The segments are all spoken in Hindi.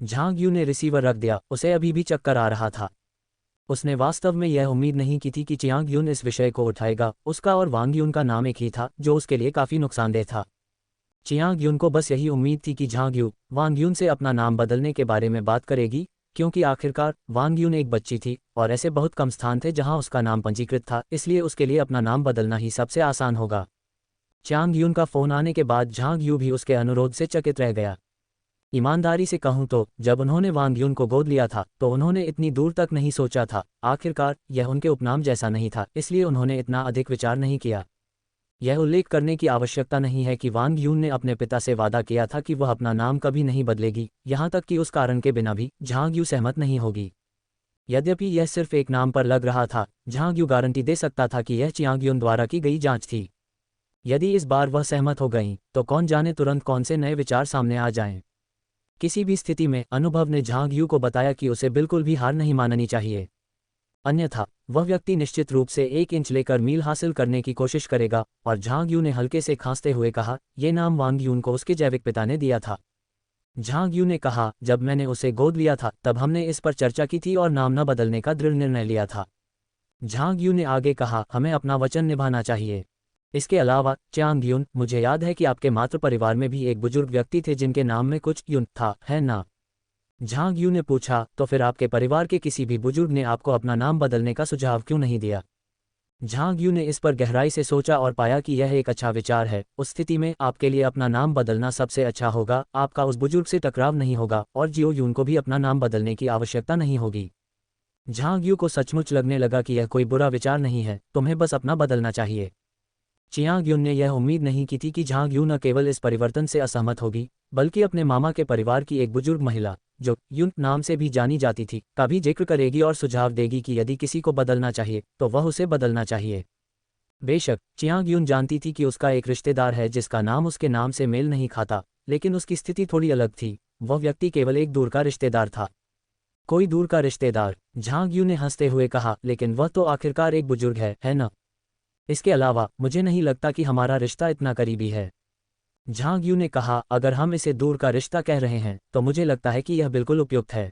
झांग यू ने रिसीवर रख दिया, उसे अभी भी चक्कर आ रहा था। उसने वास्तव में यह उम्मीद नहीं की थी कि चियांग यून इस विषय को उठाएगा। उसका और वांग यून का नाम एक ही था, जो उसके लिए काफ़ी नुकसानदेह था। चियांग यून को बस यही उम्मीद थी कि झांग यू वांग यून से अपना नाम बदलने के बारे में बात करेगी, क्योंकि आखिरकार वांग यून एक बच्ची थी और ऐसे बहुत कम स्थान थे जहां उसका नाम पंजीकृत था, इसलिए उसके लिए अपना नाम बदलना ही सबसे आसान होगा। चियांग यून का फ़ोन आने के बाद झांग यू भी उसके अनुरोध से चकित रह गया। ईमानदारी से कहूं तो जब उन्होंने वांग यून को गोद लिया था तो उन्होंने इतनी दूर तक नहीं सोचा था। आखिरकार यह उनके उपनाम जैसा नहीं था, इसलिए उन्होंने इतना अधिक विचार नहीं किया। यह उल्लेख करने की आवश्यकता नहीं है कि वांग यून ने अपने पिता से वादा किया था कि वह अपना नाम कभी नहीं बदलेगी, यहाँ तक कि उस कारण के बिना भी झांग यू सहमत नहीं होगी। यद्यपि यह सिर्फ एक नाम पर लग रहा था, झांग यू गारंटी दे सकता था कि यह चियांग यून द्वारा की गई जांच थी। यदि इस बार वह सहमत हो गईं, तो कौन जाने तुरंत कौन से नए विचार सामने आ जाएं। किसी भी स्थिति में अनुभव ने झांग यू को बताया कि उसे बिल्कुल भी हार नहीं माननी चाहिए, अन्यथा वह व्यक्ति निश्चित रूप से 1 इंच लेकर मील हासिल करने की कोशिश करेगा। और झांग यू ने हल्के से खांसते हुए कहा, यह नाम वांग यून को उसके जैविक पिता ने दिया था। झांग यू ने कहा, जब मैंने उसे गोद लिया था तब हमने इस पर चर्चा की थी और नाम न बदलने का दृढ़ निर्णय लिया था। झांग यू ने आगे कहा, हमें अपना वचन निभाना चाहिए। इसके अलावा चियांग यून, मुझे याद है कि आपके मातृ परिवार में भी एक बुजुर्ग व्यक्ति थे जिनके नाम में कुछ यून था, है ना? झांग यू ने पूछा, तो फिर आपके परिवार के किसी भी बुजुर्ग ने आपको अपना नाम बदलने का सुझाव क्यों नहीं दिया? झांग यू ने इस पर गहराई से सोचा और पाया कि यह एक अच्छा विचार है। उस स्थिति में आपके लिए अपना नाम बदलना सबसे अच्छा होगा, आपका उस बुजुर्ग से टकराव नहीं होगा और जियो यून को भी अपना नाम बदलने की आवश्यकता नहीं होगी। झांग यू को सचमुच लगने लगा कि यह कोई बुरा विचार नहीं है, तुम्हें बस अपना बदलना चाहिए। चियांग यून ने यह उम्मीद नहीं की थी कि झांग यू न केवल इस परिवर्तन से असहमत होगी, बल्कि अपने मामा के परिवार की एक बुजुर्ग महिला, जो यून नाम से भी जानी जाती थी, का भी जिक्र करेगी और सुझाव देगी कि यदि किसी को बदलना चाहिए तो वह उसे बदलना चाहिए। बेशक चियांग यून जानती थी कि उसका एक रिश्तेदार है जिसका नाम उसके नाम से मेल नहीं खाता, लेकिन उसकी स्थिति थोड़ी अलग थी। वह व्यक्ति केवल एक दूर का रिश्तेदार था। कोई दूर का रिश्तेदार? झांग यू ने हंसते हुए कहा, लेकिन वह तो आखिरकार एक बुजुर्ग है ना? इसके अलावा मुझे नहीं लगता कि हमारा रिश्ता इतना करीबी है। झांग यू ने कहा, अगर हम इसे दूर का रिश्ता कह रहे हैं तो मुझे लगता है कि यह बिल्कुल उपयुक्त है।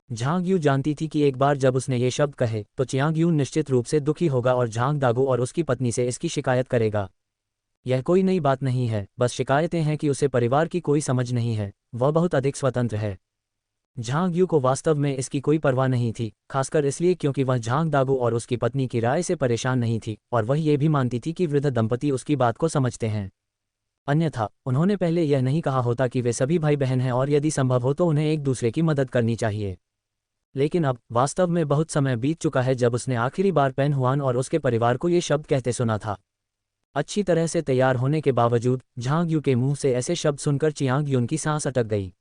झांग यू जानती थी कि एक बार जब उसने ये शब्द कहे तो चियांग यून निश्चित रूप से दुखी होगा और झांग दागू और उसकी पत्नी से इसकी शिकायत करेगा। यह कोई नई बात नहीं है, बस शिकायतें हैं कि उसे परिवार की कोई समझ नहीं है, वह बहुत अधिक स्वतंत्र है। झांग यू को वास्तव में इसकी कोई परवाह नहीं थी, खासकर इसलिए क्योंकि वह झांग दागू और उसकी पत्नी की राय से परेशान नहीं थी और वह ये भी मानती थी कि वृद्ध दंपति उसकी बात को समझते हैं। अन्यथा उन्होंने पहले यह नहीं कहा होता कि वे सभी भाई बहन हैं और यदि संभव हो तो उन्हें एक दूसरे की मदद करनी चाहिए। लेकिन अब वास्तव में बहुत समय बीत चुका है जब उसने आखिरी बार पेन हुआन और उसके परिवार को ये शब्द कहते सुना था। अच्छी तरह से तैयार होने के बावजूद झांग यू के मुंह से ऐसे शब्द सुनकर चियांग यून की सांस अटक गई।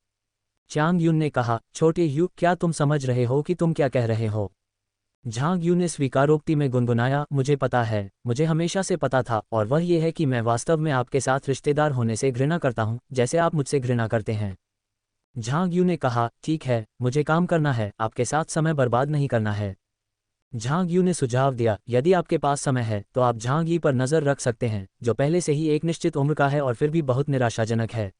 चियांग यून ने कहा, छोटे यू, क्या तुम समझ रहे हो कि तुम क्या कह रहे हो? झांग यू ने स्वीकारोक्ति में गुनगुनाया, मुझे पता है, मुझे हमेशा से पता था, और वह ये है कि मैं वास्तव में आपके साथ रिश्तेदार होने से घृणा करता हूं, जैसे आप मुझसे घृणा करते हैं। झांग यू ने कहा, ठीक है, मुझे काम करना है, आपके साथ समय बर्बाद नहीं करना है। झांग यू ने सुझाव दिया, यदि आपके पास समय है तो आप झांग यी पर नज़र रख सकते हैं, जो पहले से ही एक निश्चित उम्र का है और फिर भी बहुत निराशाजनक है।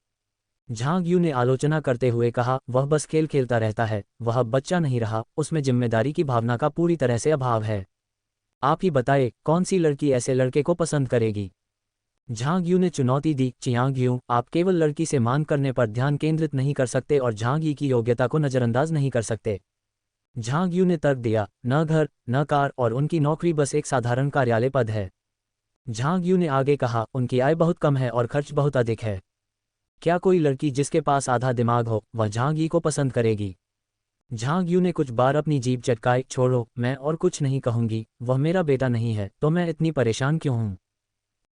झांग यू ने आलोचना करते हुए कहा, वह बस खेल खेलता रहता है, वह अब बच्चा नहीं रहा, उसमें जिम्मेदारी की भावना का पूरी तरह से अभाव है। आप ही बताएं, कौन सी लड़की ऐसे लड़के को पसंद करेगी? झांग यू ने चुनौती दी, चियांग यू, आप केवल लड़की से मांग करने पर ध्यान केंद्रित नहीं कर सकते और झांग यी की योग्यता को नज़रअंदाज नहीं कर सकते। झांग यू ने तर्क दिया, न घर, न कार और उनकी नौकरी बस एक साधारण कार्यालय पद है। झांग यू ने आगे कहा, उनकी आय बहुत कम है और खर्च बहुत अधिक है। क्या कोई लड़की जिसके पास आधा दिमाग हो वह झांग यी को पसंद करेगी? झांग यू ने कुछ बार अपनी जीभ चटकाई, छोड़ो, मैं और कुछ नहीं कहूंगी, वह मेरा बेटा नहीं है तो मैं इतनी परेशान क्यों हूँ?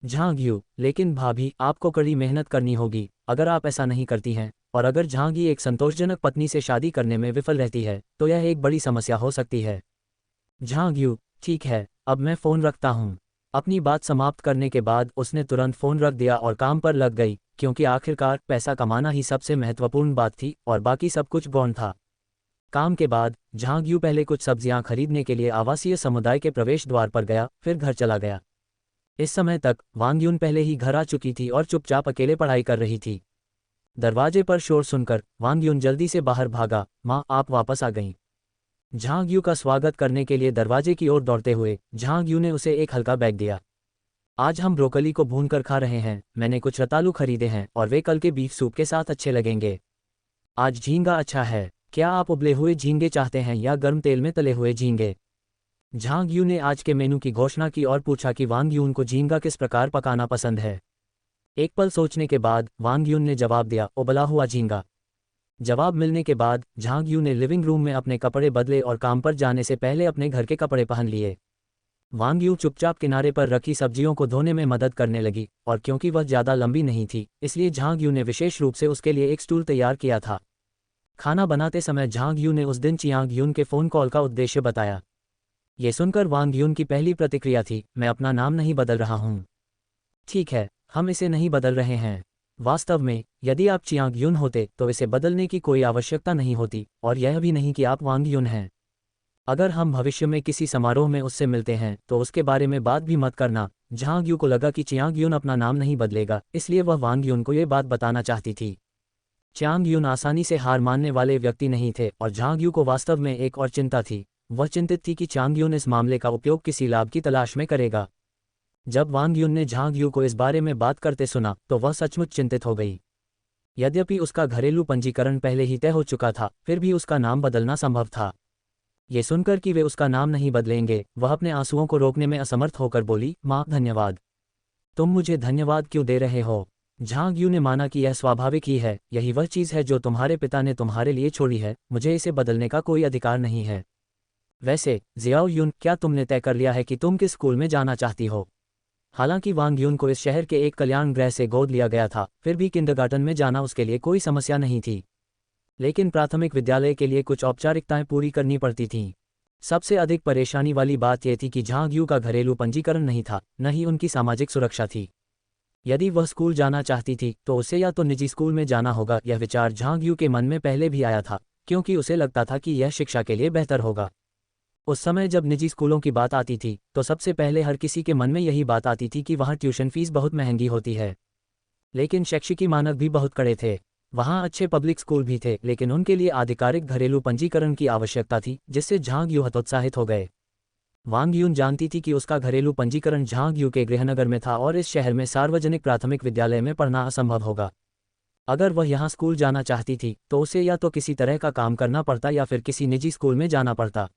झांग यू, लेकिन भाभी, आपको कड़ी मेहनत करनी होगी, अगर आप ऐसा नहीं करती हैं, और अगर झांग यी एक संतोषजनक पत्नी से शादी करने में विफल रहती है तो यह एक बड़ी समस्या हो सकती है। झांग यू, ठीक है, अब मैं फ़ोन रखता हूँ। अपनी बात समाप्त करने के बाद उसने तुरंत फ़ोन रख दिया और काम पर लग गई, क्योंकि आखिरकार पैसा कमाना ही सबसे महत्वपूर्ण बात थी और बाकी सब कुछ गौण था। काम के बाद झांग यू पहले कुछ सब्जियां खरीदने के लिए आवासीय समुदाय के प्रवेश द्वार पर गया, फिर घर चला गया। इस समय तक वांग यून पहले ही घर आ चुकी थी और चुपचाप अकेले पढ़ाई कर रही थी। दरवाजे पर शोर सुनकर वांग यून जल्दी से बाहर भागा। माँ, आप वापस आ गईं। झांग यू का स्वागत करने के लिए दरवाजे की ओर दौड़ते हुए झांग यू ने उसे एक हल्का बैग दिया। आज हम ब्रोकली को भूनकर खा रहे हैं। मैंने कुछ रतालू खरीदे हैं और वे कल के बीफ सूप के साथ अच्छे लगेंगे। आज झींगा अच्छा है। क्या आप उबले हुए झींगे चाहते हैं या गर्म तेल में तले हुए झींगे? झांग यू ने आज के मेनू की घोषणा की और पूछा कि वांग यून को झींगा किस प्रकार पकाना पसंद है। एक पल सोचने के बाद वांग यून ने जवाब दिया, उबला हुआ झींगा। जवाब मिलने के बाद झांग यू ने लिविंग रूम में अपने कपड़े बदले और काम पर जाने से पहले अपने घर के कपड़े पहन लिए। वांग यू चुपचाप किनारे पर रखी सब्जियों को धोने में मदद करने लगी और क्योंकि वह ज़्यादा लंबी नहीं थी इसलिए झांग यू ने विशेष रूप से उसके लिए एक स्टूल तैयार किया था। खाना बनाते समय झांग यू ने उस दिन चियांग यून के फ़ोन कॉल का उद्देश्य बताया। ये सुनकर वांग यून की पहली प्रतिक्रिया थी, मैं अपना नाम नहीं बदल रहा हूँ। ठीक है, हम इसे नहीं बदल रहे हैं। वास्तव में यदि आप चियांग यून होते तो इसे बदलने की कोई आवश्यकता नहीं होती और यह भी नहीं कि आप वांग यून हैं। अगर हम भविष्य में किसी समारोह में उससे मिलते हैं तो उसके बारे में बात भी मत करना। झांग यू को लगा कि चियांग यून अपना नाम नहीं बदलेगा, इसलिए वह वांग यून को ये बात बताना चाहती थी। चियांग यून आसानी से हार मानने वाले व्यक्ति नहीं थे और झांग यू को वास्तव में एक और चिंता थी। वह चिंतित थी कि चियांग यून इस मामले का उपयोग किसी लाभ की तलाश में करेगा। जब वांग यून ने झांग यू को इस बारे में बात करते सुना तो वह सचमुच चिंतित हो गई। यद्यपि उसका घरेलू पंजीकरण पहले ही तय हो चुका था, फिर भी उसका नाम बदलना संभव था। ये सुनकर कि वे उसका नाम नहीं बदलेंगे, वह अपने आंसुओं को रोकने में असमर्थ होकर बोली, माँ धन्यवाद। तुम मुझे धन्यवाद क्यों दे रहे हो? झांग यू ने माना कि यह स्वाभाविक ही है, यही वह चीज़ है जो तुम्हारे पिता ने तुम्हारे लिए छोड़ी है, मुझे इसे बदलने का कोई अधिकार नहीं है। वैसे जियाओ यून, क्या तुमने तय कर लिया है कि तुम किस स्कूल में जाना चाहती हो? हालांकि वांग यून को इस शहर के एक कल्याण गृह से गोद लिया गया था, फिर भी किंडरगार्टन में जाना उसके लिए कोई समस्या नहीं थी। लेकिन प्राथमिक विद्यालय के लिए कुछ औपचारिकताएं पूरी करनी पड़ती थीं। सबसे अधिक परेशानी वाली बात यह थी कि झांग यू का घरेलू पंजीकरण नहीं था, न ही उनकी सामाजिक सुरक्षा थी। यदि वह स्कूल जाना चाहती थी तो उसे या तो निजी स्कूल में जाना होगा। यह विचार झांग यू के मन में पहले भी आया था, क्योंकि उसे लगता था कि यह शिक्षा के लिए बेहतर होगा। उस समय जब निजी स्कूलों की बात आती थी तो सबसे पहले हर किसी के मन में यही बात आती थी कि वहाँ ट्यूशन फीस बहुत महंगी होती है। लेकिन शैक्षिकी मानक भी बहुत कड़े थे। वहाँ अच्छे पब्लिक स्कूल भी थे, लेकिन उनके लिए आधिकारिक घरेलू पंजीकरण की आवश्यकता थी, जिससे झांग यू हतोत्साहित हो गए। वांग यून जानती थी कि उसका घरेलू पंजीकरण झांग यू के गृहनगर में था और इस शहर में सार्वजनिक प्राथमिक विद्यालय में पढ़ना असंभव होगा। अगर वह यहाँ स्कूल जाना चाहती थी तो उसे या तो किसी तरह का काम करना पड़ता या फिर किसी निजी स्कूल में जाना पड़ता।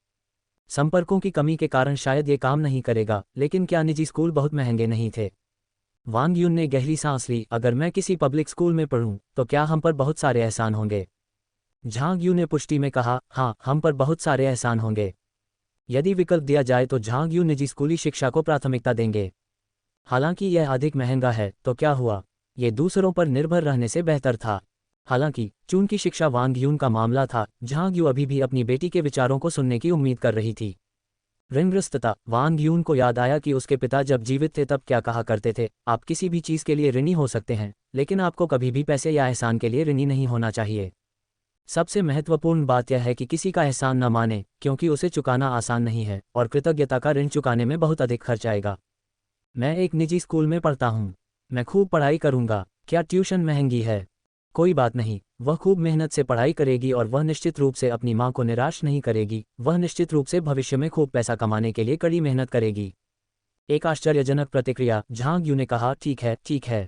संपर्कों की कमी के कारण शायद ये काम नहीं करेगा, लेकिन क्या निजी स्कूल बहुत महंगे नहीं थे? वांग यून ने गहरी सांस ली। अगर मैं किसी पब्लिक स्कूल में पढ़ूं तो क्या हम पर बहुत सारे एहसान होंगे? झांग यू ने पुष्टि में कहा, हाँ, हम पर बहुत सारे एहसान होंगे। यदि विकल्प दिया जाए तो झांग यू निजी स्कूली शिक्षा को प्राथमिकता देंगे। हालांकि यह अधिक महंगा है, तो क्या हुआ? ये दूसरों पर निर्भर रहने से बेहतर था। हालांकि चूंकि शिक्षा वांग यून का मामला था, झांग यू अभी भी अपनी बेटी के विचारों को सुनने की उम्मीद कर रही थी। ऋणग्रस्तता। वांग यून को याद आया कि उसके पिता जब जीवित थे तब क्या कहा करते थे, आप किसी भी चीज़ के लिए ऋणी हो सकते हैं, लेकिन आपको कभी भी पैसे या एहसान के लिए ऋणी नहीं होना चाहिए। सबसे महत्वपूर्ण बात यह है कि किसी का एहसान न माने, क्योंकि उसे चुकाना आसान नहीं है और कृतज्ञता का ऋण चुकाने में बहुत अधिक खर्च आएगा। मैं एक निजी स्कूल में पढ़ता हूँ। मैं खूब पढ़ाई करूँगा। क्या ट्यूशन महंगी है? कोई बात नहीं, वह खूब मेहनत से पढ़ाई करेगी और वह निश्चित रूप से अपनी माँ को निराश नहीं करेगी। वह निश्चित रूप से भविष्य में खूब पैसा कमाने के लिए कड़ी मेहनत करेगी। एक आश्चर्यजनक प्रतिक्रिया। झांग यू ने कहा, ठीक है, ठीक है।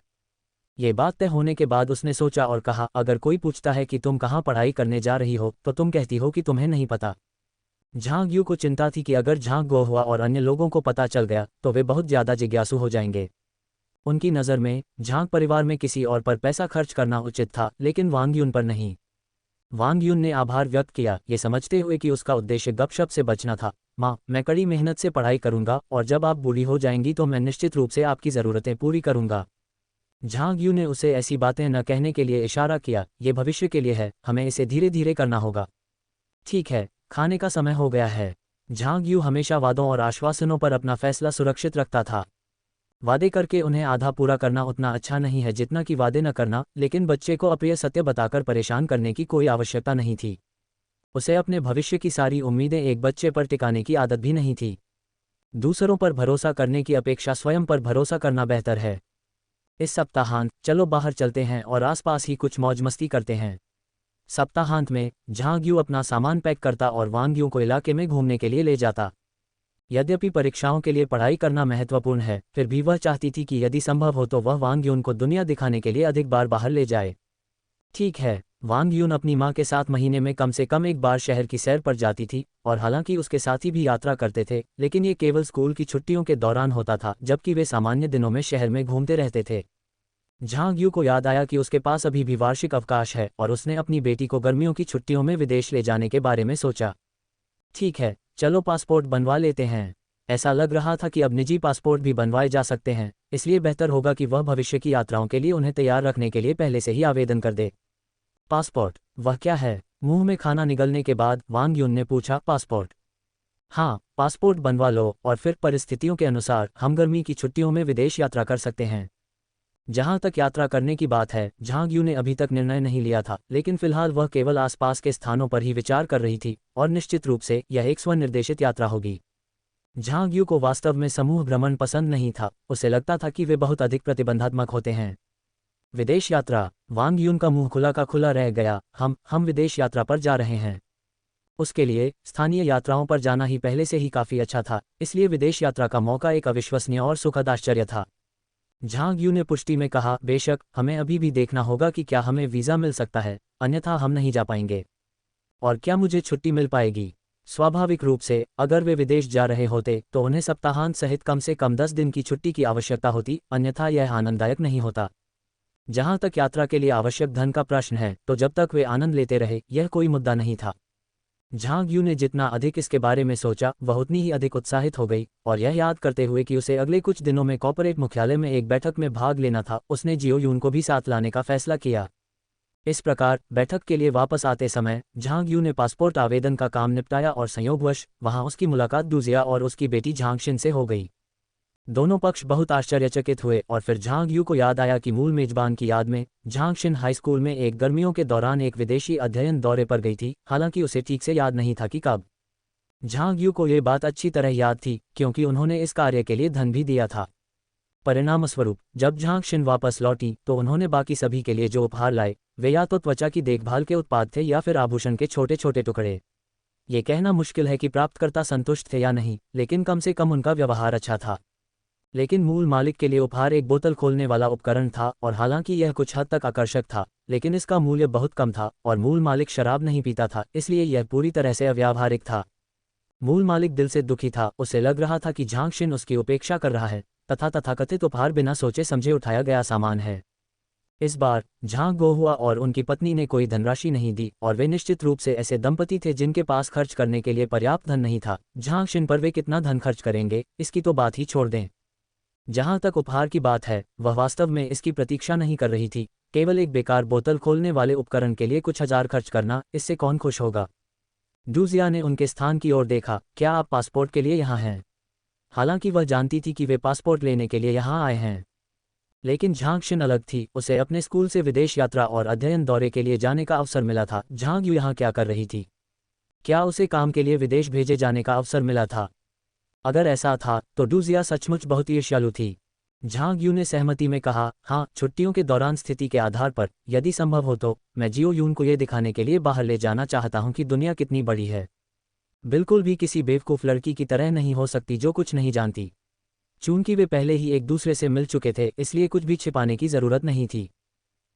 ये बात तय होने के बाद उसने सोचा और कहा, अगर कोई पूछता है कि तुम कहाँ पढ़ाई करने जा रही हो तो तुम कहती हो कि तुम्हें नहीं पता। झांग यू को चिंता थी कि अगर झांग गो हुआ और अन्य लोगों को पता चल गया तो वे बहुत ज़्यादा जिज्ञासु हो जाएंगे। उनकी नज़र में झांग परिवार में किसी और पर पैसा खर्च करना उचित था, लेकिन वांग यून पर नहीं। वांग यून ने आभार व्यक्त किया, ये समझते हुए कि उसका उद्देश्य गपशप से बचना था। माँ, मैं कड़ी मेहनत से पढ़ाई करूंगा और जब आप बूढ़ी हो जाएंगी तो मैं निश्चित रूप से आपकी ज़रूरतें पूरी करूंगा। झांग यू ने उसे ऐसी बातें न कहने के लिए इशारा किया, ये भविष्य के लिए है, हमें इसे धीरे धीरे करना होगा। ठीक है, खाने का समय हो गया है। झांग यू हमेशा वादों और आश्वासनों पर अपना फैसला सुरक्षित रखता था। वादे करके उन्हें आधा पूरा करना उतना अच्छा नहीं है जितना कि वादे न करना, लेकिन बच्चे को अप्रिय सत्य बताकर परेशान करने की कोई आवश्यकता नहीं थी। उसे अपने भविष्य की सारी उम्मीदें एक बच्चे पर टिकाने की आदत भी नहीं थी। दूसरों पर भरोसा करने की अपेक्षा स्वयं पर भरोसा करना बेहतर है। इस सप्ताहांत चलो बाहर चलते हैं और आसपास ही कुछ मौज मस्ती करते हैं। सप्ताहांत में झांग यू अपना सामान पैक करता और वांग यू को इलाके में घूमने के लिए ले जाता। यद्यपि परीक्षाओं के लिए पढ़ाई करना महत्वपूर्ण है, फिर भी वह चाहती थी कि यदि संभव हो तो वह वांग यून को दुनिया दिखाने के लिए अधिक बार बाहर ले जाए। ठीक है, वांग यून अपनी मां के साथ महीने में कम से कम एक बार शहर की सैर पर जाती थी, और हालांकि उसके साथी भी यात्रा करते थे, लेकिन ये केवल स्कूल की छुट्टियों के दौरान होता था, जबकि वे सामान्य दिनों में शहर में घूमते रहते थे। झांग यू को याद आया कि उसके पास अभी भी वार्षिक अवकाश है, और उसने अपनी बेटी को गर्मियों की छुट्टियों में विदेश ले जाने के बारे में सोचा। ठीक है, चलो पासपोर्ट बनवा लेते हैं। ऐसा लग रहा था कि अब निजी पासपोर्ट भी बनवाए जा सकते हैं, इसलिए बेहतर होगा कि वह भविष्य की यात्राओं के लिए उन्हें तैयार रखने के लिए पहले से ही आवेदन कर दे। पासपोर्ट, वह क्या है? मुंह में खाना निगलने के बाद वांग यून ने पूछा। पासपोर्ट? हाँ, पासपोर्ट बनवा लो और फिर परिस्थितियों के अनुसार हम गर्मी की छुट्टियों में विदेश यात्रा कर सकते हैं। जहां तक यात्रा करने की बात है, झांग यू ने अभी तक निर्णय नहीं लिया था, लेकिन फिलहाल वह केवल आसपास के स्थानों पर ही विचार कर रही थी, और निश्चित रूप से यह एक स्वनिर्देशित यात्रा होगी। झांग यू को वास्तव में समूह भ्रमण पसंद नहीं था, उसे लगता था कि वे बहुत अधिक प्रतिबंधात्मक होते हैं। विदेश यात्रा? वांग यून का मुंह खुला का खुला रह गया। हम विदेश यात्रा पर जा रहे हैं। उसके लिए स्थानीय यात्राओं पर जाना ही पहले से ही काफी अच्छा था, इसलिए विदेश यात्रा का मौका एक अविश्वसनीय और सुखद आश्चर्य था। झांग यू ने पुष्टि में कहा, बेशक, हमें अभी भी देखना होगा कि क्या हमें वीज़ा मिल सकता है, अन्यथा हम नहीं जा पाएंगे। और क्या मुझे छुट्टी मिल पाएगी? स्वाभाविक रूप से अगर वे विदेश जा रहे होते तो उन्हें सप्ताहांत सहित कम से कम 10 दिन की छुट्टी की आवश्यकता होती, अन्यथा यह आनंददायक नहीं होता। जहां तक यात्रा के लिए आवश्यक धन का प्रश्न है, तो जब तक वे आनंद लेते रहे यह कोई मुद्दा नहीं था। झांग यू ने जितना अधिक इसके बारे में सोचा, वह उतनी ही अधिक उत्साहित हो गई, और यह याद करते हुए कि उसे अगले कुछ दिनों में कॉर्पोरेट मुख्यालय में एक बैठक में भाग लेना था, उसने जियो यून को भी साथ लाने का फैसला किया। इस प्रकार बैठक के लिए वापस आते समय झांग यू ने पासपोर्ट आवेदन का काम निपटाया, और संयोगवश वहां उसकी मुलाकात डूजिया और उसकी बेटी झांग शिन से हो गई। दोनों पक्ष बहुत आश्चर्यचकित हुए, और फिर झांग यू को याद आया कि मूल मेजबान की याद में झांग शिन हाई स्कूल में एक गर्मियों के दौरान एक विदेशी अध्ययन दौरे पर गई थी, हालांकि उसे ठीक से याद नहीं था कि कब। झांग यू को ये बात अच्छी तरह याद थी, क्योंकि उन्होंने इस कार्य के लिए धन भी दिया था। परिणामस्वरूप जब झांग शिन वापस लौटी तो उन्होंने बाकी सभी के लिए जो उपहार लाए, वे या तो त्वचा की देखभाल के उत्पाद थे या फिर आभूषण के छोटे छोटे टुकड़े। ये कहना मुश्किल है कि प्राप्तकर्ता संतुष्ट थे या नहीं, लेकिन कम से कम उनका व्यवहार अच्छा था। लेकिन मूल मालिक के लिए उपहार एक बोतल खोलने वाला उपकरण था, और हालांकि यह कुछ हद तक आकर्षक था, लेकिन इसका मूल्य बहुत कम था, और मूल मालिक शराब नहीं पीता था, इसलिए यह पूरी तरह से अव्यावहारिक था। मूल मालिक दिल से दुखी था, उसे लग रहा था कि झांग शिन उसकी उपेक्षा कर रहा है, तथा तथाकथित उपहार बिना सोचे समझे उठाया गया सामान है। इस बार झांग गोहुआ और उनकी पत्नी ने कोई धनराशि नहीं दी, और वे निश्चित रूप से ऐसे दंपति थे जिनके पास खर्च करने के लिए पर्याप्त धन नहीं था। झांग शिन पर वे कितना धन खर्च करेंगे, इसकी तो बात ही छोड़ दें। जहां तक उपहार की बात है, वह वास्तव में इसकी प्रतीक्षा नहीं कर रही थी। केवल एक बेकार बोतल खोलने वाले उपकरण के लिए कुछ हजार खर्च करना, इससे कौन खुश होगा? डूजिया ने उनके स्थान की ओर देखा। क्या आप पासपोर्ट के लिए यहाँ हैं? हालांकि वह जानती थी कि वे पासपोर्ट लेने के लिए यहाँ आए हैं, लेकिन झांग शिन अलग थी। उसे अपने स्कूल से विदेश यात्रा और अध्ययन दौरे के लिए जाने का अवसर मिला था। झांग यू यहाँ क्या कर रही थी? क्या उसे काम के लिए विदेश भेजे जाने का अवसर मिला था? अगर ऐसा था तो डूजिया सचमुच बहुत ईर्ष्यालु थी। झांग यू ने सहमति में कहा, हाँ, छुट्टियों के दौरान स्थिति के आधार पर यदि संभव हो तो मैं जियो यून को ये दिखाने के लिए बाहर ले जाना चाहता हूँ कि दुनिया कितनी बड़ी है। बिल्कुल भी किसी बेवकूफ़ लड़की की तरह नहीं हो सकती जो कुछ नहीं जानती। चूंकि वे पहले ही एक दूसरे से मिल चुके थे, इसलिए कुछ भी छिपाने की ज़रूरत नहीं थी।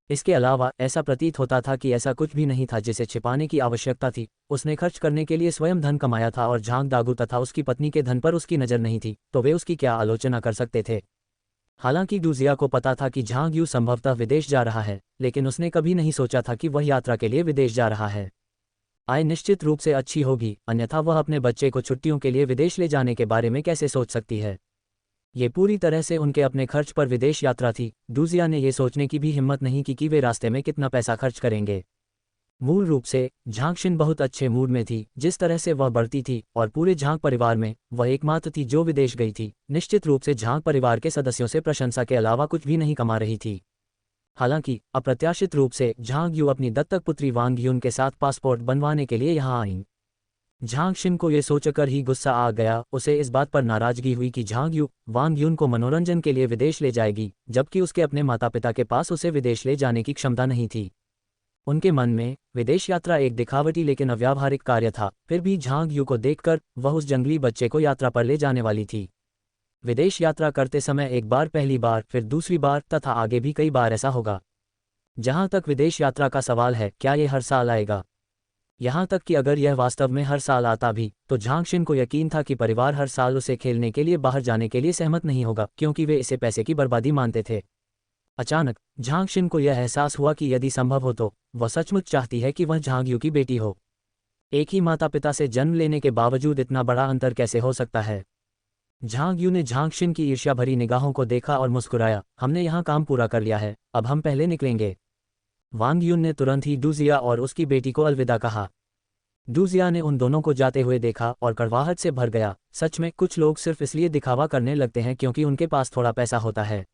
इसके अलावा ऐसा प्रतीत होता था कि ऐसा कुछ भी नहीं था जिसे छिपाने की आवश्यकता थी। उसने खर्च करने के लिए स्वयं धन कमाया था, और झांग दागू तथा उसकी पत्नी के धन पर उसकी नज़र नहीं थी, तो वे उसकी क्या आलोचना कर सकते थे? हालांकि डूजिया को पता था कि झांग यू संभवतः विदेश जा रहा है, लेकिन उसने कभी नहीं सोचा था कि वह यात्रा के लिए विदेश जा रहा है। आय निश्चित रूप से अच्छी होगी, अन्यथा वह अपने बच्चे को छुट्टियों के लिए विदेश ले जाने के बारे में कैसे सोच सकती है? ये पूरी तरह से उनके अपने खर्च पर विदेश यात्रा थी। डूजिया ने ये सोचने की भी हिम्मत नहीं की कि वे रास्ते में कितना पैसा खर्च करेंगे। मूल रूप से झांग शिन बहुत अच्छे मूड में थी। जिस तरह से वह बढ़ती थी, और पूरे झांग परिवार में वह एकमात्र थी जो विदेश गई थी। निश्चित रूप से झांग परिवार के सदस्यों से प्रशंसा के अलावा कुछ भी नहीं कमा रही थी। हालांकि अप्रत्याशित रूप से झांग यू अपनी दत्तक पुत्री वांग यून के साथ पासपोर्ट बनवाने के लिए यहाँ आईं। झांग शिन को ये सोचकर ही गुस्सा आ गया। उसे इस बात पर नाराजगी हुई कि वांग यून को मनोरंजन के लिए विदेश ले जाएगी, जबकि उसके अपने माता पिता के पास उसे विदेश ले जाने की क्षमता नहीं थी। उनके मन में विदेश यात्रा एक दिखावटी लेकिन अव्यावहारिक कार्य था। फिर भी झांग यू को देखकर वह उस जंगली बच्चे को यात्रा पर ले जाने वाली थी। विदेश यात्रा करते समय एक बार, पहली बार, फिर दूसरी बार तथा आगे भी कई बार ऐसा होगा। जहां तक विदेश यात्रा का सवाल है, क्या ये हर साल आएगा? यहां तक कि अगर यह वास्तव में हर साल आता भी, तो झांग शिन को यकीन था कि परिवार हर साल उसे खेलने के लिए बाहर जाने के लिए सहमत नहीं होगा, क्योंकि वे इसे पैसे की बर्बादी मानते थे। अचानक झांग शिन को यह एहसास हुआ कि यदि संभव हो तो वह सचमुच चाहती है कि वह झांग यू की बेटी हो। एक ही माता पिता से जन्म लेने के बावजूद इतना बड़ा अंतर कैसे हो सकता है? झांग यू ने झांग शिन की ईर्ष्या भरी निगाहों को देखा और मुस्कुराया। हमने यहाँ काम पूरा कर लिया है, अब हम पहले निकलेंगे। वांग यून ने तुरंत ही डूजिया और उसकी बेटी को अलविदा कहा। डूजिया ने उन दोनों को जाते हुए देखा और कड़वाहट से भर गया। सच में कुछ लोग सिर्फ इसलिए दिखावा करने लगते हैं क्योंकि उनके पास थोड़ा पैसा होता है।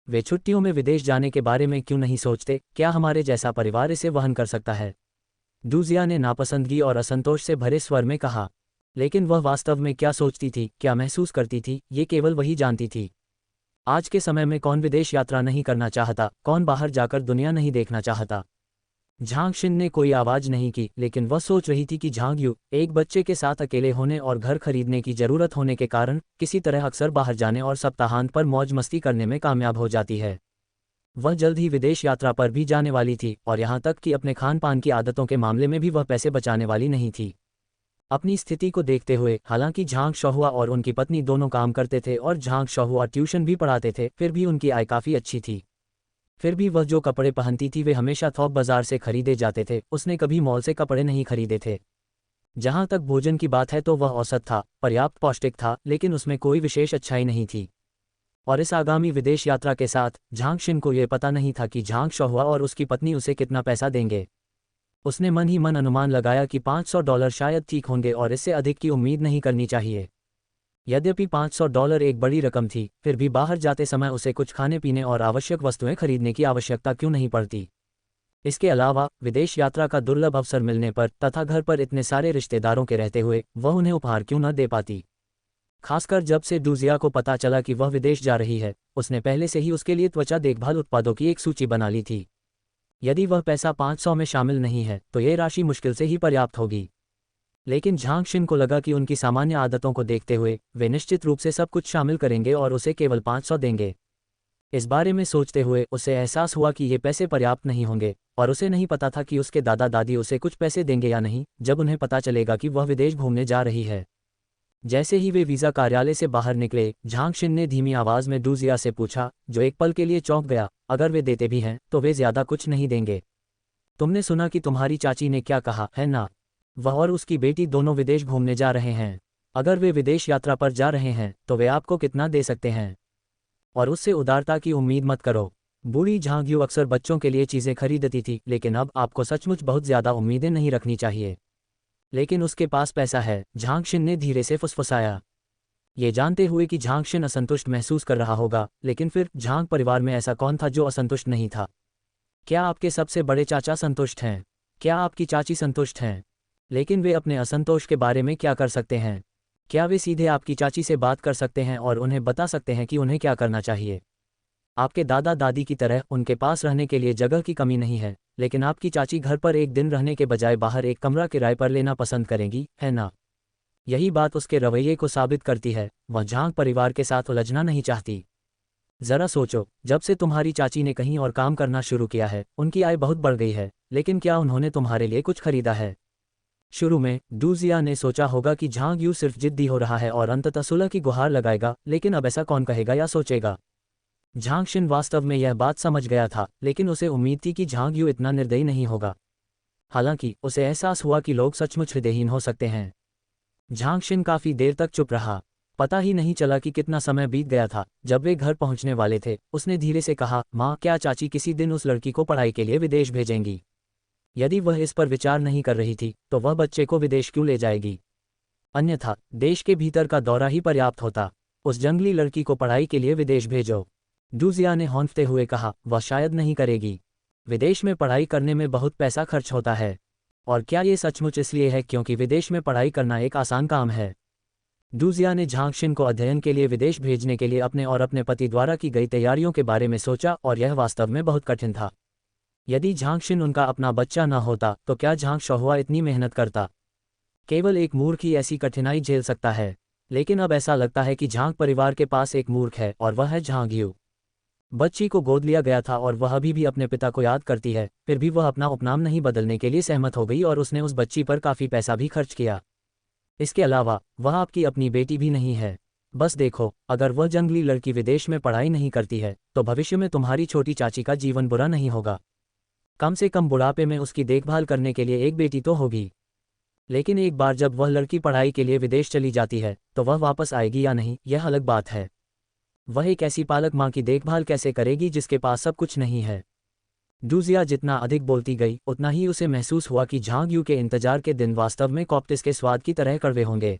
वे छुट्टियों में विदेश जाने के बारे में क्यों नहीं सोचते? क्या हमारे जैसा परिवार इसे वहन कर सकता है? डूजिया ने नापसंदगी और असंतोष से भरे स्वर में कहा। लेकिन वह वास्तव में क्या सोचती थी, क्या महसूस करती थी, ये केवल वही जानती थी। आज के समय में कौन विदेश यात्रा नहीं करना चाहता? कौन बाहर जाकर दुनिया नहीं देखना चाहता? झांग शिन ने कोई आवाज नहीं की, लेकिन वह सोच रही थी कि झांग यू एक बच्चे के साथ अकेले होने और घर खरीदने की जरूरत होने के कारण किसी तरह अक्सर बाहर जाने और सप्ताहांत पर मौज मस्ती करने में कामयाब हो जाती है। वह जल्द ही विदेश यात्रा पर भी जाने वाली थी और यहाँ तक कि अपने खान पान की आदतों के मामले में भी वह पैसे बचाने वाली नहीं थी। अपनी स्थिति को देखते हुए, हालांकि झांग शहुआ और उनकी पत्नी दोनों काम करते थे और झांग शहुआ ट्यूशन भी पढ़ाते थे, फिर भी उनकी आय काफ़ी अच्छी थी। फिर भी वह जो कपड़े पहनती थी वे हमेशा थोक बाजार से खरीदे जाते थे। उसने कभी मॉल से कपड़े नहीं खरीदे थे। जहां तक भोजन की बात है तो वह औसत था, पर्याप्त पौष्टिक था, लेकिन उसमें कोई विशेष अच्छाई नहीं थी। और इस आगामी विदेश यात्रा के साथ झांग शिन को यह पता नहीं था कि झांग शहुआ और उसकी पत्नी उसे कितना पैसा देंगे। उसने मन ही मन अनुमान लगाया कि $500 शायद ठीक होंगे और इससे अधिक की उम्मीद नहीं करनी चाहिए। यद्यपि $500 एक बड़ी रकम थी, फिर भी बाहर जाते समय उसे कुछ खाने पीने और आवश्यक वस्तुएं खरीदने की आवश्यकता क्यों नहीं पड़ती। इसके अलावा विदेश यात्रा का दुर्लभ अवसर मिलने पर तथा घर पर इतने सारे रिश्तेदारों के रहते हुए वह उन्हें उपहार क्यों न दे पाती। खासकर जब से डूजिया को पता चला कि वह विदेश जा रही है, उसने पहले से ही उसके लिए त्वचा देखभाल उत्पादों की एक सूची बना ली थी। यदि वह पैसा 500 में शामिल नहीं है तो ये राशि मुश्किल से ही पर्याप्त होगी। लेकिन झांग शिन को लगा कि उनकी सामान्य आदतों को देखते हुए वे निश्चित रूप से सब कुछ शामिल करेंगे और उसे केवल 500 देंगे। इस बारे में सोचते हुए उसे एहसास हुआ कि ये पैसे पर्याप्त नहीं होंगे, और उसे नहीं पता था कि उसके दादा दादी उसे कुछ पैसे देंगे या नहीं जब उन्हें पता चलेगा कि वह विदेश घूमने जा रही है। जैसे ही वे वीज़ा कार्यालय से बाहर निकले, झांग शिन ने धीमी आवाज में डूजिया से पूछा, जो एक पल के लिए चौंक गया, अगर वे देते भी हैं तो वे ज्यादा कुछ नहीं देंगे। तुमने सुना कि तुम्हारी चाची ने क्या कहा है ना? वह और उसकी बेटी दोनों विदेश घूमने जा रहे हैं। अगर वे विदेश यात्रा पर जा रहे हैं तो वे आपको कितना दे सकते हैं? और उससे उदारता की उम्मीद मत करो। बूढ़ी झांग यू अक्सर बच्चों के लिए चीज़ें खरीदती थी, लेकिन अब आपको सचमुच बहुत ज़्यादा उम्मीदें नहीं रखनी चाहिए। लेकिन उसके पास पैसा है, झांग शिन ने धीरे से फुसफुसाया। ये जानते हुए कि झांग शिन असंतुष्ट महसूस कर रहा होगा, लेकिन फिर झांग परिवार में ऐसा कौन था जो असंतुष्ट नहीं था? क्या आपके सबसे बड़े चाचा संतुष्ट हैं? क्या आपकी चाची संतुष्ट हैं? लेकिन वे अपने असंतोष के बारे में क्या कर सकते हैं? क्या वे सीधे आपकी चाची से बात कर सकते हैं और उन्हें बता सकते हैं कि उन्हें क्या करना चाहिए? आपके दादा दादी की तरह उनके पास रहने के लिए जगह की कमी नहीं है, लेकिन आपकी चाची घर पर एक दिन रहने के बजाय बाहर एक कमरा किराए पर लेना पसंद करेंगी, है ना? यही बात उसके रवैये को साबित करती है। वह झांग परिवार के साथ उलझना नहीं चाहती। जरा सोचो, जब से तुम्हारी चाची ने कहीं और काम करना शुरू किया है, उनकी आय बहुत बढ़ गई है, लेकिन क्या उन्होंने तुम्हारे लिए कुछ खरीदा है? शुरू में डूजिया ने सोचा होगा कि झांग यू सिर्फ जिद्दी हो रहा है और अंततः सुलह की गुहार लगाएगा, लेकिन अब ऐसा कौन कहेगा या सोचेगा? झांग शिन वास्तव में यह बात समझ गया था, लेकिन उसे उम्मीद थी कि झांग यू इतना निर्दयी नहीं होगा। हालांकि उसे एहसास हुआ कि लोग सचमुच हृदयहीन हो सकते हैं। झांग शिन काफी देर तक चुप रहा। पता ही नहीं चला कि कितना समय बीत गया था। जब वे घर पहुंचने वाले थे, उसने धीरे से कहा, माँ, क्या चाची किसी दिन उस लड़की को पढ़ाई के लिए विदेश भेजेंगी? यदि वह इस पर विचार नहीं कर रही थी तो वह बच्चे को विदेश क्यों ले जाएगी? अन्यथा देश के भीतर का दौरा ही पर्याप्त होता। उस जंगली लड़की को पढ़ाई के लिए विदेश भेजो। डूजिया ने हौंफते हुए कहा, वह शायद नहीं करेगी। विदेश में पढ़ाई करने में बहुत पैसा खर्च होता है। और क्या ये सचमुच इसलिए है क्योंकि विदेश में पढ़ाई करना एक आसान काम है? डूजिया ने झांगशिन को अध्ययन के लिए विदेश भेजने के लिए अपने और अपने पति द्वारा की गई तैयारियों के बारे में सोचा और यह वास्तव में बहुत कठिन था। यदि झांगशिन उनका अपना बच्चा न होता तो क्या झांग शहुआ इतनी मेहनत करता? केवल एक मूर्ख ही ऐसी कठिनाई झेल सकता है। लेकिन अब ऐसा लगता है कि झांग परिवार के पास एक मूर्ख है और वह है झांग यू। बच्ची को गोद लिया गया था और वह अभी भी अपने पिता को याद करती है, फिर भी वह अपना उपनाम नहीं बदलने के लिए सहमत हो गई और उसने उस बच्ची पर काफ़ी पैसा भी खर्च किया। इसके अलावा वह आपकी अपनी बेटी भी नहीं है। बस देखो, अगर वह जंगली लड़की विदेश में पढ़ाई नहीं करती है तो भविष्य में तुम्हारी छोटी चाची का जीवन बुरा नहीं होगा। कम से कम बुढ़ापे में उसकी देखभाल करने के लिए एक बेटी तो होगी। लेकिन एक बार जब वह लड़की पढ़ाई के लिए विदेश चली जाती है तो वह वापस आएगी या नहीं, यह अलग बात है। वह एक ऐसी पालक माँ की देखभाल कैसे करेगी जिसके पास सब कुछ नहीं है? डूजिया जितना अधिक बोलती गई उतना ही उसे महसूस हुआ कि झांग यू के इंतजार के दिन वास्तव में कॉप्टिस के स्वाद की तरह कड़वे होंगे।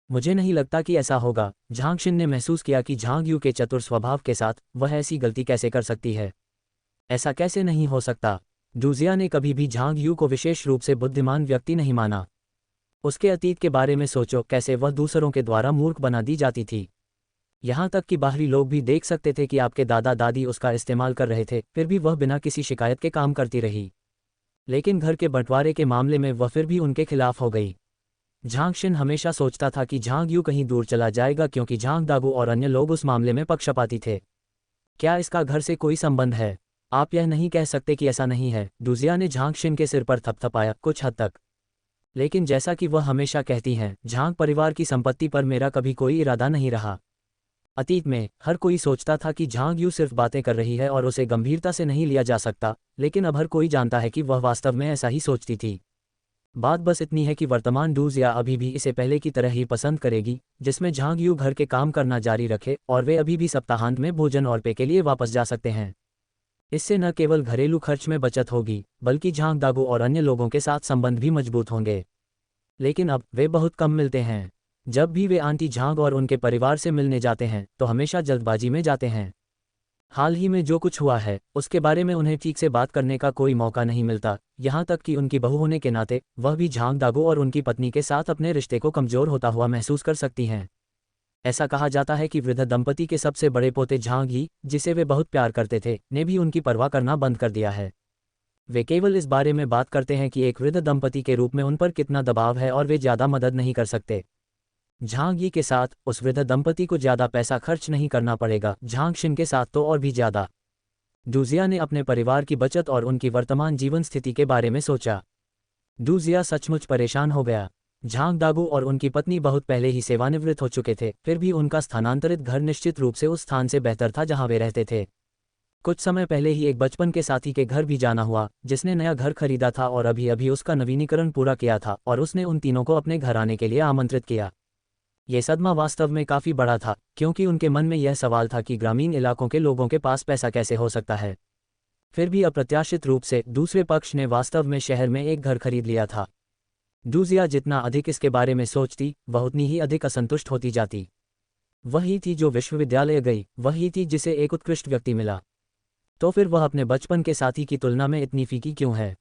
मुझे नहीं लगता कि ऐसा होगा। झांगशिन ने महसूस किया कि झांग यू के चतुर स्वभाव के साथ वह ऐसी गलती कैसे कर सकती है। ऐसा कैसे नहीं हो सकता? डूजिया ने कभी भी झांग यू को विशेष रूप से बुद्धिमान व्यक्ति नहीं माना। उसके अतीत के बारे में सोचो, कैसे वह दूसरों के द्वारा मूर्ख बना दी जाती थी। यहाँ तक कि बाहरी लोग भी देख सकते थे कि आपके दादा दादी उसका इस्तेमाल कर रहे थे, फिर भी वह बिना किसी शिकायत के काम करती रही। लेकिन घर के बंटवारे के मामले में वह फिर भी उनके खिलाफ हो गई। झांगशिन हमेशा सोचता था कि झांग यू कहीं दूर चला जाएगा क्योंकि झांग दागू और अन्य लोग उस मामले में पक्षपाती थे। क्या इसका घर से कोई संबंध है? आप यह नहीं कह सकते कि ऐसा नहीं है। डूजिया ने झांगशिन के सिर पर थपथपाया, कुछ हद तक। लेकिन जैसा कि वह हमेशा कहती हैं, झांग परिवार की संपत्ति पर मेरा कभी कोई इरादा नहीं रहा। अतीत में हर कोई सोचता था कि झांग यू सिर्फ बातें कर रही है और उसे गंभीरता से नहीं लिया जा सकता, लेकिन अब हर कोई जानता है कि वह वास्तव में ऐसा ही सोचती थी। बात बस इतनी है कि वर्तमान डूजिया अभी भी इसे पहले की तरह ही पसंद करेगी, जिसमें झांग यू घर के काम करना जारी रखे और वे अभी भी सप्ताहांत में भोजन और पे के लिए वापस जा सकते हैं। इससे न केवल घरेलू खर्च में बचत होगी, बल्कि झांग दागू और अन्य लोगों के साथ संबंध भी मजबूत होंगे। लेकिन अब वे बहुत कम मिलते हैं। जब भी वे आंटी झांग और उनके परिवार से मिलने जाते हैं तो हमेशा जल्दबाजी में जाते हैं। हाल ही में जो कुछ हुआ है उसके बारे में उन्हें ठीक से बात करने का कोई मौका नहीं मिलता, यहाँ तक कि उनकी बहू होने के नाते वह भी झांग दागू और उनकी पत्नी के साथ अपने रिश्ते को कमजोर होता हुआ महसूस कर सकती हैं। ऐसा कहा जाता है कि वृद्ध दंपति के सबसे बड़े पोते झांग ही, जिसे वे बहुत प्यार करते थे, ने भी उनकी परवाह करना बंद कर दिया है। वे केवल इस बारे में बात करते हैं कि एक वृद्ध दंपति के रूप में उन पर कितना दबाव है और वे ज़्यादा मदद नहीं कर सकते। झांग यी के साथ उस वृद्ध दंपति को ज़्यादा पैसा खर्च नहीं करना पड़ेगा, झांगशिन के साथ तो और भी ज़्यादा। डूजिया ने अपने परिवार की बचत और उनकी वर्तमान जीवन स्थिति के बारे में सोचा। डूजिया सचमुच परेशान हो गया। झांग दागू और उनकी पत्नी बहुत पहले ही सेवानिवृत्त हो चुके थे, फिर भी उनका स्थानांतरित घर निश्चित रूप से उस स्थान से बेहतर था जहां वे रहते थे। कुछ समय पहले ही एक बचपन के साथी के घर भी जाना हुआ, जिसने नया घर खरीदा था और अभी अभी उसका नवीनीकरण पूरा किया था, और उसने उन तीनों को अपने घर आने के लिए आमंत्रित किया। ये सदमा वास्तव में काफ़ी बड़ा था, क्योंकि उनके मन में यह सवाल था कि ग्रामीण इलाकों के लोगों के पास पैसा कैसे हो सकता है। फिर भी अप्रत्याशित रूप से दूसरे पक्ष ने वास्तव में शहर में एक घर खरीद लिया था। डूजिया जितना अधिक इसके बारे में सोचती, वह उतनी ही अधिक असंतुष्ट होती जाती। वही थी जो विश्वविद्यालय गई, वही थी जिसे एक उत्कृष्ट व्यक्ति मिला। तो फिर वह अपने बचपन के साथी की तुलना में इतनी फीकी क्यों है?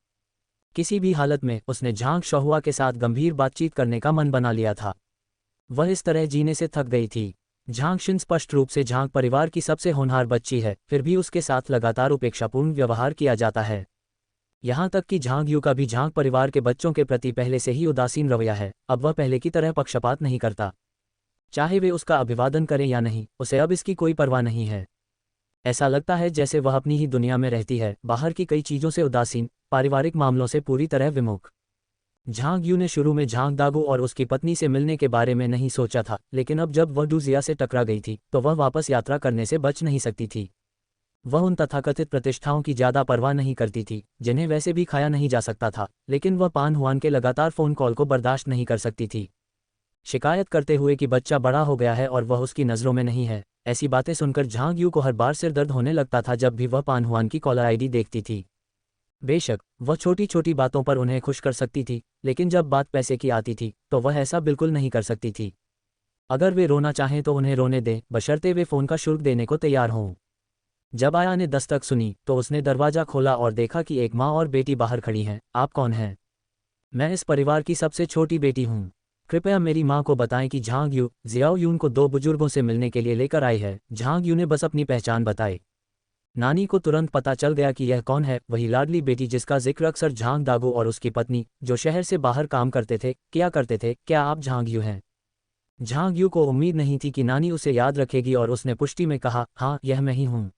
किसी भी हालत में उसने झांग शहुआ के साथ गंभीर बातचीत करने का मन बना लिया था। वह इस तरह जीने से थक गई थी। झांगशिन स्पष्ट रूप से झांग परिवार की सबसे होनहार बच्ची है, फिर भी उसके साथ लगातार उपेक्षापूर्ण व्यवहार किया जाता है। यहाँ तक कि झांग यू का भी झांग परिवार के बच्चों के प्रति पहले से ही उदासीन रवैया है। अब वह पहले की तरह पक्षपात नहीं करता। चाहे वे उसका अभिवादन करें या नहीं, उसे अब इसकी कोई परवाह नहीं है। ऐसा लगता है जैसे वह अपनी ही दुनिया में रहती है, बाहर की कई चीज़ों से उदासीन, पारिवारिक मामलों से पूरी तरह विमुख। झांग यू ने शुरू में झांग दागू और उसकी पत्नी से मिलने के बारे में नहीं सोचा था, लेकिन अब जब वह डूजिया से टकरा गई थी तो वह वापस यात्रा करने से बच नहीं सकती थी। वह उन तथाकथित प्रतिष्ठाओं की ज़्यादा परवाह नहीं करती थी, जिन्हें वैसे भी खाया नहीं जा सकता था, लेकिन वह पान हुआन के लगातार फ़ोन कॉल को बर्दाश्त नहीं कर सकती थी। शिकायत करते हुए कि बच्चा बड़ा हो गया है और वह उसकी नज़रों में नहीं है। ऐसी बातें सुनकर झांग यू को हर बार सिर दर्द होने लगता था जब भी वह पान हुआन की कॉलर आईडी देखती थी। बेशक वह छोटी छोटी बातों पर उन्हें खुश कर सकती थी, लेकिन जब बात पैसे की आती थी तो वह ऐसा बिल्कुल नहीं कर सकती थी। अगर वे रोना चाहें तो उन्हें रोने दें, बशर्ते वे फ़ोन का शुल्क देने को तैयार हों। जब आया ने दस्तक सुनी तो उसने दरवाज़ा खोला और देखा कि एक माँ और बेटी बाहर खड़ी हैं। आप कौन हैं? मैं इस परिवार की सबसे छोटी बेटी हूँ। कृपया मेरी माँ को बताएं कि झांग यू जियाओ यून को 2 बुजुर्गों से मिलने के लिए लेकर आई है। झांग यू ने बस अपनी पहचान बताई। नानी को तुरंत पता चल गया कि यह कौन है, वही लाडली बेटी जिसका जिक्र अक्सर झांग दागू और उसकी पत्नी, जो शहर से बाहर काम करते थे, किया करते थे। क्या आप झांग यू हैं? झांग यू को उम्मीद नहीं थी कि नानी उसे याद रखेगी और उसने पुष्टि में कहा, हाँ, यह मैं ही हूँ।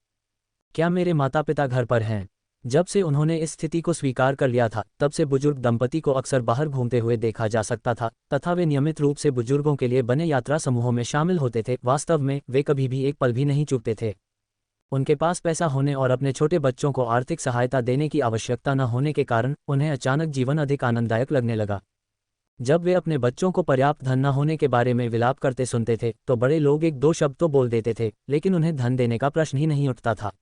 क्या मेरे माता पिता घर पर हैं? जब से उन्होंने इस स्थिति को स्वीकार कर लिया था, तब से बुजुर्ग दंपति को अक्सर बाहर घूमते हुए देखा जा सकता था, तथा वे नियमित रूप से बुजुर्गों के लिए बने यात्रा समूहों में शामिल होते थे। वास्तव में वे कभी भी एक पल भी नहीं चूकते थे। उनके पास पैसा होने और अपने छोटे बच्चों को आर्थिक सहायता देने की आवश्यकता न होने के कारण उन्हें अचानक जीवन अधिक आनंददायक लगने लगा। जब वे अपने बच्चों को पर्याप्त धन न होने के बारे में विलाप करते सुनते थे, तो बड़े लोग एक दो शब्द तो बोल देते थे, लेकिन उन्हें धन देने का प्रश्न ही नहीं उठता था।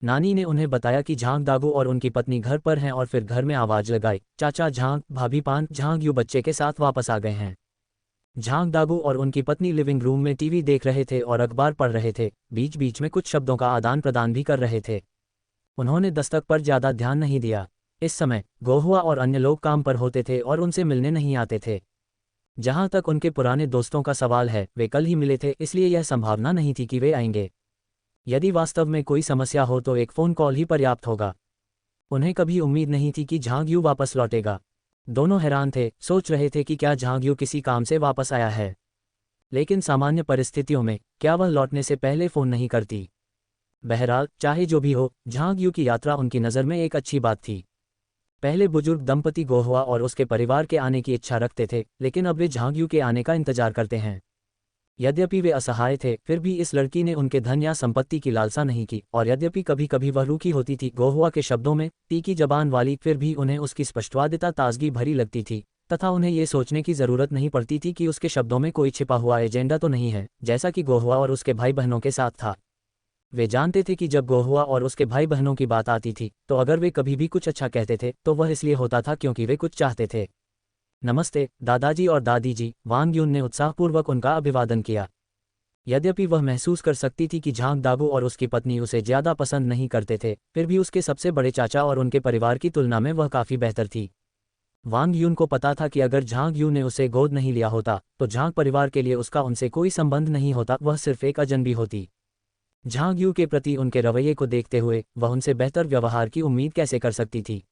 नानी ने उन्हें बताया कि झांग दागू और उनकी पत्नी घर पर हैं और फिर घर में आवाज लगाई, चाचा झांग, भाभी पान। झांग यू बच्चे के साथ वापस आ गए हैं। झांग दागू और उनकी पत्नी लिविंग रूम में टीवी देख रहे थे और अखबार पढ़ रहे थे, बीच बीच में कुछ शब्दों का आदान प्रदान भी कर रहे थे। उन्होंने दस्तक पर ज्यादा ध्यान नहीं दिया। इस समय गोहुआ और अन्य लोग काम पर होते थे और उनसे मिलने नहीं आते थे। जहां तक उनके पुराने दोस्तों का सवाल है, वे कल ही मिले थे, इसलिए यह संभावना नहीं थी कि वे आएंगे। यदि वास्तव में कोई समस्या हो तो एक फ़ोन कॉल ही पर्याप्त होगा। उन्हें कभी उम्मीद नहीं थी कि झांग यू वापस लौटेगा। दोनों हैरान थे, सोच रहे थे कि क्या झांग यू किसी काम से वापस आया है। लेकिन सामान्य परिस्थितियों में क्या वह लौटने से पहले फ़ोन नहीं करती? बहरहाल, चाहे जो भी हो, झांग यू की यात्रा उनकी नज़र में एक अच्छी बात थी। पहले बुजुर्ग दंपति गोहुआ और उसके परिवार के आने की इच्छा रखते थे, लेकिन अब वे झांग यू के आने का इंतजार करते हैं। यद्यपि वे असहाय थे, फिर भी इस लड़की ने उनके धन या संपत्ति की लालसा नहीं की, और यद्यपि कभी कभी वह रूखी होती थी, गोहुआ के शब्दों में तीखी जबान वाली, फिर भी उन्हें उसकी स्पष्टवादिता ताजगी भरी लगती थी, तथा उन्हें ये सोचने की जरूरत नहीं पड़ती थी कि उसके शब्दों में कोई छिपा हुआ एजेंडा तो नहीं है, जैसा कि गोहुआ और उसके भाई बहनों के साथ था। वे जानते थे कि जब गोहुआ और उसके भाई बहनों की बात आती थी, तो अगर वे कभी भी कुछ अच्छा कहते थे तो वह इसलिए होता था क्योंकि वे कुछ चाहते थे। नमस्ते दादाजी और दादी जी, वांग यून ने उत्साहपूर्वक उनका अभिवादन किया। यद्यपि वह महसूस कर सकती थी कि झांग दागू और उसकी पत्नी उसे ज्यादा पसंद नहीं करते थे, फिर भी उसके सबसे बड़े चाचा और उनके परिवार की तुलना में वह काफी बेहतर थी। वांग यून को पता था कि अगर झांग यू ने उसे गोद नहीं लिया होता, तो झांग परिवार के लिए उसका उनसे कोई संबंध नहीं होता, वह सिर्फ एक अजनबी होती। झांग यू के प्रति उनके रवैये को देखते हुए वह उनसे बेहतर व्यवहार की उम्मीद कैसे कर सकती थी?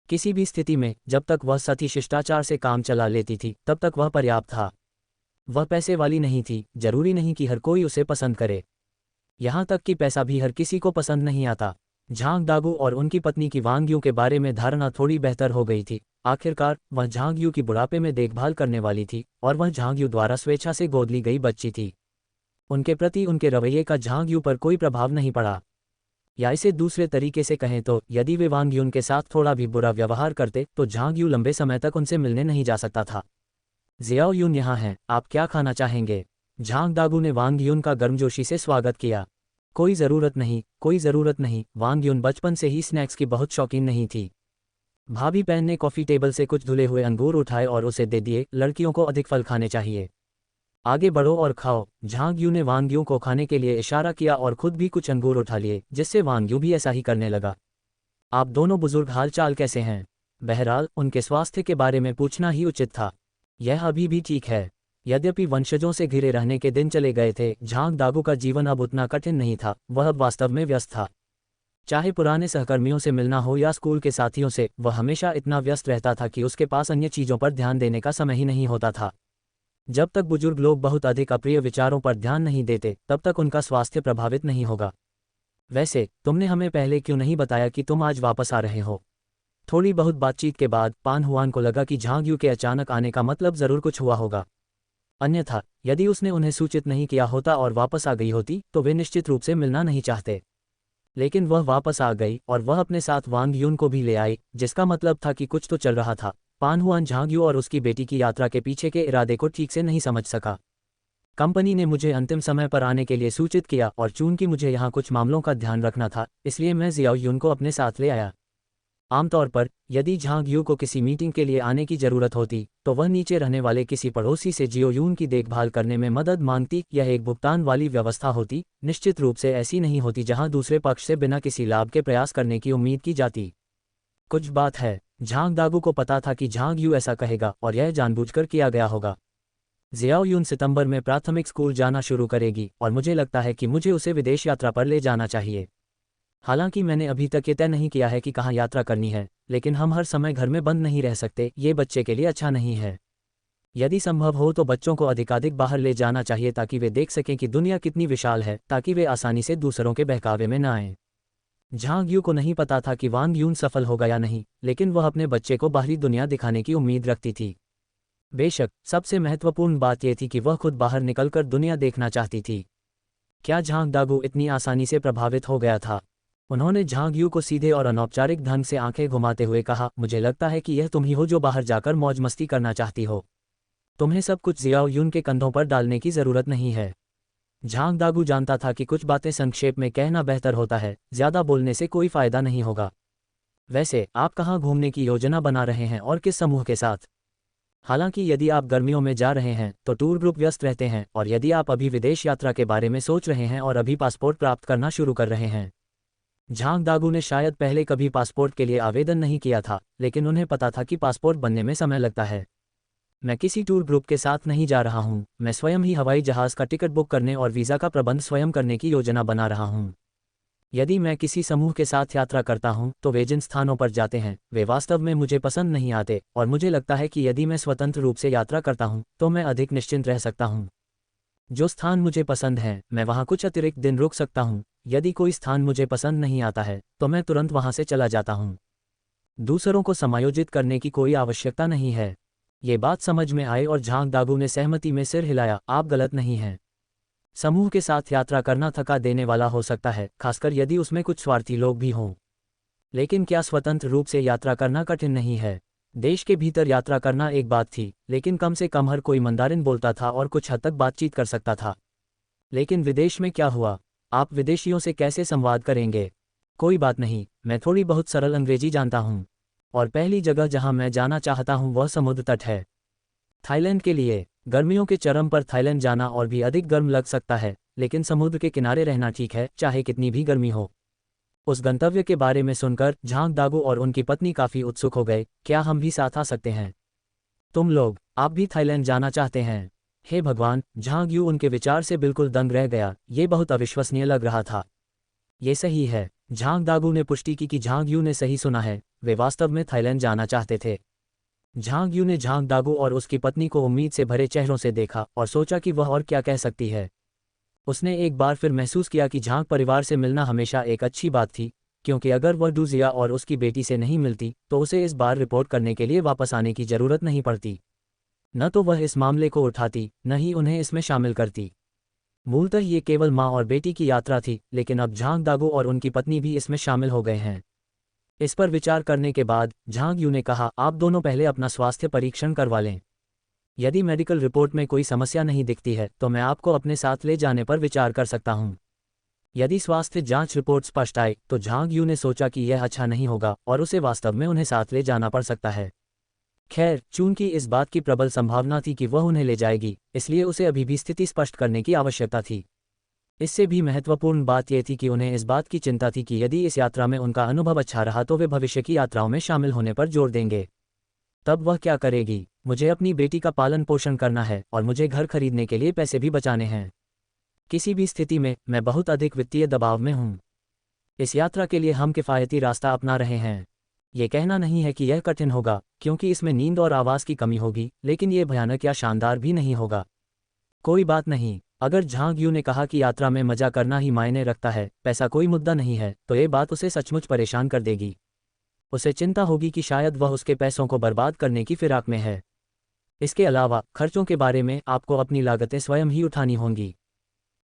किसी भी स्थिति में जब तक वह सती शिष्टाचार से काम चला लेती थी, तब तक वह पर्याप्त था। वह पैसे वाली नहीं थी, जरूरी नहीं कि हर कोई उसे पसंद करे। यहाँ तक कि पैसा भी हर किसी को पसंद नहीं आता। झांग दागू और उनकी पत्नी की वांग यू के बारे में धारणा थोड़ी बेहतर हो गई थी। आखिरकार वह झांग यू की बुढ़ापे में देखभाल करने वाली थी, और वह झांग यू द्वारा स्वेच्छा से गोद ली गई बच्ची थी। उनके प्रति उनके रवैये का झांग यू पर कोई प्रभाव नहीं पड़ा। या इसे दूसरे तरीके से कहें तो, यदि वे वांग यून के साथ थोड़ा भी बुरा व्यवहार करते, तो झांग यू लंबे समय तक उनसे मिलने नहीं जा सकता था। जियाओ यून यहाँ हैं, आप क्या खाना चाहेंगे? झांग दागू ने वांग यून का गर्मजोशी से स्वागत किया। कोई ज़रूरत नहीं, कोई ज़रूरत नहीं। वांग यून बचपन से ही स्नैक्स की बहुत शौकीन नहीं थी। भाभी पैन ने कॉफ़ी टेबल से कुछ धुले हुए अंगूर उठाए और उसे दे दिए। लड़कियों को अधिक फल खाने चाहिए। आगे बढ़ो और खाओ। झांग यू ने वांग यू को खाने के लिए इशारा किया और खुद भी कुछ अंगूर उठा लिए, जिससे वांग यू भी ऐसा ही करने लगा। आप दोनों बुजुर्ग हाल चाल कैसे हैं? बहरहाल, उनके स्वास्थ्य के बारे में पूछना ही उचित था। यह अभी भी ठीक है। यद्यपि वंशजों से घिरे रहने के दिन चले गए थे, झांग दागू का जीवन अब उतना कठिन नहीं था। वह अब वास्तव में व्यस्त था। चाहे पुराने सहकर्मियों से मिलना हो या स्कूल के साथियों से, वह हमेशा इतना व्यस्त रहता था कि उसके पास अन्य चीज़ों पर ध्यान देने का समय ही नहीं होता था। जब तक बुजुर्ग लोग बहुत अधिक अप्रिय विचारों पर ध्यान नहीं देते, तब तक उनका स्वास्थ्य प्रभावित नहीं होगा। वैसे तुमने हमें पहले क्यों नहीं बताया कि तुम आज वापस आ रहे हो? थोड़ी बहुत बातचीत के बाद पान हुआन को लगा कि झांग यू के अचानक आने का मतलब जरूर कुछ हुआ होगा। अन्यथा यदि उसने उन्हें सूचित नहीं किया होता और वापस आ गई होती, तो वे निश्चित रूप से मिलना नहीं चाहते। लेकिन वह वापस आ गई और वह अपने साथ वांग यून को भी ले आई, जिसका मतलब था कि कुछ तो चल रहा था। पान हुआन झांग यू और उसकी बेटी की यात्रा के पीछे के इरादे को ठीक से नहीं समझ सका। कंपनी ने मुझे अंतिम समय पर आने के लिए सूचित किया, और चूंकि मुझे यहाँ कुछ मामलों का ध्यान रखना था, इसलिए मैं जियाओ यून को अपने साथ ले आया। आमतौर पर यदि झांग यू को किसी मीटिंग के लिए आने की जरूरत होती, तो वह नीचे रहने वाले किसी पड़ोसी से जियो यून की देखभाल करने में मदद मांगती। यह एक भुगतान वाली व्यवस्था होती, निश्चित रूप से ऐसी नहीं होती जहां दूसरे पक्ष से बिना किसी लाभ के प्रयास करने की उम्मीद की जाती। कुछ बात है। झांग दागू को पता था कि झांग यू ऐसा कहेगा और यह जानबूझकर किया गया होगा। जियाओ यून सितंबर में प्राथमिक स्कूल जाना शुरू करेगी और मुझे लगता है कि मुझे उसे विदेश यात्रा पर ले जाना चाहिए। हालांकि मैंने अभी तक ये तय नहीं किया है कि कहाँ यात्रा करनी है, लेकिन हम हर समय घर में बंद नहीं रह सकते, ये बच्चे के लिए अच्छा नहीं है। यदि संभव हो तो बच्चों को अधिकाधिक बाहर ले जाना चाहिए ताकि वे देख सकें कि दुनिया कितनी विशाल है, ताकि वे आसानी से दूसरों के बहकावे में न आएं। झांग यू को नहीं पता था कि वांग यून सफल होगा या नहीं, लेकिन वह अपने बच्चे को बाहरी दुनिया दिखाने की उम्मीद रखती थी। बेशक सबसे महत्वपूर्ण बात यह थी कि वह खुद बाहर निकलकर दुनिया देखना चाहती थी। क्या झांग दागू इतनी आसानी से प्रभावित हो गया था? उन्होंने झांग यू को सीधे और अनौपचारिक ढंग से आंखें घुमाते हुए कहा, मुझे लगता है कि यह तुम ही हो जो बाहर जाकर मौज मस्ती करना चाहती हो। तुम्हें सब कुछ जियाओ यून के कंधों पर डालने की जरूरत नहीं है। झांग दागू जानता था कि कुछ बातें संक्षेप में कहना बेहतर होता है, ज्यादा बोलने से कोई फायदा नहीं होगा। वैसे आप कहाँ घूमने की योजना बना रहे हैं और किस समूह के साथ? हालांकि यदि आप गर्मियों में जा रहे हैं तो टूर ग्रुप व्यस्त रहते हैं, और यदि आप अभी विदेश यात्रा के बारे में सोच रहे हैं और अभी पासपोर्ट प्राप्त करना शुरू कर रहे हैं। झांग दागू ने शायद पहले कभी पासपोर्ट के लिए आवेदन नहीं किया था, लेकिन उन्हें पता था कि पासपोर्ट बनने में समय लगता है। मैं किसी टूर ग्रुप के साथ नहीं जा रहा हूं, मैं स्वयं ही हवाई जहाज का टिकट बुक करने और वीज़ा का प्रबंध स्वयं करने की योजना बना रहा हूं। यदि मैं किसी समूह के साथ यात्रा करता हूं तो वे जिन स्थानों पर जाते हैं वे वास्तव में मुझे पसंद नहीं आते, और मुझे लगता है कि यदि मैं स्वतंत्र रूप से यात्रा करता हूं तो मैं अधिक निश्चिंत रह सकता हूं। जो स्थान मुझे पसंद है मैं वहां कुछ अतिरिक्त दिन रुक सकता हूं। यदि कोई स्थान मुझे पसंद नहीं आता है तो मैं तुरंत वहां से चला जाता हूं। दूसरों को समायोजित करने की कोई आवश्यकता नहीं है। ये बात समझ में आई और झांग दागू ने सहमति में सिर हिलाया, आप गलत नहीं हैं। समूह के साथ यात्रा करना थका देने वाला हो सकता है, खासकर यदि उसमें कुछ स्वार्थी लोग भी हों। लेकिन क्या स्वतंत्र रूप से यात्रा करना कठिन नहीं है? देश के भीतर यात्रा करना एक बात थी, लेकिन कम से कम हर कोई मंदारिन बोलता था और कुछ हद तक बातचीत कर सकता था। लेकिन विदेश में क्या हुआ? आप विदेशियों से कैसे संवाद करेंगे? कोई बात नहीं, मैं थोड़ी बहुत सरल अंग्रेजी जानता हूँ। और पहली जगह जहाँ मैं जाना चाहता हूँ वह समुद्र तट है। थाईलैंड के लिए। गर्मियों के चरम पर थाईलैंड जाना और भी अधिक गर्म लग सकता है, लेकिन समुद्र के किनारे रहना ठीक है, चाहे कितनी भी गर्मी हो। उस गंतव्य के बारे में सुनकर झांग दागू और उनकी पत्नी काफी उत्सुक हो गए। क्या हम भी साथ आ सकते हैं? तुम लोग, आप भी थाईलैंड जाना चाहते हैं? हे भगवान, झांग यू उनके विचार से बिल्कुल दंग रह गया। ये बहुत अविश्वसनीय लग रहा था। ये सही है। झांग दागू ने पुष्टि की कि झांग यू ने सही सुना है, वे वास्तव में थाईलैंड जाना चाहते थे। झांग यू ने झांग दागू और उसकी पत्नी को उम्मीद से भरे चेहरों से देखा और सोचा कि वह और क्या कह सकती है। उसने एक बार फिर महसूस किया कि झांग परिवार से मिलना हमेशा एक अच्छी बात थी, क्योंकि अगर वह डूजिया और उसकी बेटी से नहीं मिलती तो उसे इस बार रिपोर्ट करने के लिए वापस आने की जरूरत नहीं पड़ती। न तो वह इस मामले को उठाती, न ही उन्हें इसमें शामिल करती। मूलतः ये केवल माँ और बेटी की यात्रा थी, लेकिन अब झांग दागू और उनकी पत्नी भी इसमें शामिल हो गए हैं। इस पर विचार करने के बाद झांग यू ने कहा, आप दोनों पहले अपना स्वास्थ्य परीक्षण करवा लें। यदि मेडिकल रिपोर्ट में कोई समस्या नहीं दिखती है तो मैं आपको अपने साथ ले जाने पर विचार कर सकता हूं। यदि स्वास्थ्य जांच रिपोर्ट स्पष्ट आए तो झांग यू ने सोचा कि यह अच्छा नहीं होगा और उसे वास्तव में उन्हें साथ ले जाना पड़ सकता है। खैर, चूंकि इस बात की प्रबल संभावना थी कि वह उन्हें ले जाएगी, इसलिए उसे अभी भी स्थिति स्पष्ट करने की आवश्यकता थी। इससे भी महत्वपूर्ण बात यह थी कि उन्हें इस बात की चिंता थी कि यदि इस यात्रा में उनका अनुभव अच्छा रहा तो वे भविष्य की यात्राओं में शामिल होने पर जोर देंगे। तब वह क्या करेगी? मुझे अपनी बेटी का पालन पोषण करना है और मुझे घर खरीदने के लिए पैसे भी बचाने हैं। किसी भी स्थिति में मैं बहुत अधिक वित्तीय दबाव में हूँ। इस यात्रा के लिए हम किफ़ायती रास्ता अपना रहे हैं। ये कहना नहीं है कि यह कठिन होगा, क्योंकि इसमें नींद और आवाज़ की कमी होगी, लेकिन ये भयानक या शानदार भी नहीं होगा। कोई बात नहीं। अगर झांग यू ने कहा कि यात्रा में मजा करना ही मायने रखता है, पैसा कोई मुद्दा नहीं है, तो ये बात उसे सचमुच परेशान कर देगी। उसे चिंता होगी कि शायद वह उसके पैसों को बर्बाद करने की फिराक में है। इसके अलावा खर्चों के बारे में आपको अपनी लागतें स्वयं ही उठानी होंगी।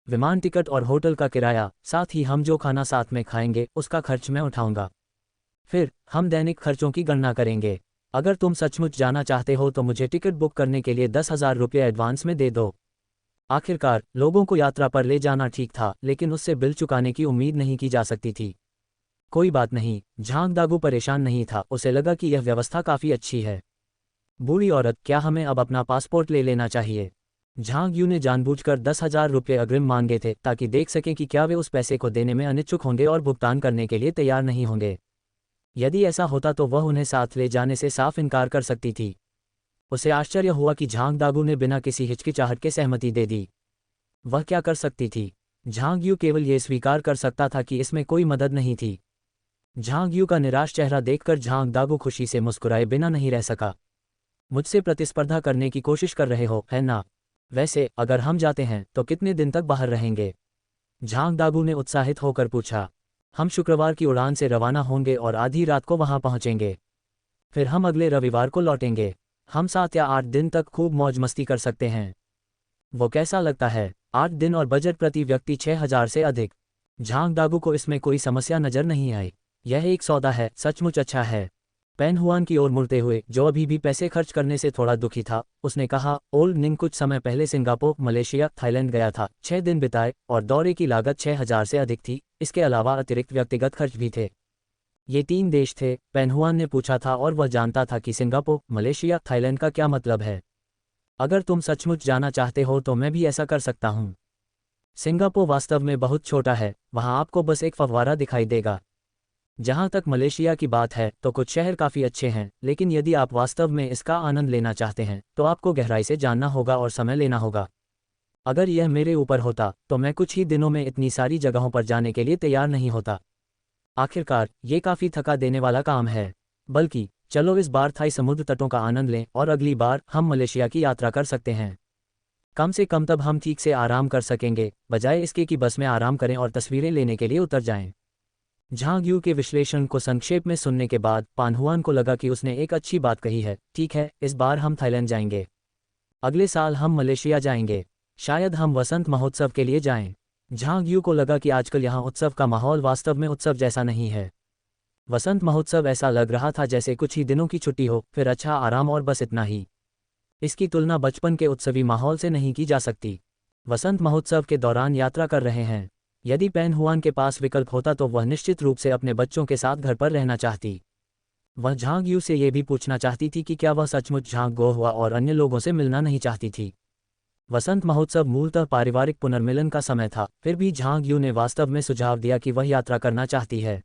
विमान टिकट और होटल का किराया, साथ ही हम जो खाना साथ में खाएंगे उसका खर्च मैं उठाऊंगा। फिर हम दैनिक खर्चों की गणना करेंगे। अगर तुम सचमुच जाना चाहते हो तो मुझे टिकट बुक करने के लिए 10,000 रुपये एडवांस में दे दो। आखिरकार लोगों को यात्रा पर ले जाना ठीक था, लेकिन उससे बिल चुकाने की उम्मीद नहीं की जा सकती थी। कोई बात नहीं, झांग दागू परेशान नहीं था। उसे लगा कि यह व्यवस्था काफ़ी अच्छी है। बूढ़ी औरत, क्या हमें अब अपना पासपोर्ट ले लेना चाहिए? झांग यू ने जानबूझकर 10,000 रुपये अग्रिम मांगे थे ताकि देख सकें कि क्या वे उस पैसे को देने में अनिच्छुक होंगे और भुगतान करने के लिए तैयार नहीं होंगे। यदि ऐसा होता तो वह उन्हें साथ ले जाने से साफ इनकार कर सकती थी। उसे आश्चर्य हुआ कि झांग दागू ने बिना किसी हिचकिचाहट के सहमति दे दी। वह क्या कर सकती थी? झांग यू केवल ये स्वीकार कर सकता था कि इसमें कोई मदद नहीं थी। झांग यू का निराश चेहरा देखकर झांग दागू खुशी से मुस्कुराए बिना नहीं रह सका। मुझसे प्रतिस्पर्धा करने की कोशिश कर रहे हो, है ना? वैसे अगर हम जाते हैं तो कितने दिन तक बाहर रहेंगे? झांग दागू ने उत्साहित होकर पूछा। हम शुक्रवार की उड़ान से रवाना होंगे और आधी रात को वहां पहुंचेंगे। फिर हम अगले रविवार को लौटेंगे। हम 7 या 8 दिन तक खूब मौज मस्ती कर सकते हैं। वो कैसा लगता है? 8 दिन और बजट प्रति व्यक्ति 6,000 से अधिक। झांग दागू को इसमें कोई समस्या नजर नहीं आई। यह एक सौदा है, सचमुच अच्छा है। पेन हुआन की ओर मुड़ते हुए, जो अभी भी पैसे खर्च करने से थोड़ा दुखी था, उसने कहा, ओल्ड निंग कुछ समय पहले सिंगापुर, मलेशिया, थाईलैंड गया था। 6 दिन बिताए और दौरे की लागत 6,000 से अधिक थी। इसके अलावा अतिरिक्त व्यक्तिगत खर्च भी थे। ये 3 देश थे, पेन हुआन ने पूछा था, और वह जानता था कि सिंगापुर, मलेशिया, थाईलैंड का क्या मतलब है। अगर तुम सचमुच जाना चाहते हो तो मैं भी ऐसा कर सकता हूँ। सिंगापुर वास्तव में बहुत छोटा है, वहाँ आपको बस एक फव्वारा दिखाई देगा। जहाँ तक मलेशिया की बात है तो कुछ शहर काफ़ी अच्छे हैं, लेकिन यदि आप वास्तव में इसका आनंद लेना चाहते हैं तो आपको गहराई से जानना होगा और समय लेना होगा। अगर यह मेरे ऊपर होता तो मैं कुछ ही दिनों में इतनी सारी जगहों पर जाने के लिए तैयार नहीं होता। आखिरकार ये काफ़ी थका देने वाला काम है। बल्कि चलो इस बार थाई समुद्र तटों का आनंद लें और अगली बार हम मलेशिया की यात्रा कर सकते हैं। कम से कम तब हम ठीक से आराम कर सकेंगे, बजाय इसके कि बस में आराम करें और तस्वीरें लेने के लिए उतर जाएं। झांग यू के विश्लेषण को संक्षेप में सुनने के बाद पान हुआन को लगा कि उसने एक अच्छी बात कही है। ठीक है, इस बार हम थाईलैंड जाएंगे। अगले साल हम मलेशिया जाएंगे। शायद हम वसंत महोत्सव के लिए जाएं। झांग यू को लगा कि आजकल यहाँ उत्सव का माहौल वास्तव में उत्सव जैसा नहीं है। वसंत महोत्सव ऐसा लग रहा था जैसे कुछ ही दिनों की छुट्टी हो, फिर अच्छा आराम और बस इतना ही। इसकी तुलना बचपन के उत्सवी माहौल से नहीं की जा सकती। वसंत महोत्सव के दौरान यात्रा कर रहे हैं। यदि पेन हुआन के पास विकल्प होता तो वह निश्चित रूप से अपने बच्चों के साथ घर पर रहना चाहती। वह झांग यू से ये भी पूछना चाहती थी कि क्या वह सचमुच झांग गोहुआ और अन्य लोगों से मिलना नहीं चाहती थी। वसंत महोत्सव मूलतः पारिवारिक पुनर्मिलन का समय था, फिर भी झांग यू ने वास्तव में सुझाव दिया कि वह यात्रा करना चाहती है।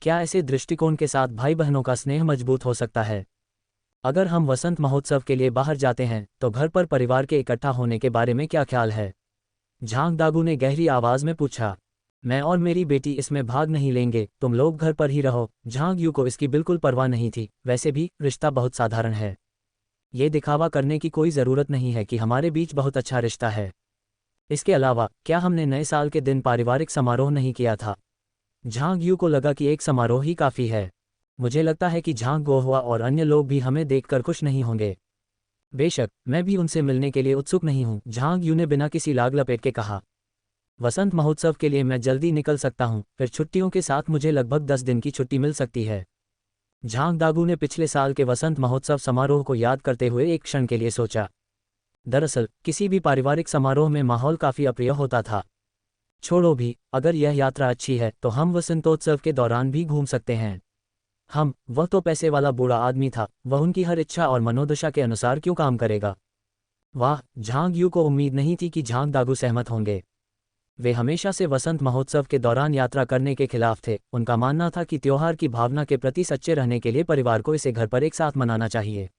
क्या ऐसे दृष्टिकोण के साथ भाई बहनों का स्नेह मजबूत हो सकता है? अगर हम वसंत महोत्सव के लिए बाहर जाते हैं तो घर पर परिवार के इकट्ठा होने के बारे में क्या ख्याल है? झांग दागू ने गहरी आवाज में पूछा। मैं और मेरी बेटी इसमें भाग नहीं लेंगे, तुम लोग घर पर ही रहो। झांग यू को इसकी बिल्कुल परवाह नहीं थी। वैसे भी रिश्ता बहुत साधारण है। ये दिखावा करने की कोई ज़रूरत नहीं है कि हमारे बीच बहुत अच्छा रिश्ता है। इसके अलावा क्या हमने नए साल के दिन पारिवारिक समारोह नहीं किया था? झांग यू को लगा कि एक समारोह ही काफ़ी है। मुझे लगता है कि झांग गोहुआ और अन्य लोग भी हमें देखकर खुश नहीं होंगे। बेशक, मैं भी उनसे मिलने के लिए उत्सुक नहीं हूँ, झांग यू ने बिना किसी लाग लपेट के कहा। वसंत महोत्सव के लिए मैं जल्दी निकल सकता हूँ, फिर छुट्टियों के साथ मुझे लगभग 10 दिन की छुट्टी मिल सकती है। झांग दागू ने पिछले साल के वसंत महोत्सव समारोह को याद करते हुए एक क्षण के लिए सोचा। दरअसल किसी भी पारिवारिक समारोह में माहौल काफ़ी अप्रिय होता था। छोड़ो भी, अगर यह यात्रा अच्छी है तो हम वसंतोत्सव के दौरान भी घूम सकते हैं। वह तो पैसे वाला बूढ़ा आदमी था, वह उनकी हर इच्छा और मनोदशा के अनुसार क्यों काम करेगा? वाह, झांग यू को उम्मीद नहीं थी कि झांग दागू सहमत होंगे। वे हमेशा से वसंत महोत्सव के दौरान यात्रा करने के खिलाफ थे। उनका मानना था कि त्योहार की भावना के प्रति सच्चे रहने के लिए परिवार को इसे घर पर एक साथ मनाना चाहिए।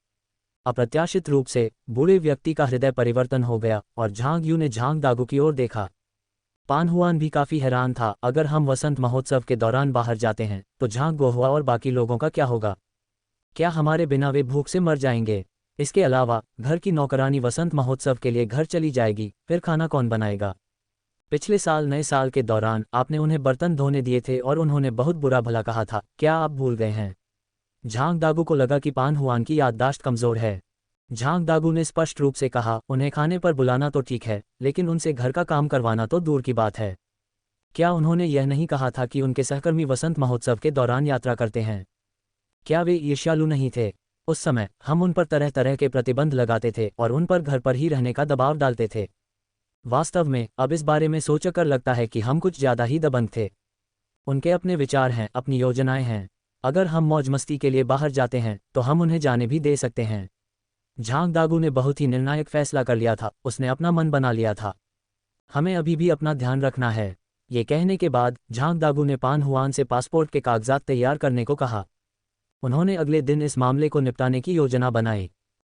अप्रत्याशित रूप से बूढ़े व्यक्ति का हृदय परिवर्तन हो गया और झांग यू ने झांग दागू की ओर देखा। पान हुआन भी काफी हैरान था। अगर हम वसंत महोत्सव के दौरान बाहर जाते हैं तो झांग गोहुआ और बाकी लोगों का क्या होगा? क्या हमारे बिना वे भूख से मर जाएंगे? इसके अलावा घर की नौकरानी वसंत महोत्सव के लिए घर चली जाएगी, फिर खाना कौन बनाएगा? पिछले साल नए साल के दौरान आपने उन्हें बर्तन धोने दिए थे और उन्होंने बहुत बुरा भला कहा था, क्या आप भूल गए हैं? झांग दागू को लगा कि पान हुआन की याददाश्त कमजोर है। झांग दागू ने स्पष्ट रूप से कहा, उन्हें खाने पर बुलाना तो ठीक है, लेकिन उनसे घर का काम करवाना तो दूर की बात है। क्या उन्होंने यह नहीं कहा था कि उनके सहकर्मी वसंत महोत्सव के दौरान यात्रा करते हैं? क्या वे ईर्ष्यालु नहीं थे? उस समय हम उन पर तरह तरह के प्रतिबंध लगाते थे और उन पर घर पर ही रहने का दबाव डालते थे। वास्तव में अब इस बारे में सोचकर लगता है कि हम कुछ ज़्यादा ही दबंग थे। उनके अपने विचार हैं, अपनी योजनाएं हैं। अगर हम मौज मस्ती के लिए बाहर जाते हैं तो हम उन्हें जाने भी दे सकते हैं। झांग दागू ने बहुत ही निर्णायक फैसला कर लिया था। उसने अपना मन बना लिया था। हमें अभी भी अपना ध्यान रखना है। ये कहने के बाद झांग दागू ने पान हुआन से पासपोर्ट के कागजात तैयार करने को कहा। उन्होंने अगले दिन इस मामले को निपटाने की योजना बनाई।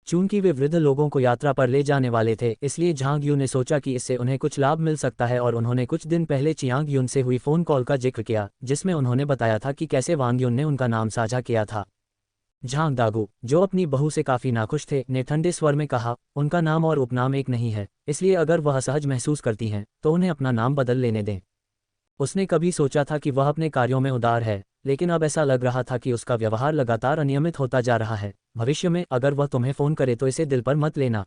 चूंकि वे वृद्ध लोगों को यात्रा पर ले जाने वाले थे, इसलिए झांग यू ने सोचा कि इससे उन्हें कुछ लाभ मिल सकता है, और उन्होंने कुछ दिन पहले चियांग यून से हुई फ़ोन कॉल का जिक्र किया, जिसमें उन्होंने बताया था कि कैसे वांग यून ने उनका नाम साझा किया था। झांग दागू, जो अपनी बहू से काफ़ी नाखुश थे, ने ठंडे स्वर में कहा, उनका नाम और उपनाम एक नहीं है, इसलिए अगर वह असहज महसूस करती हैं तो उन्हें अपना नाम बदल लेने दें। उसने कभी सोचा था कि वह अपने कार्यों में उदार है, लेकिन अब ऐसा लग रहा था कि उसका व्यवहार लगातार अनियमित होता जा रहा है। भविष्य में अगर वह तुम्हें फ़ोन करे तो इसे दिल पर मत लेना।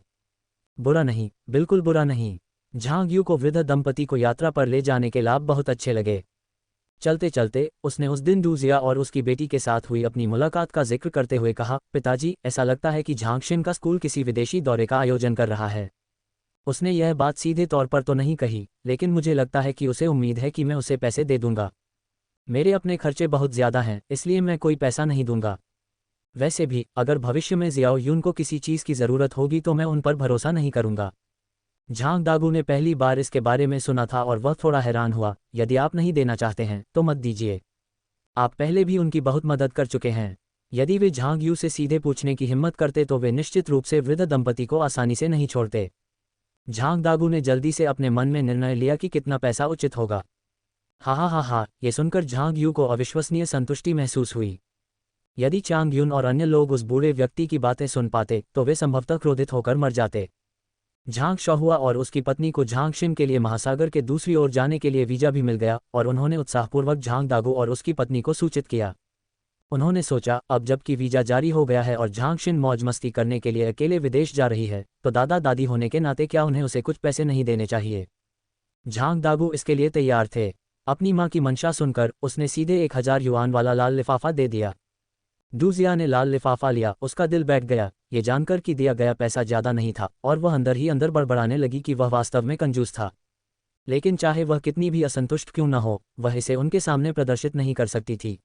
बुरा नहीं, बिल्कुल बुरा नहीं। झांग यू को वृद्ध दंपति को यात्रा पर ले जाने के लाभ बहुत अच्छे लगे। चलते चलते उसने उस दिन डू जिया और उसकी बेटी के साथ हुई अपनी मुलाकात का जिक्र करते हुए कहा, पिताजी, ऐसा लगता है कि झांगशिन का स्कूल किसी विदेशी दौरे का आयोजन कर रहा है। उसने यह बात सीधे तौर पर तो नहीं कही, लेकिन मुझे लगता है कि उसे उम्मीद है कि मैं उसे पैसे दे दूंगा। मेरे अपने खर्चे बहुत ज़्यादा हैं, इसलिए मैं कोई पैसा नहीं दूंगा। वैसे भी अगर भविष्य में जियाओ यून को किसी चीज़ की ज़रूरत होगी तो मैं उन पर भरोसा नहीं करूंगा। झांग दागू ने पहली बार इसके बारे में सुना था और वह थोड़ा हैरान हुआ। यदि आप नहीं देना चाहते हैं तो मत दीजिए। आप पहले भी उनकी बहुत मदद कर चुके हैं। यदि वे झांग यू से सीधे पूछने की हिम्मत करते तो वे निश्चित रूप से वृद्ध दंपति को आसानी से नहीं छोड़ते। झांग दागू ने जल्दी से अपने मन में निर्णय लिया कि कितना पैसा उचित होगा। हा, ये सुनकर झांग यू को अविश्वसनीय संतुष्टि महसूस हुई। यदि चांग यून और अन्य लोग उस बूढ़े व्यक्ति की बातें सुन पाते तो वे संभवतः क्रोधित होकर मर जाते। झांग शहुआ और उसकी पत्नी को झांगशिन के लिए महासागर के दूसरी ओर जाने के लिए वीजा भी मिल गया, और उन्होंने उत्साहपूर्वक झांग दागू और उसकी पत्नी को सूचित किया। उन्होंने सोचा, अब जबकि वीजा जारी हो गया है और झांगशिन मौज मस्ती करने के लिए अकेले विदेश जा रही है, तो दादा दादी होने के नाते क्या उन्हें उसे कुछ पैसे नहीं देने चाहिए। झांग दागू इसके लिए तैयार थे। अपनी मां की मंशा सुनकर उसने सीधे 1000 युआन वाला लाल लिफाफा दे दिया। डू जिया ने लाल लिफाफा लिया। उसका दिल बैठ गया, ये जानकर कि दिया गया पैसा ज़्यादा नहीं था, और वह अंदर ही अंदर बड़बड़ाने लगी कि वह वास्तव में कंजूस था। लेकिन चाहे वह कितनी भी असंतुष्ट क्यों न हो, वह इसे उनके सामने प्रदर्शित नहीं कर सकती थी।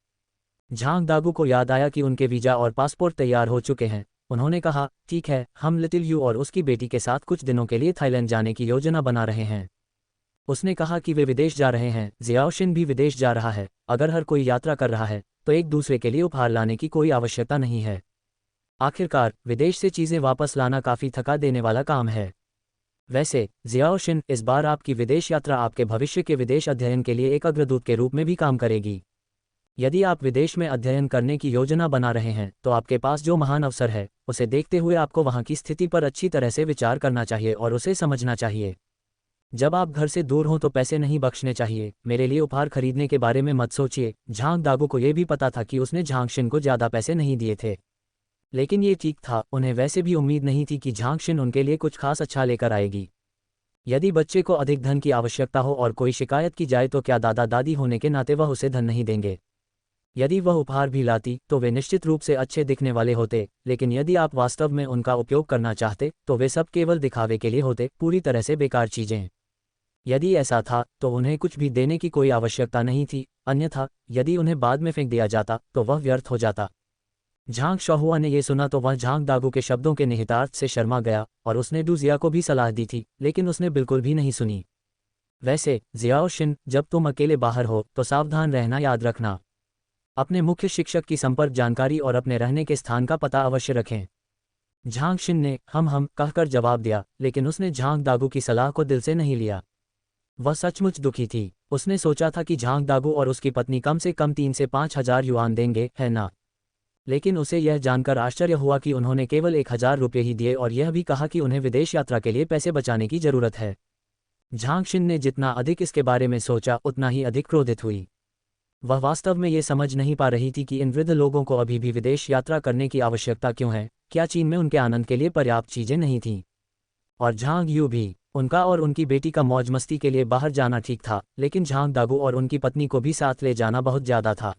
झांग दागू को याद आया कि उनके वीजा और पासपोर्ट तैयार हो चुके हैं। उन्होंने कहा, ठीक है, हम लिटिल यू और उसकी बेटी के साथ कुछ दिनों के लिए थाईलैंड जाने की योजना बना रहे हैं। उसने कहा कि वे विदेश जा रहे हैं, जियाओशिन भी विदेश जा रहा है। अगर हर कोई यात्रा कर रहा है तो एक दूसरे के लिए उपहार लाने की कोई आवश्यकता नहीं है। आखिरकार विदेश से चीज़ें वापस लाना काफ़ी थका देने वाला काम है। वैसे जियाओशिन, इस बार आपकी विदेश यात्रा आपके भविष्य के विदेश अध्ययन के लिए एक अग्रदूत के रूप में भी काम करेगी। यदि आप विदेश में अध्ययन करने की योजना बना रहे हैं तो आपके पास जो महान अवसर है, उसे देखते हुए आपको वहाँ की स्थिति पर अच्छी तरह से विचार करना चाहिए और उसे समझना चाहिए। जब आप घर से दूर हों तो पैसे नहीं बख्शने चाहिए। मेरे लिए उपहार खरीदने के बारे में मत सोचिए। झांग दागू को यह भी पता था कि उसने झांगशिन को ज़्यादा पैसे नहीं दिए थे, लेकिन ये ठीक था। उन्हें वैसे भी उम्मीद नहीं थी कि झांगशिन उनके लिए कुछ खास अच्छा लेकर आएगी। यदि बच्चे को अधिक धन की आवश्यकता हो और कोई शिकायत की जाए तो क्या दादा दादी होने के नाते वह उसे धन नहीं देंगे? यदि वह उपहार भी लाती तो वे निश्चित रूप से अच्छे दिखने वाले होते, लेकिन यदि आप वास्तव में उनका उपयोग करना चाहते तो वे सब केवल दिखावे के लिए होते, पूरी तरह से बेकार चीज़ें। यदि ऐसा था तो उन्हें कुछ भी देने की कोई आवश्यकता नहीं थी, अन्यथा यदि उन्हें बाद में फेंक दिया जाता तो वह व्यर्थ हो जाता। झांग शहुआ ने यह सुना तो वह झांग दागू के शब्दों के निहितार्थ से शर्मा गया, और उसने डू जिया को भी सलाह दी थी, लेकिन उसने बिल्कुल भी नहीं सुनी। वैसे जियाओशिन, जब तुम अकेले बाहर हो तो सावधान रहना याद रखना। अपने मुख्य शिक्षक की संपर्क जानकारी और अपने रहने के स्थान का पता अवश्य रखें। झांगशिन ने हम कहकर जवाब दिया, लेकिन उसने झांग दागू की सलाह को दिल से नहीं लिया। वह सचमुच दुखी थी। उसने सोचा था कि झांग दागू और उसकी पत्नी कम से कम 3 से 5,000 युआन देंगे, है ना? लेकिन उसे यह जानकर आश्चर्य हुआ कि उन्होंने केवल 1,000 रुपये ही दिए, और यह भी कहा कि उन्हें विदेश यात्रा के लिए पैसे बचाने की जरूरत है। झांगशिन ने जितना अधिक इसके बारे में सोचा उतना ही अधिक क्रोधित हुई। वह वास्तव में ये समझ नहीं पा रही थी कि इन वृद्ध लोगों को अभी भी विदेश यात्रा करने की आवश्यकता क्यों है। क्या चीन में उनके आनंद के लिए पर्याप्त चीज़ें नहीं थीं? और झांग यू भी, उनका और उनकी बेटी का मौज मस्ती के लिए बाहर जाना ठीक था, लेकिन झांग दागू और उनकी पत्नी को भी साथ ले जाना बहुत ज़्यादा था।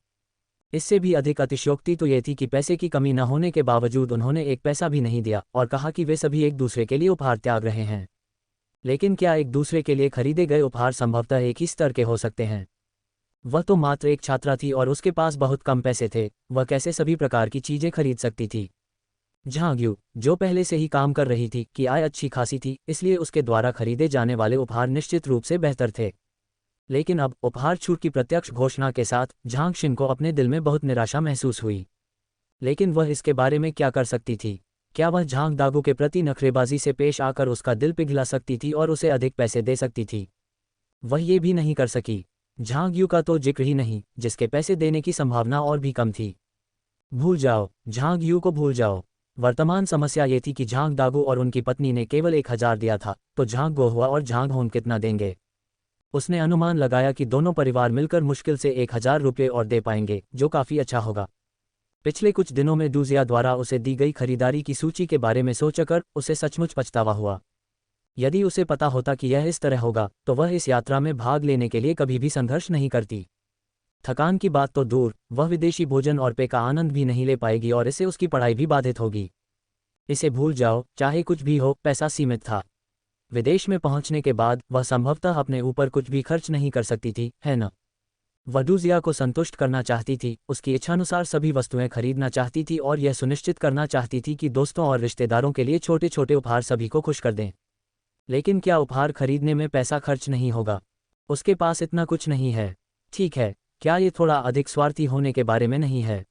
इससे भी अधिक अतिशयोक्ति तो ये थी कि पैसे की कमी न होने के बावजूद उन्होंने एक पैसा भी नहीं दिया, और कहा कि वे सभी एक दूसरे के लिए उपहार त्याग रहे हैं। लेकिन क्या एक दूसरे के लिए खरीदे गए उपहार संभवतः एक ही स्तर के हो सकते हैं? वह तो मात्र एक छात्रा थी और उसके पास बहुत कम पैसे थे। वह कैसे सभी प्रकार की चीज़ें खरीद सकती थी? झांग यू, जो पहले से ही काम कर रही थी, की आय अच्छी खासी थी, इसलिए उसके द्वारा खरीदे जाने वाले उपहार निश्चित रूप से बेहतर थे। लेकिन अब उपहार छूट की प्रत्यक्ष घोषणा के साथ झांग शिन को अपने दिल में बहुत निराशा महसूस हुई। लेकिन वह इसके बारे में क्या कर सकती थी? क्या वह झांग दागू के प्रति नखरेबाजी से पेश आकर उसका दिल पिघला सकती थी और उसे अधिक पैसे दे सकती थी? वह ये भी नहीं कर सकी। झांग यू का तो जिक्र ही नहीं, जिसके पैसे देने की संभावना और भी कम थी। भूल जाओ, झांग यू को भूल जाओ। वर्तमान समस्या ये थी कि झांग दागू और उनकी पत्नी ने केवल 1000 दिया था, तो झांग गोहुआ और झांग होन कितना देंगे? उसने अनुमान लगाया कि दोनों परिवार मिलकर मुश्किल से 1000 रुपये और दे पाएंगे, जो काफ़ी अच्छा होगा। पिछले कुछ दिनों में डूजिया द्वारा उसे दी गई खरीदारी की सूची के बारे में सोचकर उसे सचमुच पछतावा हुआ। यदि उसे पता होता कि यह इस तरह होगा, तो वह इस यात्रा में भाग लेने के लिए कभी भी संघर्ष नहीं करती। थकान की बात तो दूर, वह विदेशी भोजन और पेय का आनंद भी नहीं ले पाएगी और इससे उसकी पढ़ाई भी बाधित होगी। इसे भूल जाओ, चाहे कुछ भी हो, पैसा सीमित था। विदेश में पहुंचने के बाद वह संभवतः अपने ऊपर कुछ भी खर्च नहीं कर सकती थी, है न? वह डूजिया को संतुष्ट करना चाहती थी, उसकी इच्छानुसार सभी वस्तुएं खरीदना चाहती थी और यह सुनिश्चित करना चाहती थी कि दोस्तों और रिश्तेदारों के लिए छोटे छोटे उपहार सभी को खुश कर दें। लेकिन क्या उपहार खरीदने में पैसा खर्च नहीं होगा? उसके पास इतना कुछ नहीं है। ठीक है, क्या ये थोड़ा अधिक स्वार्थी होने के बारे में नहीं है?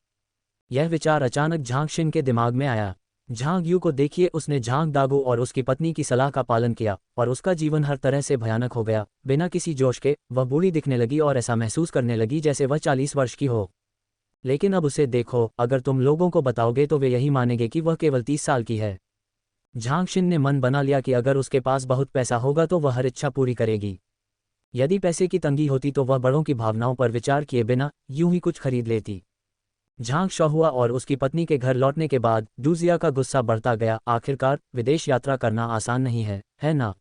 यह विचार अचानक झांग शिन के दिमाग में आया। झांग यू को देखिए, उसने झांग दागू और उसकी पत्नी की सलाह का पालन किया और उसका जीवन हर तरह से भयानक हो गया। बिना किसी जोश के वह बूढ़ी दिखने लगी और ऐसा महसूस करने लगी जैसे वह 40 वर्ष की हो। लेकिन अब उसे देखो, अगर तुम लोगों को बताओगे तो वे यही मानेंगे कि वह केवल 30 साल की है। झांग शिन ने मन बना लिया कि अगर उसके पास बहुत पैसा होगा तो वह हर इच्छा पूरी करेगी। यदि पैसे की तंगी होती तो वह बड़ों की भावनाओं पर विचार किए बिना यूं ही कुछ खरीद लेती। झांग शाहुआ और उसकी पत्नी के घर लौटने के बाद डूजिया का गुस्सा बढ़ता गया। आखिरकार विदेश यात्रा करना आसान नहीं है ना?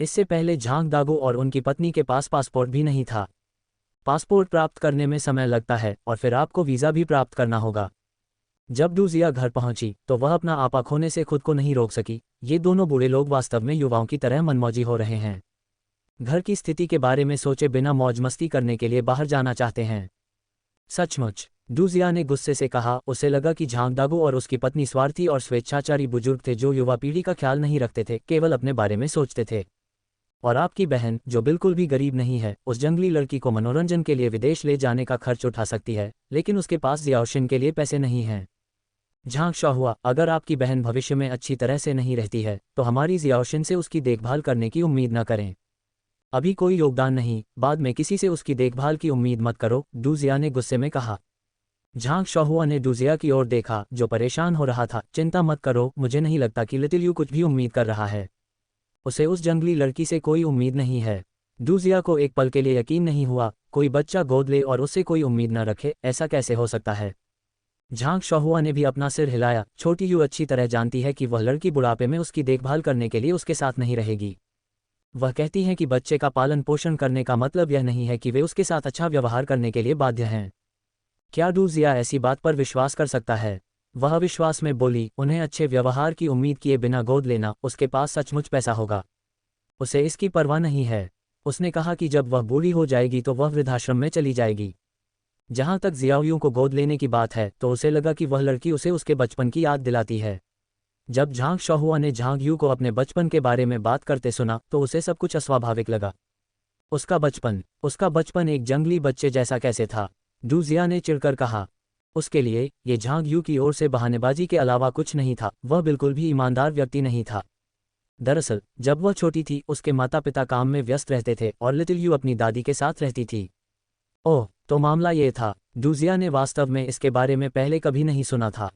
इससे पहले झांग दागू और उनकी पत्नी के पास पासपोर्ट भी नहीं था। पासपोर्ट प्राप्त करने में समय लगता है और फिर आपको वीज़ा भी प्राप्त करना होगा। जब डूजिया घर पहुंची तो वह अपना आपा खोने से खुद को नहीं रोक सकी। ये दोनों बूढ़े लोग वास्तव में युवाओं की तरह मनमौजी हो रहे हैं। घर की स्थिति के बारे में सोचे बिना मौज मस्ती करने के लिए बाहर जाना चाहते हैं। सचमुच, डूजिया ने गुस्से से कहा। उसे लगा कि झांग दागू और उसकी पत्नी स्वार्थी और स्वेच्छाचारी बुजुर्ग थे जो युवा पीढ़ी का ख्याल नहीं रखते थे, केवल अपने बारे में सोचते थे। और आपकी बहन, जो बिल्कुल भी गरीब नहीं है, उस जंगली लड़की को मनोरंजन के लिए विदेश ले जाने का खर्च उठा सकती है, लेकिन उसके पास जियाओशिन के लिए पैसे नहीं हैं। झांग शाहुआ, अगर आपकी बहन भविष्य में अच्छी तरह से नहीं रहती है तो हमारी जियाओशिन से उसकी देखभाल करने की उम्मीद न करें। अभी कोई योगदान नहीं, बाद में किसी से उसकी देखभाल की उम्मीद मत करो, डूजिया ने गुस्से में कहा। झांग शाहुआ ने डूजिया की ओर देखा, जो परेशान हो रहा था। चिंता मत करो, मुझे नहीं लगता कि लिटिल यू कुछ भी उम्मीद कर रहा है। उसे उस जंगली लड़की से कोई उम्मीद नहीं है। डूजिया को एक पल के लिए यकीन नहीं हुआ, कोई बच्चा गोद ले और उससे कोई उम्मीद न रखे, ऐसा कैसे हो सकता है? झांग शाहुआ ने भी अपना सिर हिलाया। छोटी यू अच्छी तरह जानती है कि वह लड़की बुढ़ापे में उसकी देखभाल करने के लिए उसके साथ नहीं रहेगी। वह कहती है कि बच्चे का पालन पोषण करने का मतलब यह नहीं है कि वे उसके साथ अच्छा व्यवहार करने के लिए बाध्य हैं। क्या डूजिया ऐसी बात पर विश्वास कर सकता है? वह विश्वास में बोली, उन्हें अच्छे व्यवहार की उम्मीद किए बिना गोद लेना। उसके पास सचमुच पैसा होगा, उसे इसकी परवाह नहीं है। उसने कहा कि जब वह बूढ़ी हो जाएगी तो वह वृद्धाश्रम में चली जाएगी। जहां तक जियाओयू को गोद लेने की बात है तो उसे लगा कि वह लड़की उसे उसके बचपन की याद दिलाती है। जब झांग शाहुआ ने झांग यू को अपने बचपन के बारे में बात करते सुना तो उसे सब कुछ अस्वाभाविक लगा। उसका बचपन एक जंगली बच्चे जैसा कैसे था? डूजिया ने चिढ़कर कहा। उसके लिए ये झांग यू की ओर से बहानेबाजी के अलावा कुछ नहीं था। वह बिल्कुल भी ईमानदार व्यक्ति नहीं था। दरअसल जब वह छोटी थी उसके माता पिता काम में व्यस्त रहते थे और लिटिल यू अपनी दादी के साथ रहती थी। ओह, तो मामला ये था। डूजिया ने वास्तव में इसके बारे में पहले कभी नहीं सुना था।